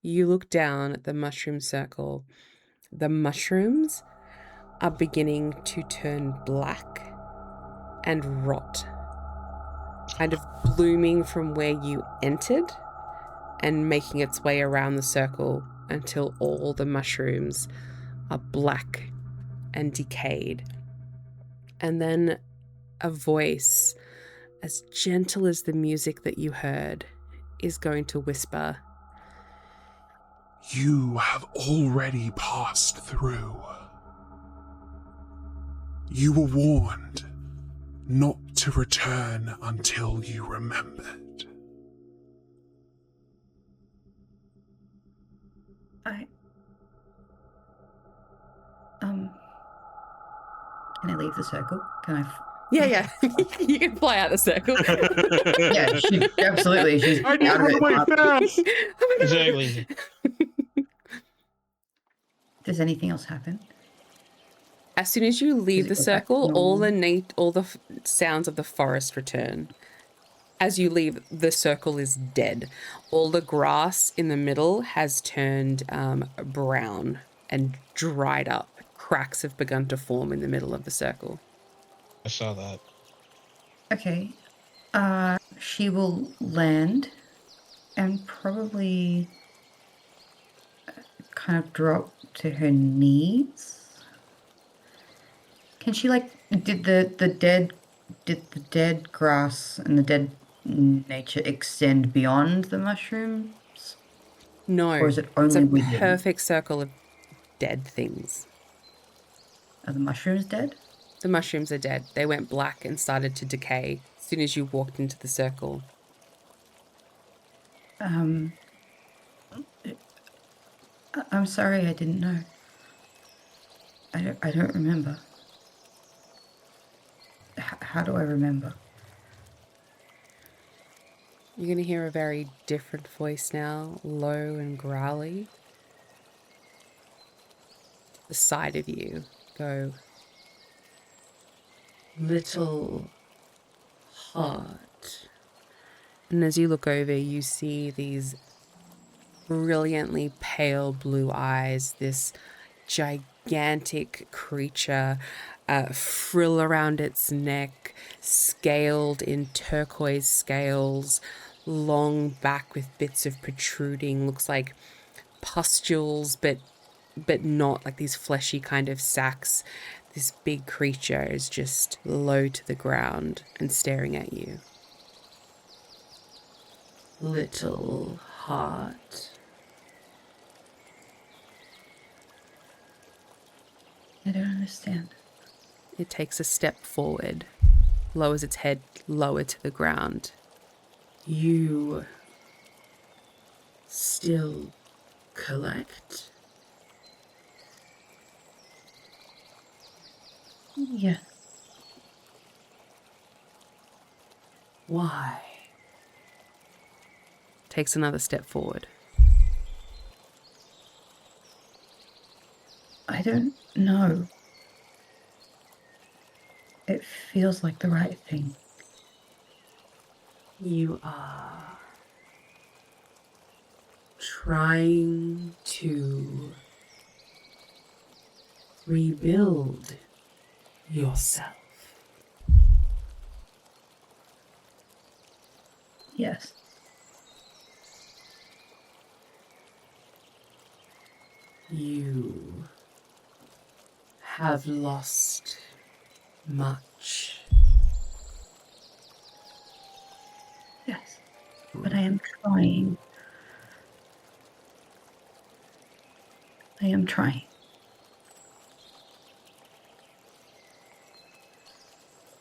You look down at the mushroom circle. The mushrooms are beginning to turn black and rot, kind of blooming from where you entered and making its way around the circle until all the mushrooms are black and decayed. And then a voice, as gentle as the music that you heard, is going to whisper, "You have already passed through. You were warned not to return until you remembered." Can I leave the circle? Can I? Yeah. You can fly out the circle. Yeah, absolutely. She's I need out to of run it. away fast. Oh my God. Exactly. Does anything else happen? As soon as you leave Does the it go back circle, to all normal? the sounds of the forest return. As you leave, the circle is dead. All the grass in the middle has turned brown and dried up. Cracks have begun to form in the middle of the circle. I saw that. Okay. She will land and probably kind of drop to her knees. Can she did the dead grass and the dead nature extend beyond the mushrooms? No, Or is it it's only a within? perfect circle of dead things. Are the mushrooms dead? The mushrooms are dead. They went black and started to decay as soon as you walked into the circle. I'm sorry, I didn't know. I don't remember. How do I remember? You're going to hear a very different voice now, low and growly. To the side of you go, "Little heart." And as you look over, you see these brilliantly pale blue eyes, this gigantic creature, frill around its neck, scaled in turquoise scales, long back with bits of protruding, looks like pustules, but not like these fleshy kind of sacs. This big creature is just low to the ground and staring at you. "Little heart." I don't understand. It takes a step forward, lowers its head lower to the ground. "You still collect?" Yeah. "Why?" Takes another step forward. I don't know. It feels like the right thing. You are trying to rebuild yourself. Yes. You have lost much. Yes. But I am trying. I am trying.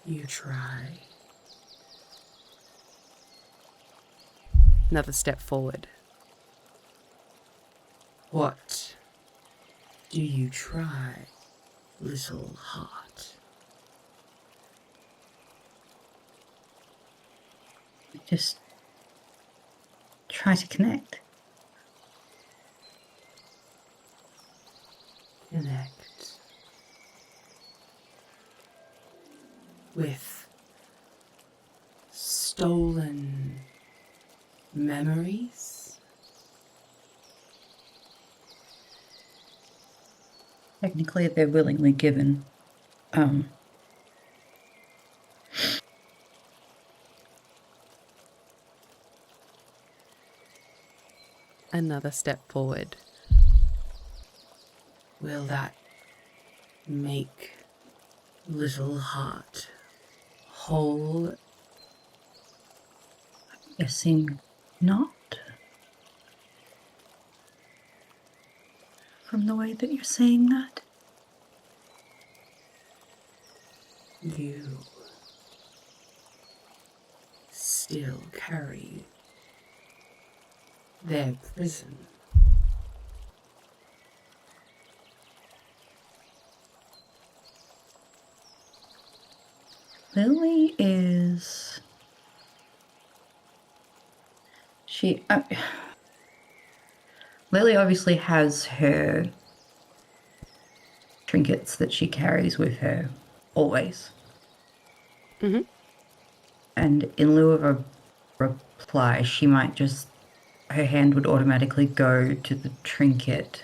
You try. Another step forward. What do you try, little heart? Just try to connect. Connect with stolen memories? Technically, they're willingly given. Another step forward. Will that make little heart whole? Guessing not. From the way that you're saying that. You still carry their prison. Lily is... Lily obviously has her trinkets that she carries with her always. Mm-hmm. And in lieu of a reply, she might just... Her hand would automatically go to the trinket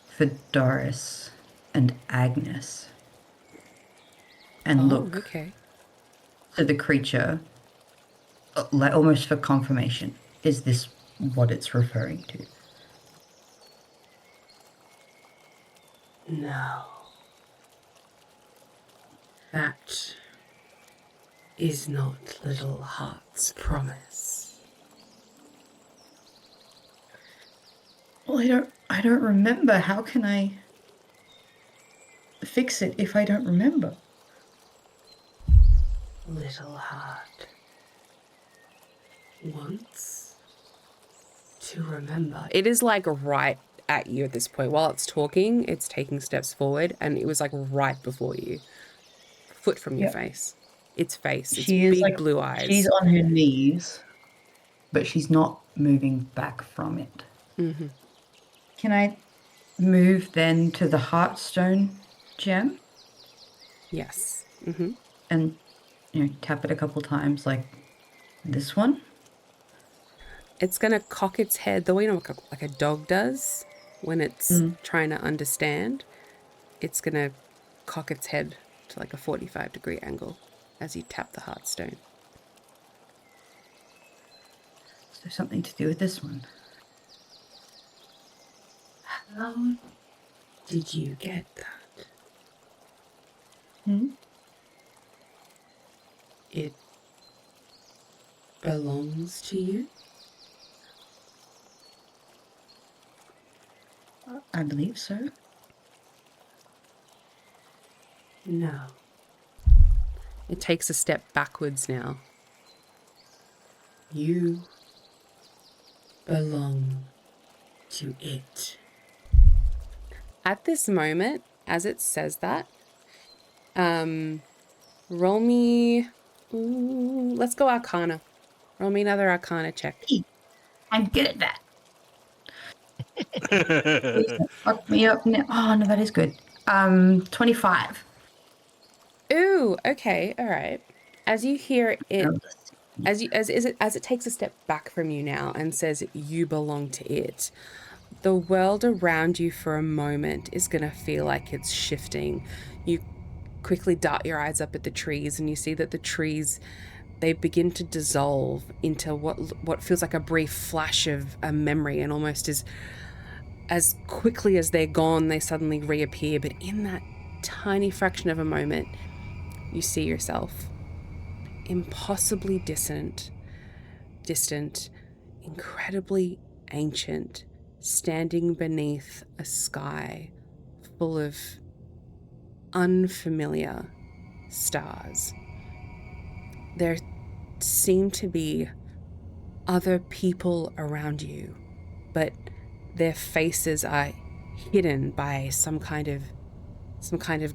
for Doris and Agnes. And look Okay. to the creature, like almost for confirmation. Is this what it's referring to? No. That is not little heart's promise. Well, I don't remember. How can I fix it if I don't remember? Little heart wants to remember. It is like right at you at this point. While it's talking, it's taking steps forward, and it was like right before you. Foot from your face. Its face. Its She is big like blue eyes. She's on her knees, but she's not moving back from it. Mm-hmm. Can I move then to the Heartstone gem? Yes. Mm-hmm. And, tap it a couple times like this one? It's going to cock its head the way, like a dog does when it's trying to understand. It's going to cock its head to like a 45-degree angle as you tap the Heartstone. Is there something to do with this one? How did you get that? Hmm? It belongs to you? I believe so. No. It takes a step backwards now. You belong to it. At this moment, as it says that, roll me... let's go Arcana. Roll me another Arcana check. I'm good at that. Please don't fuck me up now. Oh, no, that is good. 25. Ooh, okay, all right. As you hear it, as it takes a step back from you now and says you belong to it, the world around you for a moment is going to feel like it's shifting. You quickly dart your eyes up at the trees and you see that the trees, they begin to dissolve into what feels like a brief flash of a memory, and almost as quickly as they're gone, they suddenly reappear. But in that tiny fraction of a moment, you see yourself impossibly distant, incredibly ancient, standing beneath a sky full of unfamiliar stars. There seem to be other people around you, but their faces are hidden by some kind of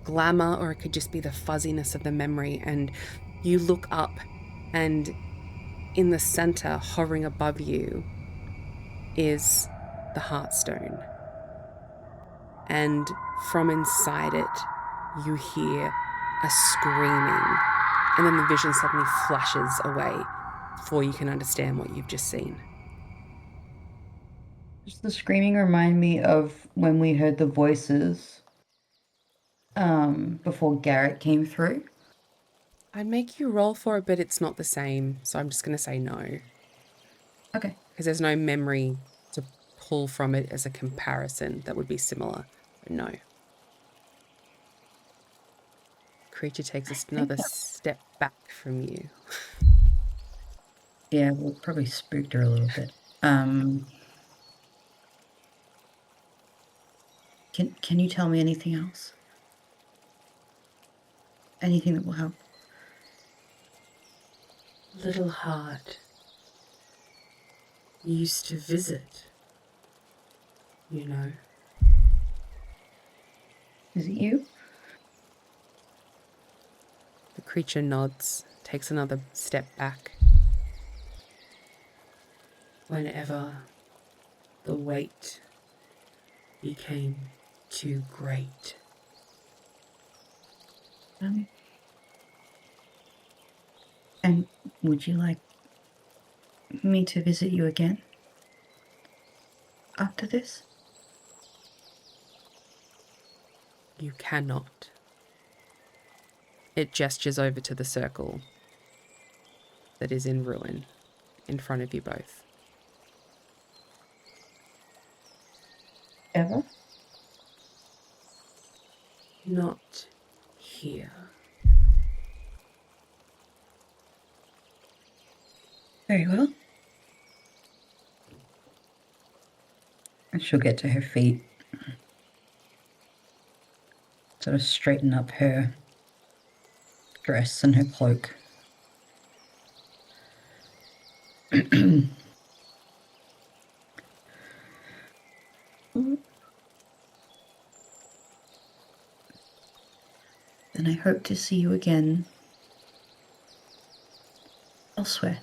glamour, or it could just be the fuzziness of the memory. And you look up, and in the center, hovering above you, is the Heartstone. And from inside it, you hear a screaming, and then the vision suddenly flashes away before you can understand what you've just seen. Does the screaming remind me of when we heard the voices before Garrett came through? I'd make you roll for it, but it's not the same, so I'm just going to say no. Okay. Because there's no memory to pull from it as a comparison that would be similar. No. Creature takes another step back from you. Yeah, we'll probably spooked her a little bit. Can you tell me anything else? Anything that will help? Little Heart used to visit, you know. Is it you? The creature nods, takes another step back. Whenever the weight became too great. And would you like me to visit you again after this? You cannot. It gestures over to the circle that is in ruin in front of you both. Ever? Not here. Very well. And she'll get to her feet. Sort of straighten up her dress and her cloak. Then I hope to see you again elsewhere.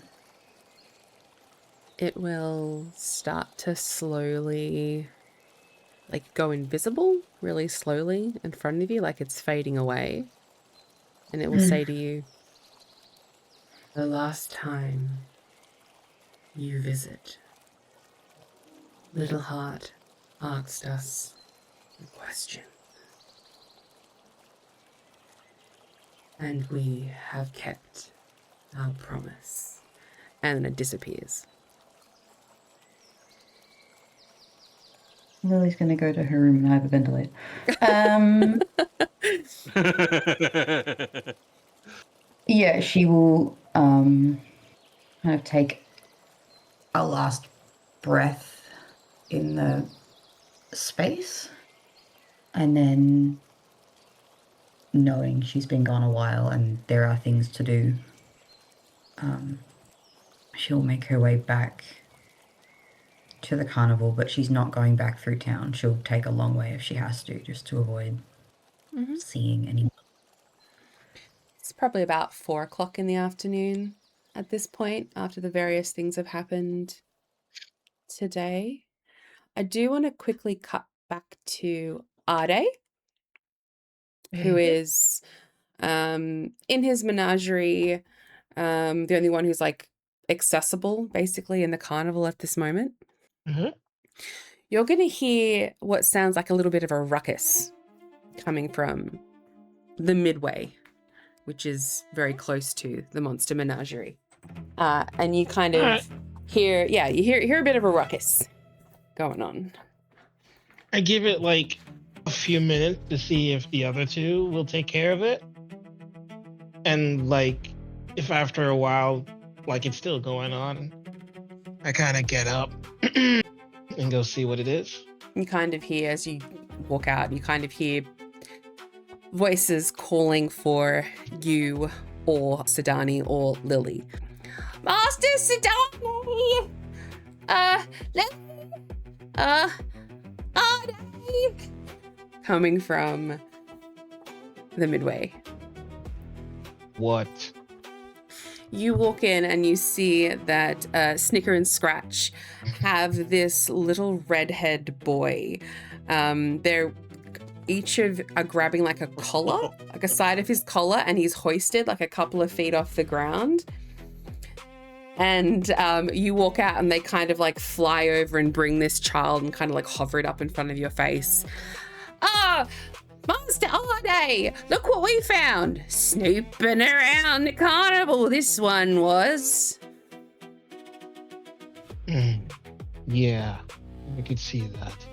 It will start to slowly, go invisible really slowly in front of you, like it's fading away. And it will say to you, the last time you visit, Little Heart asked us a question. And we have kept our promise. And then it disappears. Lily's going to go to her room and hyperventilate. Yeah, she will kind of take a last breath in the space, and then, knowing she's been gone a while and there are things to do, she'll make her way back to the carnival, but she's not going back through town. She'll take a long way if she has to, just to avoid seeing anyone. It's probably about 4 o'clock in the afternoon at this point, after the various things have happened. today. I do want to quickly cut back to Ade, who is in his menagerie, the only one who's like accessible basically in the carnival at this moment. You're going to hear what sounds like a little bit of a ruckus coming from the midway, which is very close to the monster menagerie. And you kind of hear a bit of a ruckus going on. I give it like a few minutes to see if the other two will take care of it. And like, if after a while, like it's still going on, I kind of get up and go see what it is. You kind of hear, as you walk out, you kind of hear voices calling for you or Sadani or Lily. Master Sadani! Ade! Coming from the midway. What? You walk in and you see that Snicker and Scratch have this little redhead boy. They're each are grabbing like a collar, like a side of his collar, and he's hoisted like a couple of feet off the ground. And you walk out and they kind of like fly over and bring this child and kind of like hover it up in front of your face. Master Ade, look what we found. Snooping around the carnival, this one was. Yeah, I could see that.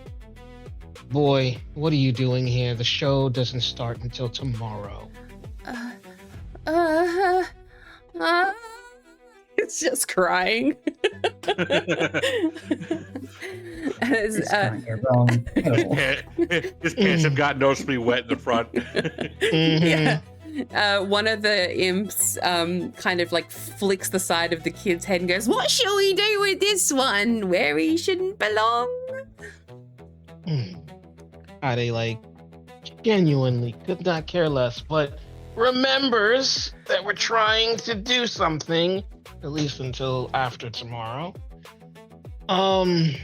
Boy, what are you doing here? The show doesn't start until tomorrow. It's just crying. This can't go wrong at all. His pants have got noticeably wet in the front. Yeah. One of the imps kind of like flicks the side of the kid's head and goes, "What shall we do with this one? Where he shouldn't belong?" Ade, like, genuinely could not care less, but remembers that we're trying to do something, at least until after tomorrow. I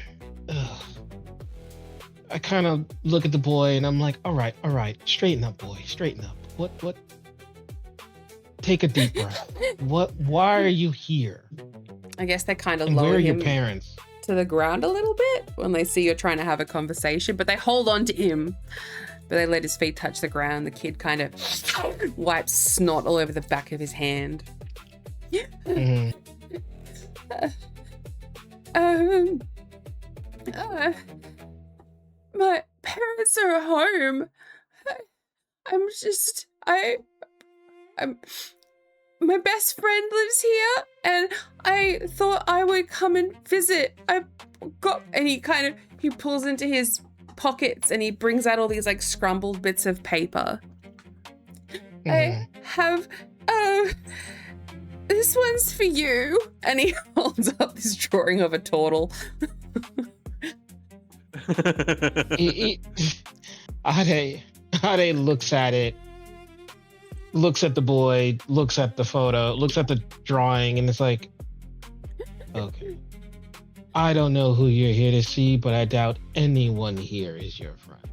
kind of look at the boy and I'm like, all right, straighten up, boy, straighten up. What? Take a deep breath. Why are you here? I guess they kind of And where lower are your him parents? to the ground a little bit when they see you're trying to have a conversation, but they hold on to him. But they let his feet touch the ground. The kid kind of wipes snot all over the back of his hand. My parents are home. My best friend lives here, and I thought I would come and visit. He pulls into his pockets and he brings out all these like scrambled bits of paper. I have, this one's for you. And he holds up this drawing of a tortle. Ade looks at it, looks at the boy, looks at the photo, looks at the drawing, and it's like, okay. I don't know who you're here to see, but I doubt anyone here is your friend.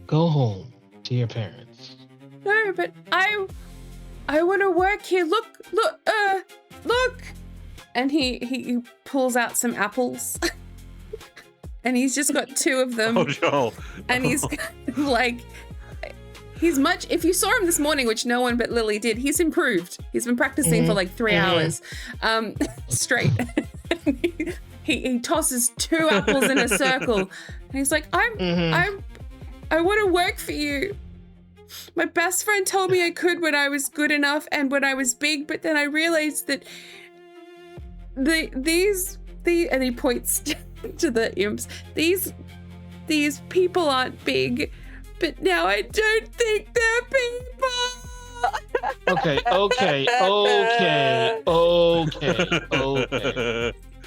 Go home to your parents. No, but I want to work here. Look. And he pulls out some apples. And he's just got two of them. Oh, no. And he's like, if you saw him this morning, which no one but Lily did, he's improved. He's been practicing for like 3 hours straight. He tosses two apples in a circle. And he's like, I want to work for you. My best friend told me I could when I was good enough and when I was big, but then I realized that these and he points to the imps, these people aren't big, but now I don't think they're people. Okay.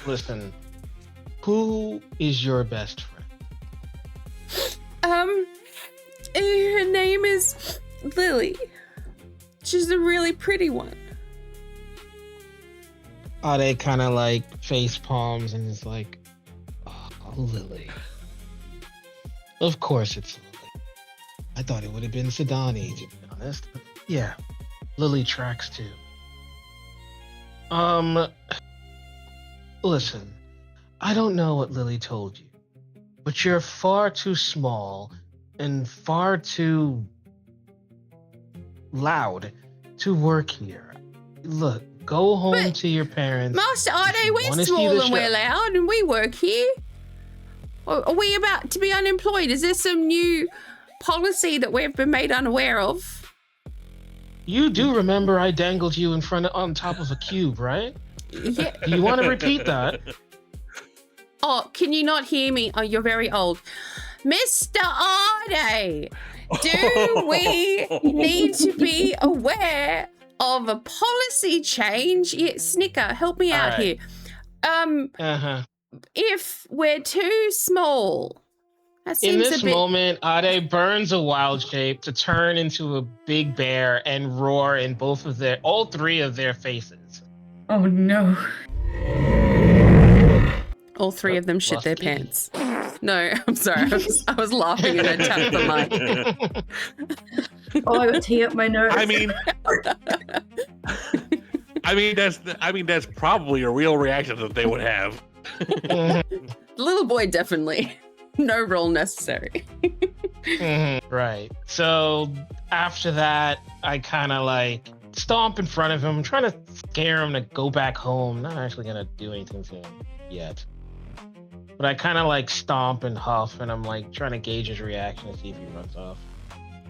Listen, who is your best friend? Her name is Lily. She's a really pretty one. Ade kind of like face palms and is like, oh, Lily. Of course it's Lily. I thought it would have been Sadani, to be honest. Yeah, Lily tracks too. Listen, I don't know what Lily told you, but you're far too small and far too loud to work here. Look, go home to your parents. Master If you Ade, wanna we're see small the and we're show- loud and we work here. Are we about to be unemployed? Is there some new policy that we've been made unaware of? You do remember I dangled you on top of a cube, right? Yeah. Do you want to repeat that? Oh, can you not hear me? Oh, you're very old. Mr. Ade, do we need to be aware of a policy change? Yeah, Snicker, help me out right. here. Uh-huh. If we're too small, that In seems this a bit... moment, Ade burns a wild shape to turn into a big bear and roar in all three of their faces. Oh no. All three of them shit their Lusky. pants. No, I'm sorry. I was laughing and I tapped the mic. Oh, I got tea up my nose. That's probably a real reaction that they would have. The little boy, definitely. No roll necessary. Right. So after that, I kind of like stomp in front of him, trying to scare him to go back home. Not actually gonna do anything to him yet. But I kind of like stomp and huff, and I'm like trying to gauge his reaction to see if he runs off.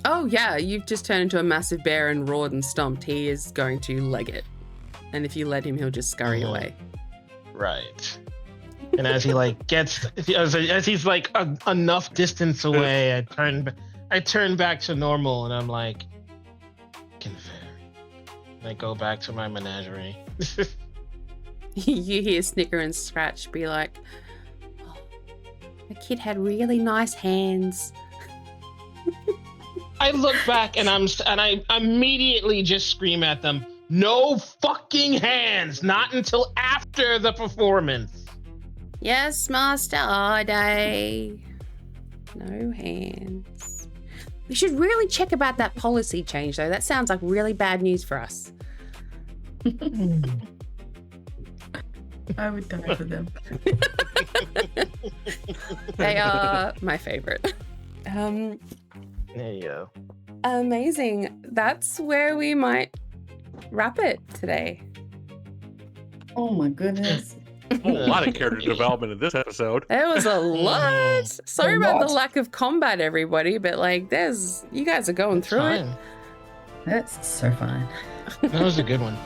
Oh yeah, you've just turned into a massive bear and roared and stomped. He is going to leg it. And if you let him, he'll just scurry away. Right. And as he like gets, as he's like enough distance away, I turn back to normal, and I'm like, confer. And I go back to my menagerie. You hear Snicker and Scratch be like, oh, the kid had really nice hands. I look back and I immediately just scream at them, no fucking hands, not until after the performance. Yes, Master Ade. No hands. We should really check about that policy change, though. That sounds like really bad news for us. I would die for them. They are my favorite. There you go. Amazing. That's where we might wrap it today. Oh my goodness. A lot of character development in this episode. There was a lot. Sorry A about the lot. lack of combat, everybody, but like, you guys are going through it. Fine. That's so fine. That was a good one.